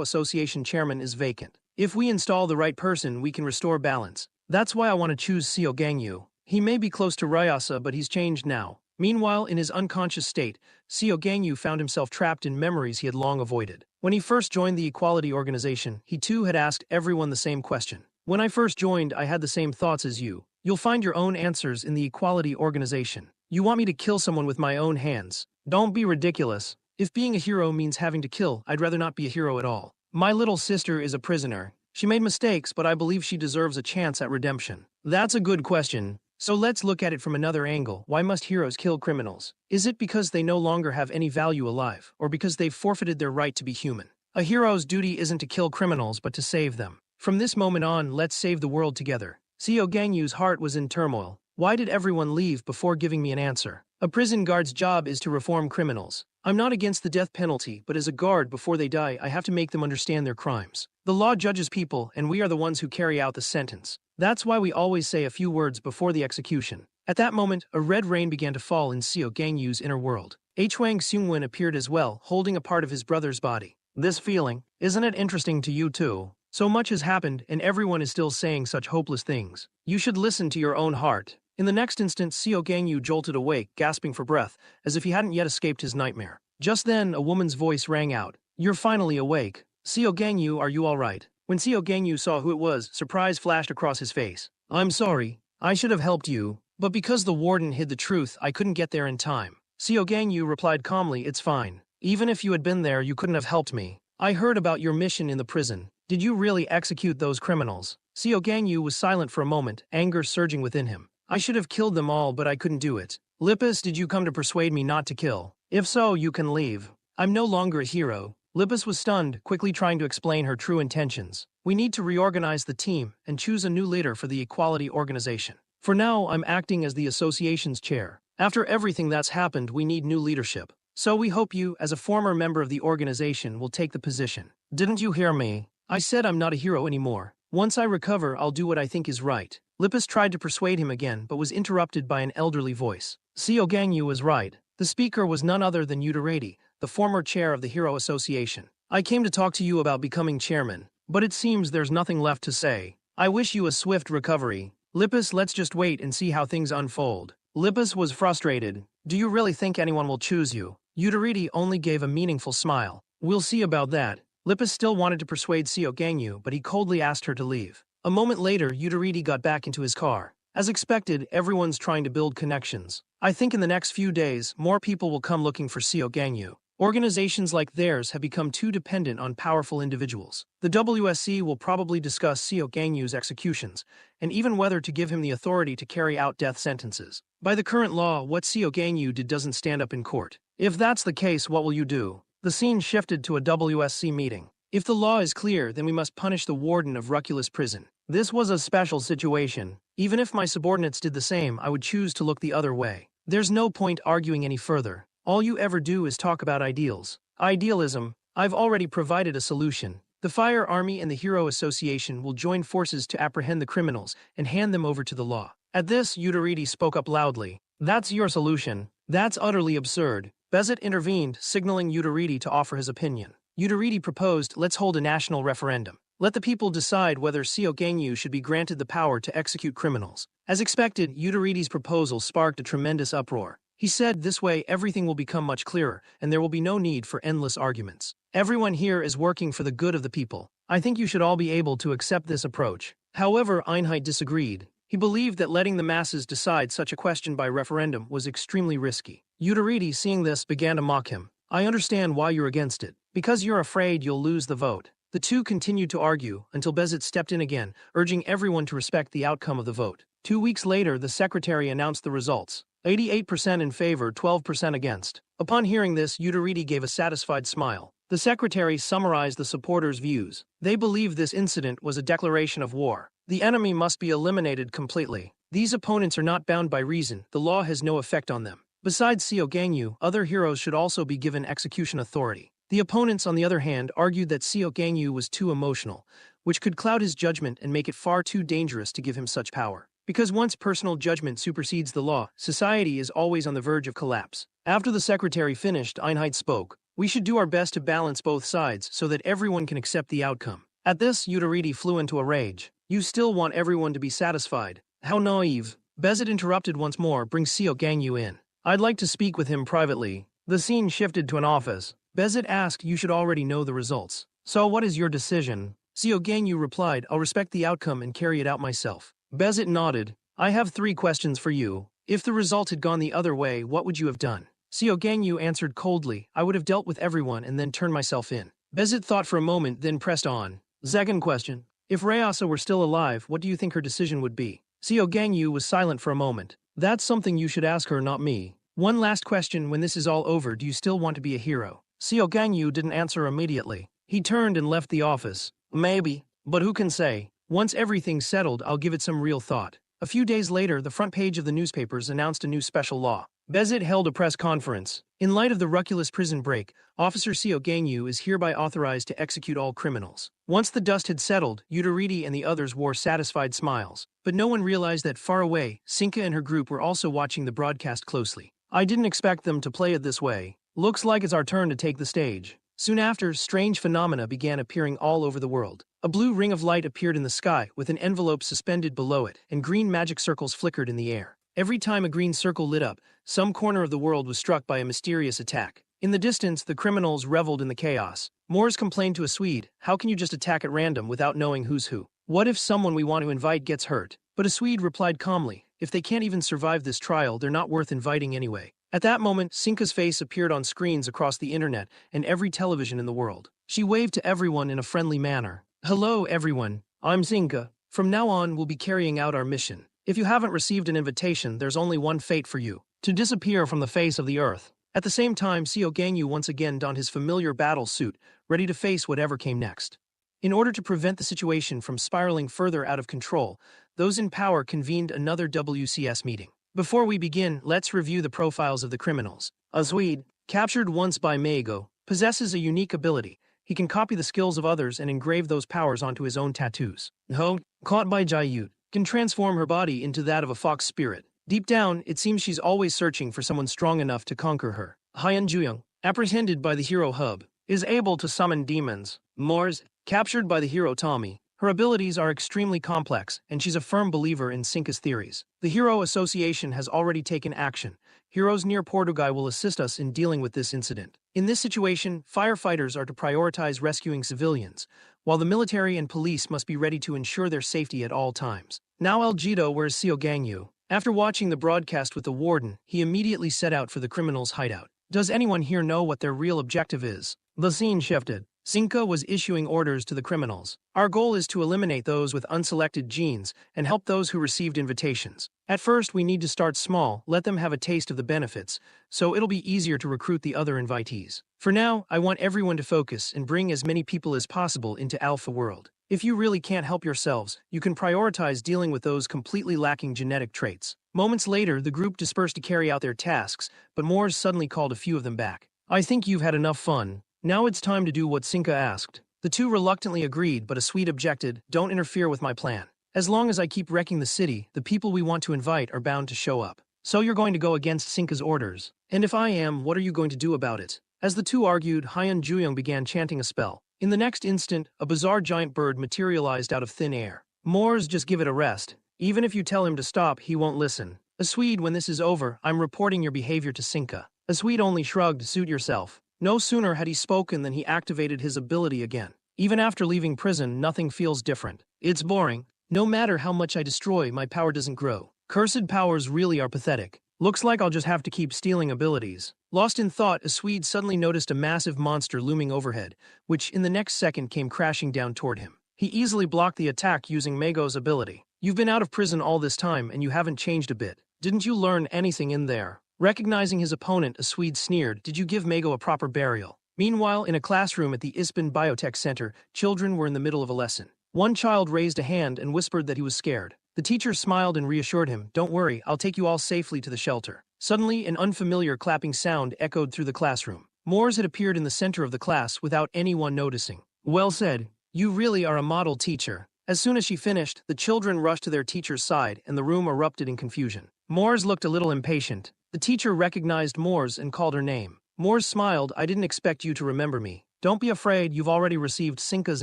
Speaker 1: Association chairman is vacant. If we install the right person, we can restore balance. That's why I want to choose Seo Gangyu. He may be close to Rayasa, but he's changed now. Meanwhile, in his unconscious state, Seo Gangyu found himself trapped in memories he had long avoided. When he first joined the Equality Organization, he too had asked everyone the same question. When I first joined, I had the same thoughts as you. You'll find your own answers in the Equality Organization. You want me to kill someone with my own hands. Don't be ridiculous. If being a hero means having to kill, I'd rather not be a hero at all. My little sister is a prisoner. She made mistakes, but I believe she deserves a chance at redemption. That's a good question. So let's look at it from another angle. Why must heroes kill criminals? Is it because they no longer have any value alive, or because they've forfeited their right to be human? A hero's duty isn't to kill criminals, but to save them. From this moment on, let's save the world together. Seo Gangyu's heart was in turmoil. Why did everyone leave before giving me an answer? A prison guard's job is to reform criminals. I'm not against the death penalty, but as a guard before they die, I have to make them understand their crimes. The law judges people, and we are the ones who carry out the sentence. That's why we always say a few words before the execution. At that moment, a red rain began to fall in Seo Gangyu's inner world. Hwang Seungwon appeared as well, holding a part of his brother's body. This feeling, isn't it interesting to you too? So much has happened, and everyone is still saying such hopeless things. You should listen to your own heart. In the next instant, Seo Gangyu jolted awake, gasping for breath, as if he hadn't yet escaped his nightmare. Just then, a woman's voice rang out. You're finally awake. Seo Gangyu, are you alright? When Seo Gangyu saw who it was, surprise flashed across his face. I'm sorry. I should have helped you, but because the warden hid the truth, I couldn't get there in time. Seo Gangyu replied calmly, it's fine. Even if you had been there, you couldn't have helped me. I heard about your mission in the prison. Did you really execute those criminals? Seo Gangyu was silent for a moment, anger surging within him. I should have killed them all, but I couldn't do it. Lippus, did you come to persuade me not to kill? If so, you can leave. I'm no longer a hero. Lippus was stunned, quickly trying to explain her true intentions. We need to reorganize the team and choose a new leader for the Equality Organization. For now, I'm acting as the association's chair. After everything that's happened, we need new leadership. So we hope you, as a former member of the organization, will take the position. Didn't you hear me? I said I'm not a hero anymore. Once I recover, I'll do what I think is right. Lippus tried to persuade him again, but was interrupted by an elderly voice. Seo Gangyu was right. The speaker was none other than Yudarati, the former chair of the Hero Association. I came to talk to you about becoming chairman, but it seems there's nothing left to say. I wish you a swift recovery. Lippus, let's just wait and see how things unfold. Lippus was frustrated. Do you really think anyone will choose you? Yudarati only gave a meaningful smile. We'll see about that. Lippus still wanted to persuade Seo Gangyu, but he coldly asked her to leave. A moment later, Yudarati got back into his car. As expected, everyone's trying to build connections. I think in the next few days, more people will come looking for Seo Gangyu. Organizations like theirs have become too dependent on powerful individuals. The WSC will probably discuss Seo Gangyu's executions, and even whether to give him the authority to carry out death sentences. By the current law, what Seo Gangyu did doesn't stand up in court. If that's the case, what will you do? The scene shifted to a WSC meeting. If the law is clear, then we must punish the warden of Ruculus Prison. This was a special situation. Even if my subordinates did the same, I would choose to look the other way. There's no point arguing any further. All you ever do is talk about ideals. Idealism. I've already provided a solution. The Fire Army and the Hero Association will join forces to apprehend the criminals and hand them over to the law. At this, Yudarati spoke up loudly. That's your solution. That's utterly absurd. Bezet intervened, signaling Yudarati to offer his opinion. Yudarati proposed, let's hold a national referendum. Let the people decide whether Seo Gangyu should be granted the power to execute criminals. As expected, Yudarati's proposal sparked a tremendous uproar. He said this way everything will become much clearer, and there will be no need for endless arguments. Everyone here is working for the good of the people. I think you should all be able to accept this approach. However, Einheit disagreed. He believed that letting the masses decide such a question by referendum was extremely risky. Yudarati, seeing this, began to mock him. I understand why you're against it. Because you're afraid you'll lose the vote. The two continued to argue until Bezet stepped in again, urging everyone to respect the outcome of the vote. 2 weeks later, the secretary announced the results. 88% in favor, 12% against. Upon hearing this, Yudarati gave a satisfied smile. The secretary summarized the supporters' views. They believed this incident was a declaration of war. The enemy must be eliminated completely. These opponents are not bound by reason. The law has no effect on them. Besides Seo Gangyu, other heroes should also be given execution authority. The opponents, on the other hand, argued that Seo Gangyu was too emotional, which could cloud his judgment and make it far too dangerous to give him such power. Because once personal judgment supersedes the law, society is always on the verge of collapse. After the secretary finished, Einheit spoke. We should do our best to balance both sides so that everyone can accept the outcome. At this, Yudarati flew into a rage. You still want everyone to be satisfied. How naive. Bezet interrupted once more, bring Seo Gangyu in. I'd like to speak with him privately. The scene shifted to an office. Bezet asked, you should already know the results. So what is your decision? Seo Gangyu replied, I'll respect the outcome and carry it out myself. Bezet nodded. I have 3 questions for you. If the result had gone the other way, what would you have done? Seo Gangyu answered coldly, I would have dealt with everyone and then turned myself in. Bezet thought for a moment, then pressed on. Second question. If Rayasa were still alive, what do you think her decision would be? Seo Gangyu was silent for a moment. That's something you should ask her, not me. One last question, when this is all over, do you still want to be a hero? Seo Gangyu didn't answer immediately. He turned and left the office. Maybe, but who can say? Once everything's settled, I'll give it some real thought. A few days later, the front page of the newspapers announced a new special law. Bezet held a press conference. In light of the Ruculus prison break, Officer Seo Gangyu is hereby authorized to execute all criminals. Once the dust had settled, Yudarati and the others wore satisfied smiles. But no one realized that far away, Sinka and her group were also watching the broadcast closely. I didn't expect them to play it this way. Looks like it's our turn to take the stage. Soon after, strange phenomena began appearing all over the world. A blue ring of light appeared in the sky, with an envelope suspended below it, and green magic circles flickered in the air. Every time a green circle lit up, some corner of the world was struck by a mysterious attack. In the distance, the criminals reveled in the chaos. Moors complained to a Swede, "How can you just attack at random without knowing who's who? What if someone we want to invite gets hurt?" But a Swede replied calmly, "If they can't even survive this trial, they're not worth inviting anyway." At that moment, Sinka's face appeared on screens across the internet and every television in the world. She waved to everyone in a friendly manner. "Hello, everyone. I'm Sinka. From now on, we'll be carrying out our mission. If you haven't received an invitation, there's only one fate for you: to disappear from the face of the earth." At the same time, Seo Gangyu once again donned his familiar battle suit, ready to face whatever came next. In order to prevent the situation from spiraling further out of control, those in power convened another WCS meeting. Before we begin, let's review the profiles of the criminals. A Swede, captured once by Mago, possesses a unique ability. He can copy the skills of others and engrave those powers onto his own tattoos. Ho, caught by Jayut, can transform her body into that of a fox spirit. Deep down, it seems she's always searching for someone strong enough to conquer her. Hyun Juyung, apprehended by the hero Hub, is able to summon demons. Mors, captured by the hero Tommy. Her abilities are extremely complex, and she's a firm believer in Sinka's theories. The Hero Association has already taken action. Heroes near Portugal will assist us in dealing with this incident. In this situation, firefighters are to prioritize rescuing civilians, while the military and police must be ready to ensure their safety at all times. Now El Jito wears Seo Gangyu. After watching the broadcast with the warden, he immediately set out for the criminals' hideout. Does anyone here know what their real objective is? The scene shifted. Sinka was issuing orders to the criminals. Our goal is to eliminate those with unselected genes and help those who received invitations. At first, we need to start small, let them have a taste of the benefits, so it'll be easier to recruit the other invitees. For now, I want everyone to focus and bring as many people as possible into Alpha World. If you really can't help yourselves, you can prioritize dealing with those completely lacking genetic traits. Moments later, the group dispersed to carry out their tasks, but Moores suddenly called a few of them back. "I think you've had enough fun. Now it's time to do what Sinka asked." The two reluctantly agreed, but a Swede objected, "Don't interfere with my plan. As long as I keep wrecking the city, the people we want to invite are bound to show up. So you're going to go against Sinka's orders? And if I am, what are you going to do about it?" As the two argued, Hyun Juyung began chanting a spell. In the next instant, a bizarre giant bird materialized out of thin air. "Moores, just give it a rest. Even if you tell him to stop, he won't listen." A Swede, "When this is over, I'm reporting your behavior to Sinka." A Swede only shrugged, "Suit yourself." No sooner had he spoken than he activated his ability again. "Even after leaving prison, nothing feels different. It's boring. No matter how much I destroy, my power doesn't grow. Cursed powers really are pathetic. Looks like I'll just have to keep stealing abilities." Lost in thought, a Swede suddenly noticed a massive monster looming overhead, which in the next second came crashing down toward him. He easily blocked the attack using Mago's ability. "You've been out of prison all this time and you haven't changed a bit. Didn't you learn anything in there?" Recognizing his opponent, a Swede sneered, "Did you give Mago a proper burial?" Meanwhile, in a classroom at the Ispan Biotech Center, children were in the middle of a lesson. One child raised a hand and whispered that he was scared. The teacher smiled and reassured him, "Don't worry, I'll take you all safely to the shelter." Suddenly, an unfamiliar clapping sound echoed through the classroom. Moores had appeared in the center of the class without anyone noticing. "Well said. You really are a model teacher." As soon as she finished, the children rushed to their teacher's side and the room erupted in confusion. Moores looked a little impatient. The teacher recognized Moores and called her name. Moores smiled, "I didn't expect you to remember me. Don't be afraid, you've already received Sinka's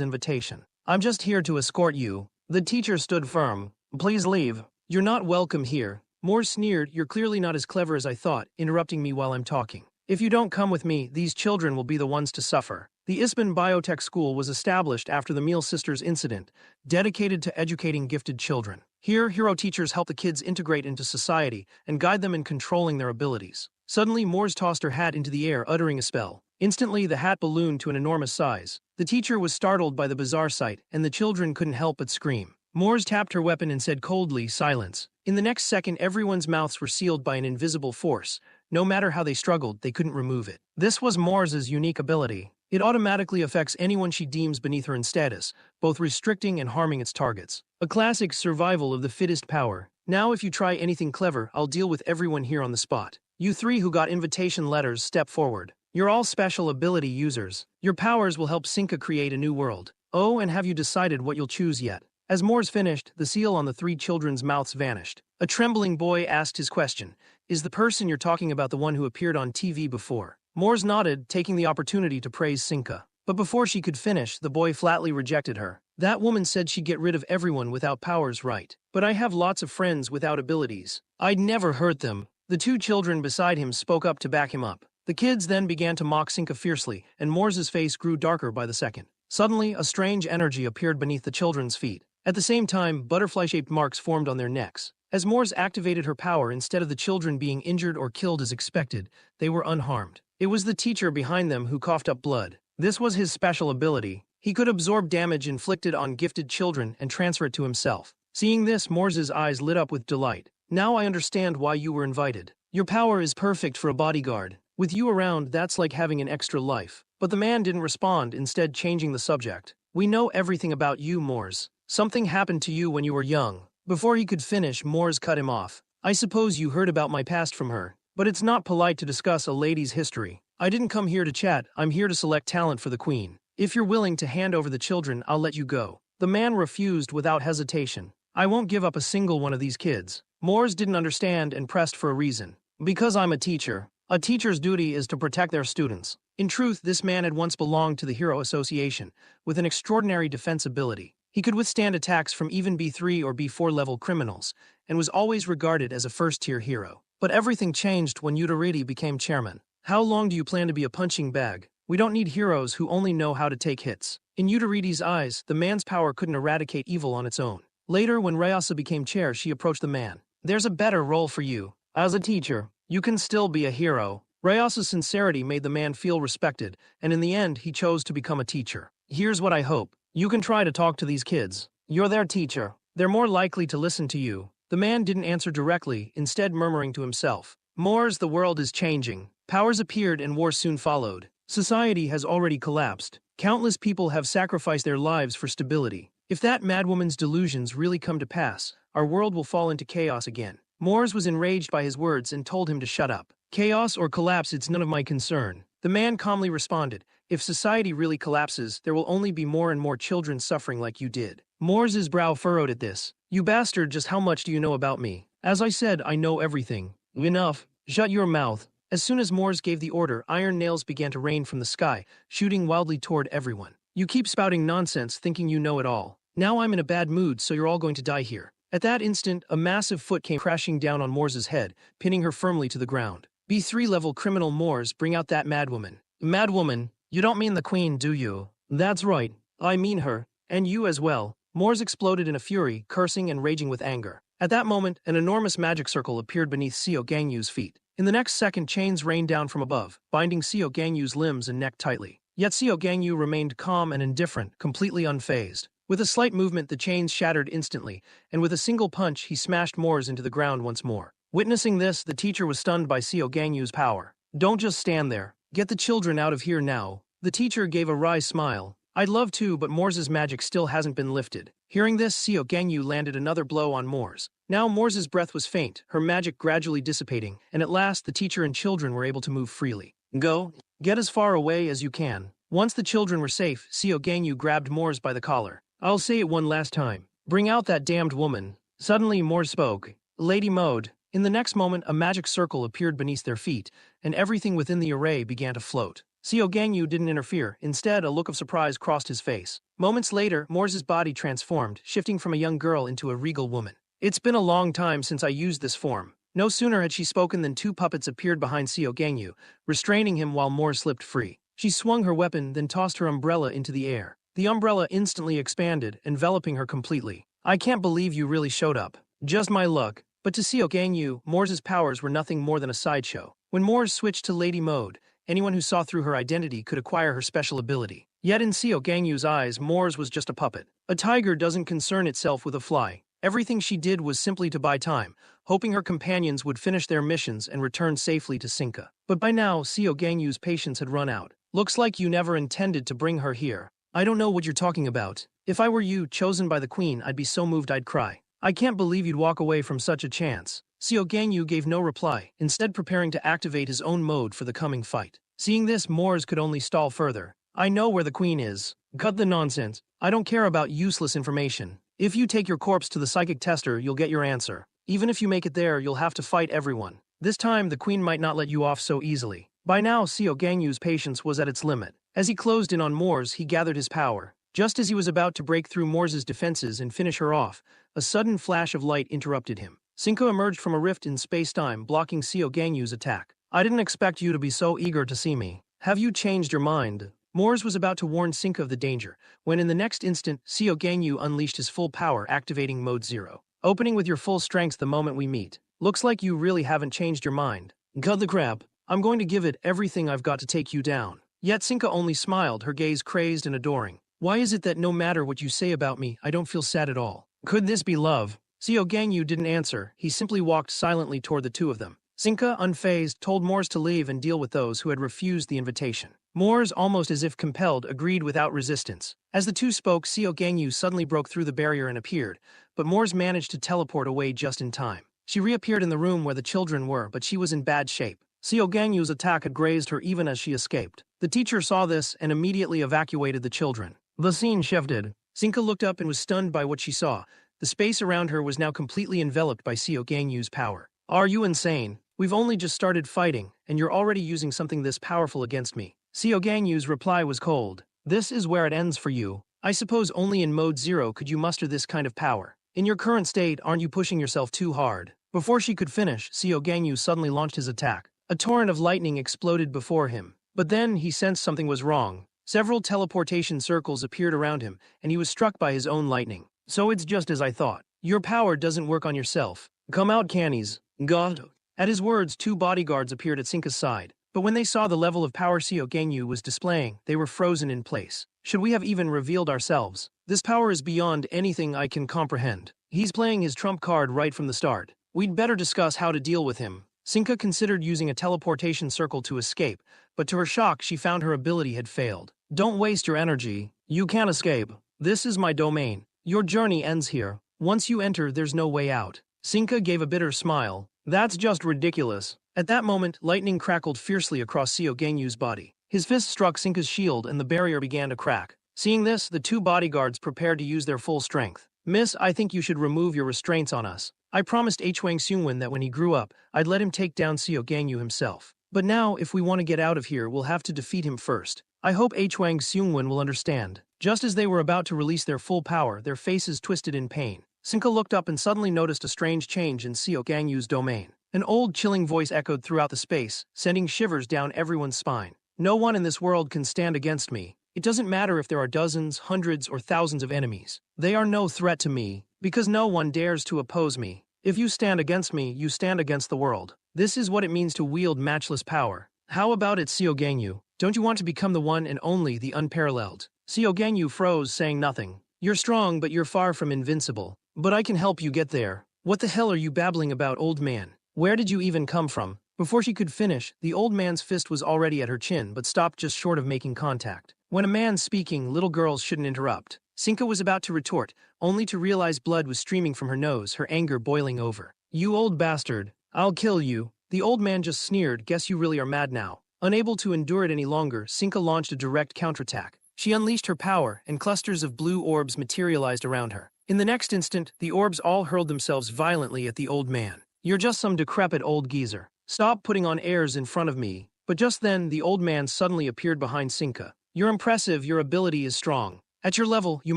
Speaker 1: invitation. I'm just here to escort you." The teacher stood firm. "Please leave. You're not welcome here." Moores sneered, "You're clearly not as clever as I thought, interrupting me while I'm talking. If you don't come with me, these children will be the ones to suffer." The Ispan Biotech School was established after the Meal Sisters incident, dedicated to educating gifted children. Here, hero teachers help the kids integrate into society and guide them in controlling their abilities. Suddenly, Moores tossed her hat into the air, uttering a spell. Instantly, the hat ballooned to an enormous size. The teacher was startled by the bizarre sight, and the children couldn't help but scream. Moores tapped her weapon and said coldly, "Silence." In the next second, everyone's mouths were sealed by an invisible force. No matter how they struggled, they couldn't remove it. This was Moore's unique ability. It automatically affects anyone she deems beneath her in status, both restricting and harming its targets. A classic survival of the fittest power. Now if you try anything clever, I'll deal with everyone here on the spot. You three who got invitation letters, step forward. You're all special ability users. Your powers will help Sinka create a new world. Oh, and have you decided what you'll choose yet? As Moores finished, the seal on the three children's mouths vanished. A trembling boy asked his question. "Is the person you're talking about the one who appeared on TV before?" Moores nodded, taking the opportunity to praise Sinka. But before she could finish, the boy flatly rejected her. "That woman said she'd get rid of everyone without powers, right? But I have lots of friends without abilities. I'd never hurt them." The two children beside him spoke up to back him up. The kids then began to mock Sinka fiercely, and Moore's face grew darker by the second. Suddenly, a strange energy appeared beneath the children's feet. At the same time, butterfly-shaped marks formed on their necks. As Moore's activated her power, instead of the children being injured or killed as expected, they were unharmed. It was the teacher behind them who coughed up blood. This was his special ability. He could absorb damage inflicted on gifted children and transfer it to himself. Seeing this, Moore's eyes lit up with delight. Now I understand why you were invited. Your power is perfect for a bodyguard. With you around, that's like having an extra life. But the man didn't respond, instead changing the subject. We know everything about you, Moors. Something happened to you when you were young. Before he could finish, Moors cut him off. I suppose you heard about my past from her. But it's not polite to discuss a lady's history. I didn't come here to chat, I'm here to select talent for the queen. If you're willing to hand over the children, I'll let you go. The man refused without hesitation. I won't give up a single one of these kids. Moors didn't understand and pressed for a reason. Because I'm a teacher. A teacher's duty is to protect their students. In truth, this man had once belonged to the Hero Association, with an extraordinary defense ability. He could withstand attacks from even B3 or B4 level criminals, and was always regarded as a first-tier hero. But everything changed when Yudariti became chairman. How long do you plan to be a punching bag? We don't need heroes who only know how to take hits. In Yudariti's eyes, the man's power couldn't eradicate evil on its own. Later, when Ryasa became chair, she approached the man. There's a better role for you. As a teacher, you can still be a hero. Ryasa's sincerity made the man feel respected, and in the end, he chose to become a teacher. Here's what I hope. You can try to talk to these kids. You're their teacher. They're more likely to listen to you. The man didn't answer directly, instead murmuring to himself. Moors, the world is changing. Powers appeared and war soon followed. Society has already collapsed. Countless people have sacrificed their lives for stability. If that madwoman's delusions really come to pass, our world will fall into chaos again. Moors was enraged by his words and told him to shut up. Chaos or collapse, it's none of my concern. The man calmly responded, if society really collapses, there will only be more and more children suffering like you did. Moors's brow furrowed at this. You bastard, just how much do you know about me? As I said, I know everything. Enough. Shut your mouth. As soon as Moors gave the order, iron nails began to rain from the sky, shooting wildly toward everyone. You keep spouting nonsense, thinking you know it all. Now I'm in a bad mood, so you're all going to die here. At that instant, a massive foot came crashing down on Moors's head, pinning her firmly to the ground. B3 level criminal Moors, bring out that madwoman. Madwoman? You don't mean the queen, do you? That's right. I mean her. And you as well. Moors exploded in a fury, cursing and raging with anger. At that moment, an enormous magic circle appeared beneath Seo Gangyu's feet. In the next second, chains rained down from above, binding Seo Gangyu's limbs and neck tightly. Yet Seo Gangyu remained calm and indifferent, completely unfazed. With a slight movement, the chains shattered instantly, and with a single punch, he smashed Moors into the ground once more. Witnessing this, the teacher was stunned by Seo Gangyu's power. Don't just stand there. Get the children out of here now. The teacher gave a wry smile. I'd love to, but Moors's magic still hasn't been lifted. Hearing this, Seo Gangyu landed another blow on Moors. Now Moors's breath was faint, her magic gradually dissipating, and at last the teacher and children were able to move freely. Go. Get as far away as you can. Once the children were safe, Seo Gangyu grabbed Moors by the collar. I'll say it one last time. Bring out that damned woman. Suddenly Moors spoke. Lady Mode. In the next moment, a magic circle appeared beneath their feet, and everything within the array began to float. Seo Gangyu didn't interfere. Instead, a look of surprise crossed his face. Moments later, Moors's body transformed, shifting from a young girl into a regal woman. It's been a long time since I used this form. No sooner had she spoken than two puppets appeared behind Seo Gangyu, restraining him while Moors slipped free. She swung her weapon, then tossed her umbrella into the air. The umbrella instantly expanded, enveloping her completely. I can't believe you really showed up. Just my luck. But to Seo Gangyu, Moors's powers were nothing more than a sideshow. When Moors switched to Lady Mode, anyone who saw through her identity could acquire her special ability. Yet in Seo Gangyu's eyes, Moors was just a puppet. A tiger doesn't concern itself with a fly. Everything she did was simply to buy time, hoping her companions would finish their missions and return safely to Sinka. But by now, Seo Gangyu's patience had run out. Looks like you never intended to bring her here. I don't know what you're talking about. If I were you, chosen by the queen, I'd be so moved I'd cry. I can't believe you'd walk away from such a chance. Seo Gangyu gave no reply, instead preparing to activate his own mode for the coming fight. Seeing this, Moors could only stall further. I know where the queen is. Cut the nonsense. I don't care about useless information. If you take your corpse to the psychic tester, you'll get your answer. Even if you make it there, you'll have to fight everyone. This time, the queen might not let you off so easily. By now, Seo Gangyu's patience was at its limit. As he closed in on Moors, he gathered his power. Just as he was about to break through Moors's defenses and finish her off, a sudden flash of light interrupted him. Cinco emerged from a rift in space-time, blocking Seo Gangyu's attack. I didn't expect you to be so eager to see me. Have you changed your mind? Moores was about to warn Sinka of the danger, when in the next instant, Seo Gangyu unleashed his full power, activating Mode 0. Opening with your full strength the moment we meet. Looks like you really haven't changed your mind. Cut the crap. I'm going to give it everything I've got to take you down. Yet Sinka only smiled, her gaze crazed and adoring. Why is it that no matter what you say about me, I don't feel sad at all? Could this be love? Seo Gangyu didn't answer, he simply walked silently toward the two of them. Sinka, unfazed, told Moores to leave and deal with those who had refused the invitation. Moores, almost as if compelled, agreed without resistance. As the two spoke, Seo Gangyu suddenly broke through the barrier and appeared, but Moores managed to teleport away just in time. She reappeared in the room where the children were, but she was in bad shape. Seo Gangyu's attack had grazed her even as she escaped. The teacher saw this and immediately evacuated the children. The scene shifted. Sinka looked up and was stunned by what she saw. The space around her was now completely enveloped by Seo Gangyu's power. Are you insane? We've only just started fighting, and you're already using something this powerful against me. Seo Gangyu's reply was cold. This is where it ends for you. I suppose only in Mode 0 could you muster this kind of power. In your current state, aren't you pushing yourself too hard? Before she could finish, Seo Gangyu suddenly launched his attack. A torrent of lightning exploded before him. But then he sensed something was wrong. Several teleportation circles appeared around him, and he was struck by his own lightning. So it's just as I thought. Your power doesn't work on yourself. Come out, cannies. God. At his words, two bodyguards appeared at Sinka's side. But when they saw the level of power Seo Gangyu was displaying, they were frozen in place. Should we have even revealed ourselves? This power is beyond anything I can comprehend. He's playing his trump card right from the start. We'd better discuss how to deal with him. Sinka considered using a teleportation circle to escape, but to her shock, she found her ability had failed. Don't waste your energy. You can't escape. This is my domain. Your journey ends here. Once you enter, there's no way out. Sinka gave a bitter smile. That's just ridiculous. At that moment, lightning crackled fiercely across Seo Gangyu's body. His fist struck Sinka's shield and the barrier began to crack. Seeing this, the two bodyguards prepared to use their full strength. Miss, I think you should remove your restraints on us. I promised Hwang Seungwon that when he grew up, I'd let him take down Seo Gangyu himself. But now, if we want to get out of here, we'll have to defeat him first. I hope Hwang Seungwon will understand. Just as they were about to release their full power, their faces twisted in pain. Sinka looked up and suddenly noticed a strange change in Seo Gangyu's domain. An old, chilling voice echoed throughout the space, sending shivers down everyone's spine. No one in this world can stand against me. It doesn't matter if there are dozens, hundreds, or thousands of enemies. They are no threat to me, because no one dares to oppose me. If you stand against me, you stand against the world. This is what it means to wield matchless power. How about it, Seo Gangyu? Don't you want to become the one and only, the unparalleled? Seo Gangyu froze, saying nothing. You're strong, but you're far from invincible. But I can help you get there. What the hell are you babbling about, old man? Where did you even come from? Before she could finish, the old man's fist was already at her chin but stopped just short of making contact. When a man's speaking, little girls shouldn't interrupt. Sinka was about to retort, only to realize blood was streaming from her nose, her anger boiling over. You old bastard. I'll kill you. The old man just sneered, guess you really are mad now. Unable to endure it any longer, Sinka launched a direct counterattack. She unleashed her power, and clusters of blue orbs materialized around her. In the next instant, the orbs all hurled themselves violently at the old man. You're just some decrepit old geezer. Stop putting on airs in front of me. But just then, the old man suddenly appeared behind Sinka. You're impressive, your ability is strong. At your level, you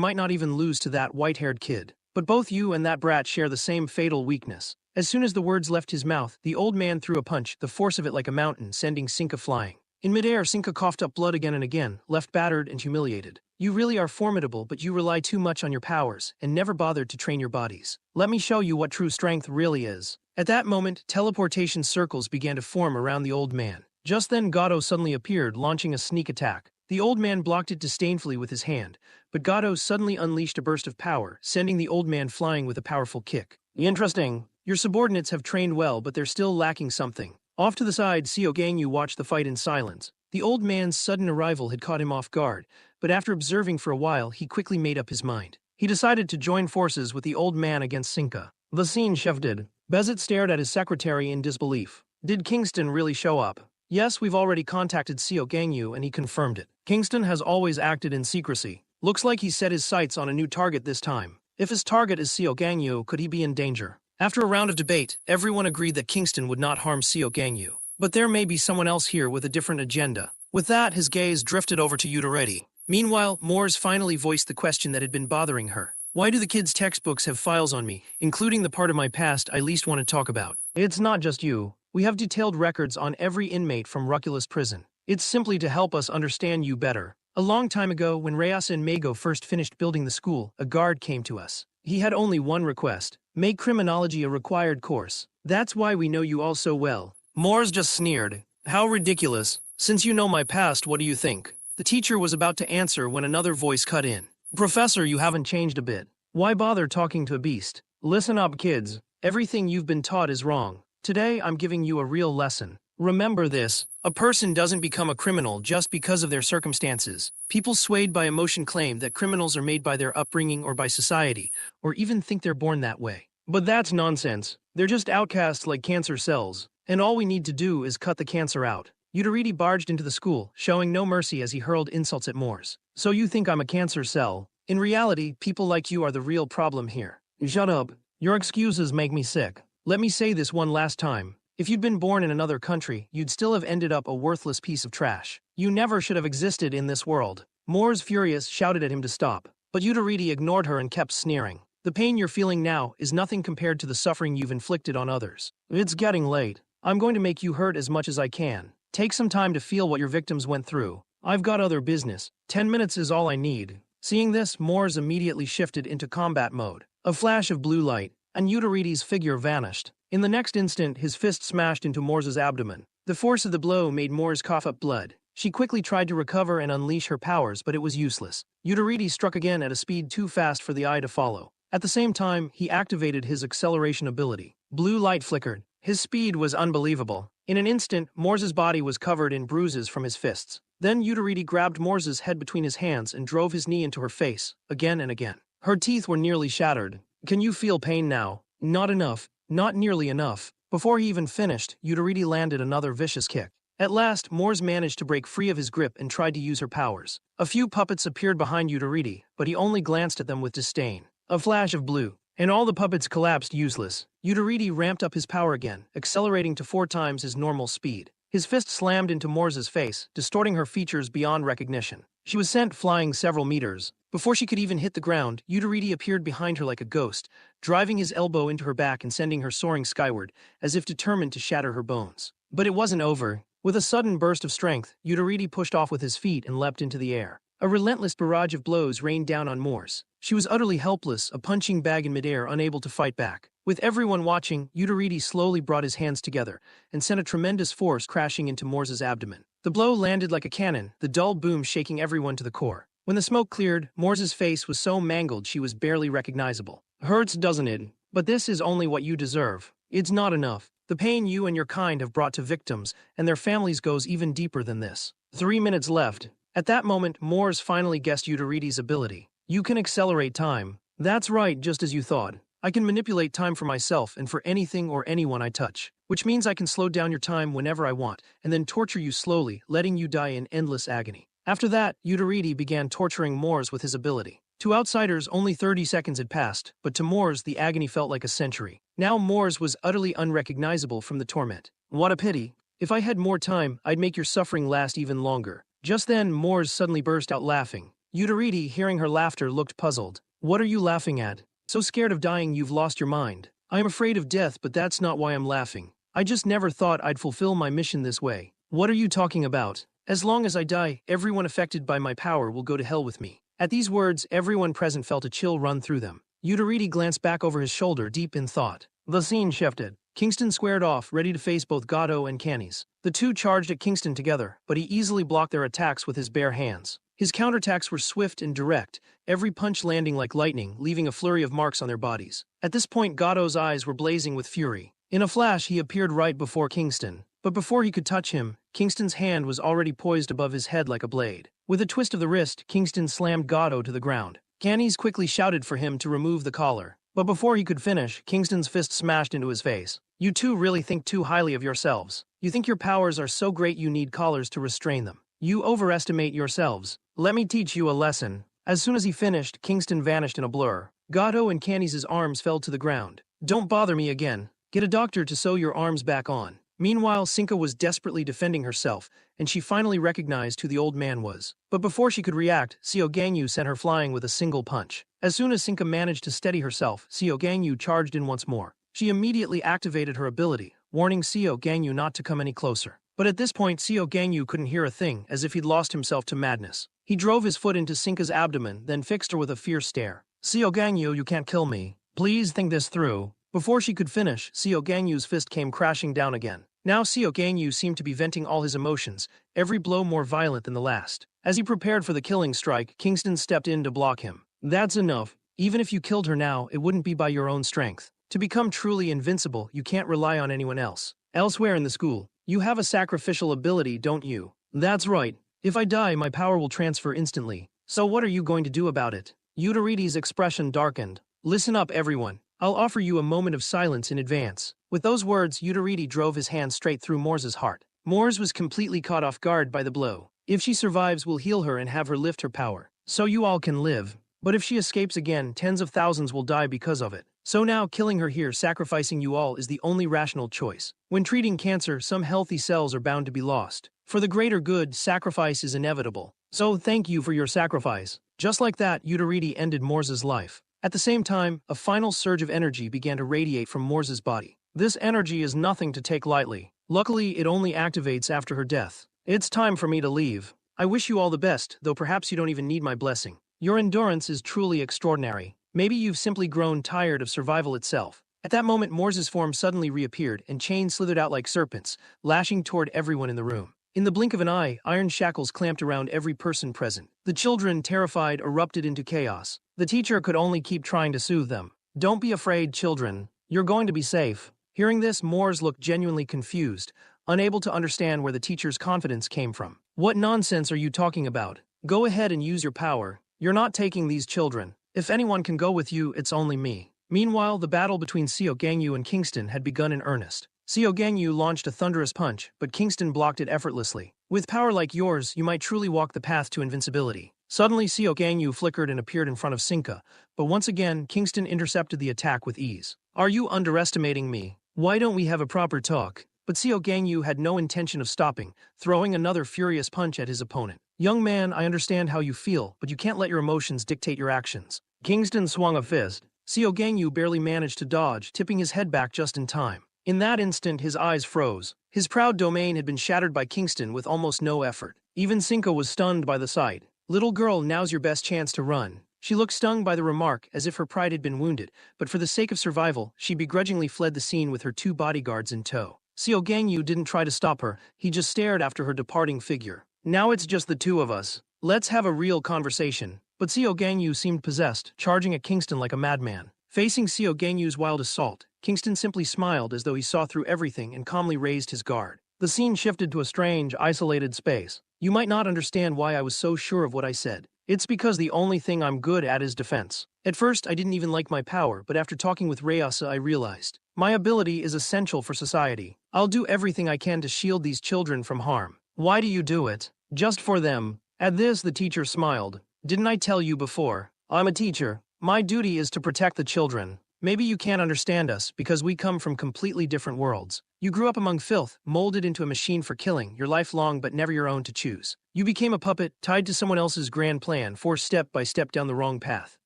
Speaker 1: might not even lose to that white-haired kid. But both you and that brat share the same fatal weakness. As soon as the words left his mouth, the old man threw a punch, the force of it like a mountain, sending Sinka flying. In midair, Sinka coughed up blood again and again, left battered and humiliated. You really are formidable, but you rely too much on your powers, and never bothered to train your bodies. Let me show you what true strength really is. At that moment, teleportation circles began to form around the old man. Just then, Gato suddenly appeared, launching a sneak attack. The old man blocked it disdainfully with his hand, but Gato suddenly unleashed a burst of power, sending the old man flying with a powerful kick. Interesting. Your subordinates have trained well, but they're still lacking something. Off to the side, Seo Gangyu watched the fight in silence. The old man's sudden arrival had caught him off guard, but after observing for a while, he quickly made up his mind. He decided to join forces with the old man against Sinka. The scene shifted. Bezet stared at his secretary in disbelief. Did Kingston really show up? Yes, we've already contacted Seo Gangyu and he confirmed it. Kingston has always acted in secrecy. Looks like he set his sights on a new target this time. If his target is Seo Gangyu, could he be in danger? After a round of debate, everyone agreed that Kingston would not harm Seo Gangyu. But there may be someone else here with a different agenda. With that, his gaze drifted over to Yutareti. Meanwhile, Moores finally voiced the question that had been bothering her. Why do the kids' textbooks have files on me, including the part of my past I least want to talk about? It's not just you. We have detailed records on every inmate from Ruculus prison. It's simply to help us understand you better. A long time ago, when Reyes and Mago first finished building the school, a guard came to us. He had only one request: make criminology a required course. That's why we know you all so well. Moores just sneered. How ridiculous. Since you know my past, what do you think? The teacher was about to answer when another voice cut in. Professor, you haven't changed a bit. Why bother talking to a beast? Listen up, kids. Everything you've been taught is wrong. Today, I'm giving you a real lesson. Remember this: a person doesn't become a criminal just because of their circumstances. People swayed by emotion claim that criminals are made by their upbringing or by society, or even think they're born that way. But that's nonsense. They're just outcasts like cancer cells, and all we need to do is cut the cancer out. Udariti barged into the school, showing no mercy as he hurled insults at Moores. So you think I'm a cancer cell? In reality, people like you are the real problem here. Shut up. Your excuses make me sick. Let me say this one last time. If you'd been born in another country, you'd still have ended up a worthless piece of trash. You never should have existed in this world. Moores, furious, shouted at him to stop. But Udariti ignored her and kept sneering. The pain you're feeling now is nothing compared to the suffering you've inflicted on others. It's getting late. I'm going to make you hurt as much as I can. Take some time to feel what your victims went through. I've got other business. 10 minutes is all I need. Seeing this, Moores immediately shifted into combat mode. A flash of blue light, and Udariti's figure vanished. In the next instant, his fist smashed into Moore's abdomen. The force of the blow made Moores cough up blood. She quickly tried to recover and unleash her powers, but it was useless. Udariti struck again at a speed too fast for the eye to follow. At the same time, he activated his acceleration ability. Blue light flickered. His speed was unbelievable. In an instant, Moore's body was covered in bruises from his fists. Then Udariti grabbed Moore's head between his hands and drove his knee into her face, again and again. Her teeth were nearly shattered. Can you feel pain now? Not enough. Not nearly enough. Before he even finished, Udariti landed another vicious kick. At last, Moores managed to break free of his grip and tried to use her powers. A few puppets appeared behind Udariti, but he only glanced at them with disdain. A flash of blue, and all the puppets collapsed useless. Udariti ramped up his power again, accelerating to 4 times his normal speed. His fist slammed into Moore's face, distorting her features beyond recognition. She was sent flying several meters. Before she could even hit the ground, Udariti appeared behind her like a ghost, driving his elbow into her back and sending her soaring skyward, as if determined to shatter her bones. But it wasn't over. With a sudden burst of strength, Udariti pushed off with his feet and leapt into the air. A relentless barrage of blows rained down on Moores. She was utterly helpless, a punching bag in midair, unable to fight back. With everyone watching, Udariti slowly brought his hands together and sent a tremendous force crashing into Moore's abdomen. The blow landed like a cannon, the dull boom shaking everyone to the core. When the smoke cleared, Moore's face was so mangled she was barely recognizable. Hurts, doesn't it? But this is only what you deserve. It's not enough. The pain you and your kind have brought to victims and their families goes even deeper than this. 3 minutes left. At that moment, Moores finally guessed Udariti's ability. You can accelerate time. That's right, just as you thought. I can manipulate time for myself and for anything or anyone I touch, which means I can slow down your time whenever I want and then torture you slowly, letting you die in endless agony. After that, Udariti began torturing Moores with his ability. To outsiders, only 30 seconds had passed, but to Moores, the agony felt like a century. Now Moores was utterly unrecognizable from the torment. What a pity. If I had more time, I'd make your suffering last even longer. Just then, Moores suddenly burst out laughing. Udariti, hearing her laughter, looked puzzled. What are you laughing at? So scared of dying you've lost your mind. I am afraid of death, but that's not why I'm laughing. I just never thought I'd fulfill my mission this way. What are you talking about? As long as I die, everyone affected by my power will go to hell with me. At these words, everyone present felt a chill run through them. Udariti glanced back over his shoulder, deep in thought. The scene shifted. Kingston squared off, ready to face both Gatto and Canis. The two charged at Kingston together, but he easily blocked their attacks with his bare hands. His counterattacks were swift and direct, every punch landing like lightning, leaving a flurry of marks on their bodies. At this point, Gatto's eyes were blazing with fury. In a flash, he appeared right before Kingston. But before he could touch him, Kingston's hand was already poised above his head like a blade. With a twist of the wrist, Kingston slammed Gatto to the ground. Canis quickly shouted for him to remove the collar. But before he could finish, Kingston's fist smashed into his face. You two really think too highly of yourselves. You think your powers are so great you need collars to restrain them. You overestimate yourselves. Let me teach you a lesson. As soon as he finished, Kingston vanished in a blur. Gatto and Canis's arms fell to the ground. Don't bother me again. Get a doctor to sew your arms back on. Meanwhile, Sinka was desperately defending herself, and she finally recognized who the old man was. But before she could react, Seo Gangyu sent her flying with a single punch. As soon as Sinka managed to steady herself, Seo Gangyu charged in once more. She immediately activated her ability, warning Seo Gangyu not to come any closer. But at this point Seo Gangyu couldn't hear a thing, as if he'd lost himself to madness. He drove his foot into Sinka's abdomen, then fixed her with a fierce stare. Seo Gangyu, you can't kill me. Please think this through. Before she could finish, Seo Gangyu's fist came crashing down again. Now Seo Gangyu seemed to be venting all his emotions, every blow more violent than the last. As he prepared for the killing strike, Kingston stepped in to block him. That's enough. Even if you killed her now, it wouldn't be by your own strength. To become truly invincible, you can't rely on anyone else. Elsewhere in the school, you have a sacrificial ability, don't you? That's right. If I die, my power will transfer instantly. So what are you going to do about it? Yudaridi's expression darkened. Listen up, everyone. I'll offer you a moment of silence in advance. With those words, Yudaridi drove his hand straight through Moore's heart. Moors was completely caught off guard by the blow. If she survives, we'll heal her and have her lift her power, so you all can live. But if she escapes again, tens of thousands will die because of it. So now, killing her here, sacrificing you all, is the only rational choice. When treating cancer, some healthy cells are bound to be lost. For the greater good, sacrifice is inevitable. So thank you for your sacrifice. Just like that, Yudaridi ended Moore's life. At the same time, a final surge of energy began to radiate from Moore's body. This energy is nothing to take lightly. Luckily, it only activates after her death. It's time for me to leave. I wish you all the best, though perhaps you don't even need my blessing. Your endurance is truly extraordinary. Maybe you've simply grown tired of survival itself. At that moment, Moore's form suddenly reappeared, and chains slithered out like serpents, lashing toward everyone in the room. In the blink of an eye, iron shackles clamped around every person present. The children, terrified, erupted into chaos. The teacher could only keep trying to soothe them. Don't be afraid, children. You're going to be safe. Hearing this, Moores looked genuinely confused, unable to understand where the teacher's confidence came from. What nonsense are you talking about? Go ahead and use your power. You're not taking these children. If anyone can go with you, it's only me. Meanwhile, the battle between Seo Gangyu and Kingston had begun in earnest. Seo Gangyu launched a thunderous punch, but Kingston blocked it effortlessly. With power like yours, you might truly walk the path to invincibility. Suddenly, Seo Gangyu flickered and appeared in front of Sinka, but once again, Kingston intercepted the attack with ease. Are you underestimating me? Why don't we have a proper talk? But Seo Gangyu had no intention of stopping, throwing another furious punch at his opponent. Young man, I understand how you feel, but you can't let your emotions dictate your actions. Kingston swung a fist. Seo Gangyu barely managed to dodge, tipping his head back just in time. In that instant, his eyes froze. His proud domain had been shattered by Kingston with almost no effort. Even Sinka was stunned by the sight. Little girl, now's your best chance to run. She looked stung by the remark, as if her pride had been wounded, but for the sake of survival, she begrudgingly fled the scene with her two bodyguards in tow. Seo Gangyu didn't try to stop her, he just stared after her departing figure. Now it's just the two of us. Let's have a real conversation. But Seo Gangyu seemed possessed, charging at Kingston like a madman. Facing Seo Gangyu's wild assault, Kingston simply smiled as though he saw through everything and calmly raised his guard. The scene shifted to a strange, isolated space. You might not understand why I was so sure of what I said. It's because the only thing I'm good at is defense. At first, I didn't even like my power, but after talking with Rayasa, I realized my ability is essential for society. I'll do everything I can to shield these children from harm. Why do you do it? Just for them. At this, the teacher smiled. Didn't I tell you before? I'm a teacher. My duty is to protect the children. Maybe you can't understand us because we come from completely different worlds. You grew up among filth, molded into a machine for killing, your life long but never your own to choose. You became a puppet, tied to someone else's grand plan, forced step by step down the wrong path.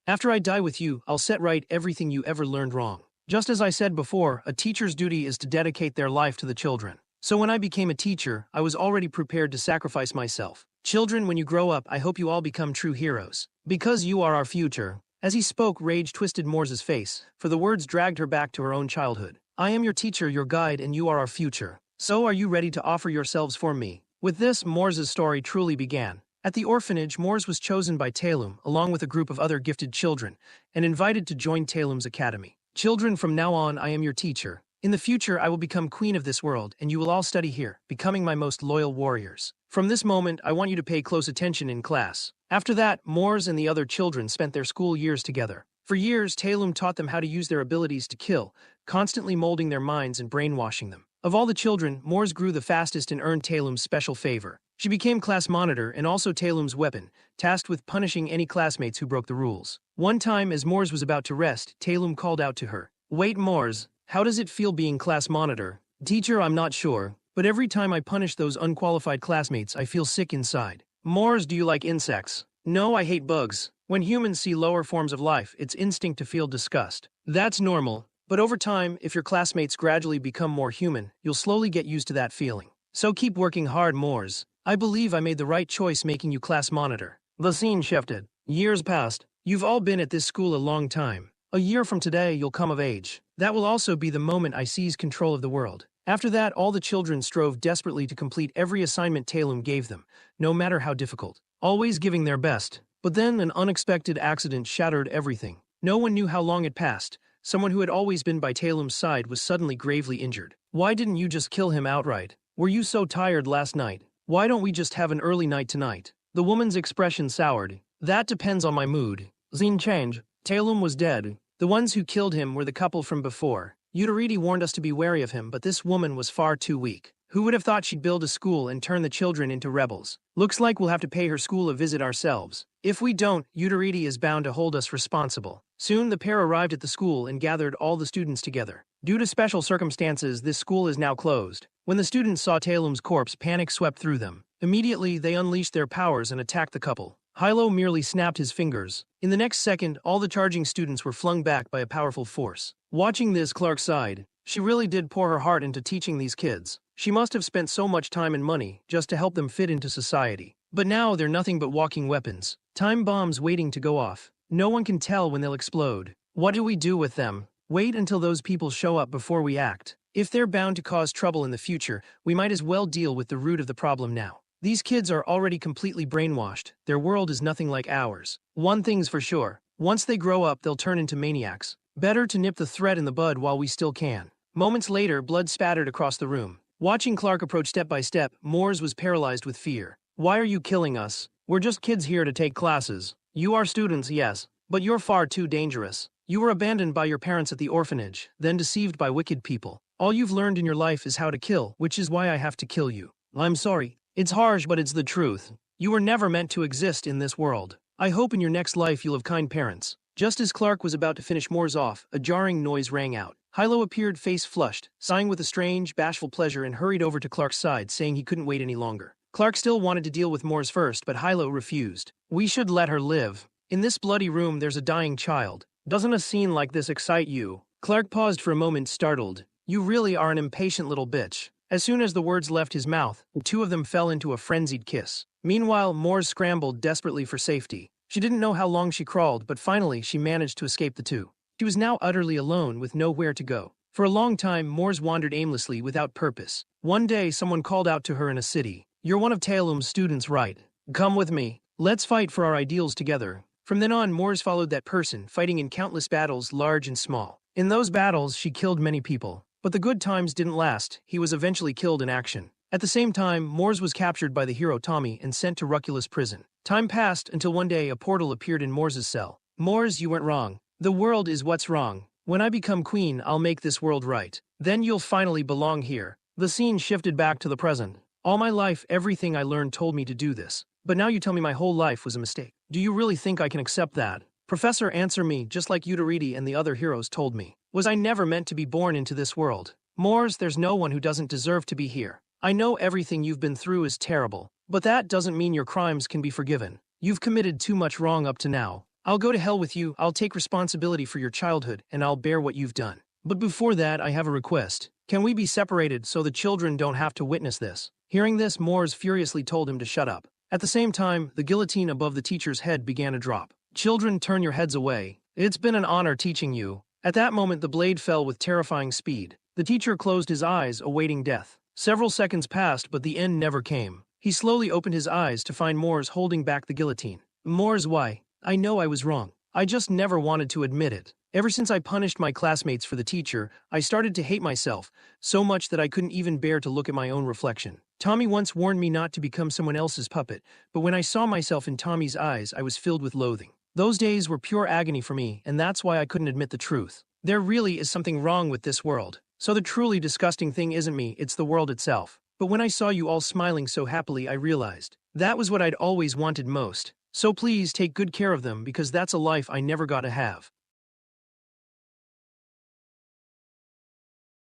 Speaker 1: After I die with you, I'll set right everything you ever learned wrong. Just as I said before, a teacher's duty is to dedicate their life to the children. So when I became a teacher, I was already prepared to sacrifice myself. Children, when you grow up, I hope you all become true heroes. Because you are our future. As he spoke, rage twisted Moore's face, for the words dragged her back to her own childhood. I am your teacher, your guide, and you are our future. So are you ready to offer yourselves for me? With this, Moore's story truly began. At the orphanage, Moores was chosen by Taelum, along with a group of other gifted children, and invited to join Taelum's academy. Children, from now on, I am your teacher. In the future, I will become queen of this world, and you will all study here, becoming my most loyal warriors. From this moment, I want you to pay close attention in class. After that, Moores and the other children spent their school years together. For years, Taelum taught them how to use their abilities to kill, constantly molding their minds and brainwashing them. Of all the children, Moores grew the fastest and earned Taelum's special favor. She became class monitor and also Taelum's weapon, tasked with punishing any classmates who broke the rules. One time, as Moores was about to rest, Taelum called out to her. Wait, Moores, how does it feel being class monitor? Teacher, I'm not sure, but every time I punish those unqualified classmates, I feel sick inside. Moores, do you like insects? No, I hate bugs. When humans see lower forms of life, it's instinct to feel disgust. That's normal. But over time, if your classmates gradually become more human, you'll slowly get used to that feeling. So keep working hard, Moors. I believe I made the right choice making you class monitor. The scene shifted. Years passed. You've all been at this school a long time. A year from today, you'll come of age. That will also be the moment I seize control of the world. After that, all the children strove desperately to complete every assignment Talum gave them, no matter how difficult, always giving their best. But then an unexpected accident shattered everything. No one knew how long it passed. Someone who had always been by Talum's side was suddenly gravely injured. Why didn't you just kill him outright? Were you so tired last night? Why don't we just have an early night tonight? The woman's expression soured. That depends on my mood. Zine change. Talum was dead. The ones who killed him were the couple from before. Udariti warned us to be wary of him, but this woman was far too weak. Who would have thought she'd build a school and turn the children into rebels? Looks like we'll have to pay her school a visit ourselves. If we don't, Udariti is bound to hold us responsible. Soon the pair arrived at the school and gathered all the students together. Due to special circumstances, this school is now closed. When the students saw Talum's corpse, panic swept through them. Immediately, they unleashed their powers and attacked the couple. Hilo merely snapped his fingers. In the next second, all the charging students were flung back by a powerful force. Watching this, Clark sighed. She really did pour her heart into teaching these kids. She must have spent so much time and money just to help them fit into society. But now they're nothing but walking weapons. Time bombs waiting to go off. No one can tell when they'll explode. What do we do with them? Wait until those people show up before we act. If they're bound to cause trouble in the future, we might as well deal with the root of the problem now. These kids are already completely brainwashed. Their world is nothing like ours. One thing's for sure. Once they grow up, they'll turn into maniacs. Better to nip the threat in the bud while we still can. Moments later, blood spattered across the room. Watching Clark approach step by step, Moores was paralyzed with fear. Why are you killing us? We're just kids here to take classes. You are students, yes, but you're far too dangerous. You were abandoned by your parents at the orphanage, then deceived by wicked people. All you've learned in your life is how to kill, which is why I have to kill you. I'm sorry. It's harsh, but it's the truth. You were never meant to exist in this world. I hope in your next life you'll have kind parents. Just as Clark was about to finish Moores off, a jarring noise rang out. Hilo appeared face flushed, sighing with a strange, bashful pleasure and hurried over to Clark's side, saying he couldn't wait any longer. Clark still wanted to deal with Moores first, but Hilo refused. We should let her live. In this bloody room there's a dying child. Doesn't a scene like this excite you? Clark paused for a moment, startled. You really are an impatient little bitch. As soon as the words left his mouth, the two of them fell into a frenzied kiss. Meanwhile, Moores scrambled desperately for safety. She didn't know how long she crawled, but finally she managed to escape the two. She was now utterly alone with nowhere to go. For a long time, Moores wandered aimlessly without purpose. One day, someone called out to her in a city. You're one of Talum's students, right? Come with me. Let's fight for our ideals together. From then on, Moores followed that person, fighting in countless battles, large and small. In those battles, she killed many people. But the good times didn't last. He was eventually killed in action. At the same time, Moores was captured by the hero Tommy and sent to Ruculus prison. Time passed until one day a portal appeared in Moores's cell. Moores, you weren't wrong. The world is what's wrong. When I become queen, I'll make this world right. Then you'll finally belong here. The scene shifted back to the present. All my life, everything I learned told me to do this. But now you tell me my whole life was a mistake. Do you really think I can accept that? Professor, answer me, just like Udariti and the other heroes told me. Was I never meant to be born into this world? Moores, there's no one who doesn't deserve to be here. I know everything you've been through is terrible, but that doesn't mean your crimes can be forgiven. You've committed too much wrong up to now. I'll go to hell with you, I'll take responsibility for your childhood, and I'll bear what you've done. But before that, I have a request. Can we be separated so the children don't have to witness this? Hearing this, Moores furiously told him to shut up. At the same time, the guillotine above the teacher's head began to drop. Children, turn your heads away. It's been an honor teaching you. At that moment, the blade fell with terrifying speed. The teacher closed his eyes, awaiting death. Several seconds passed, but the end never came. He slowly opened his eyes to find Moores holding back the guillotine. Moores, why? I know I was wrong. I just never wanted to admit it. Ever since I punished my classmates for the teacher, I started to hate myself, so much that I couldn't even bear to look at my own reflection. Tommy once warned me not to become someone else's puppet, but when I saw myself in Tommy's eyes, I was filled with loathing. Those days were pure agony for me, and that's why I couldn't admit the truth. There really is something wrong with this world. So the truly disgusting thing isn't me, it's the world itself. But when I saw you all smiling so happily, I realized that was what I'd always wanted most. So please take good care of them, because that's a life I never got to have.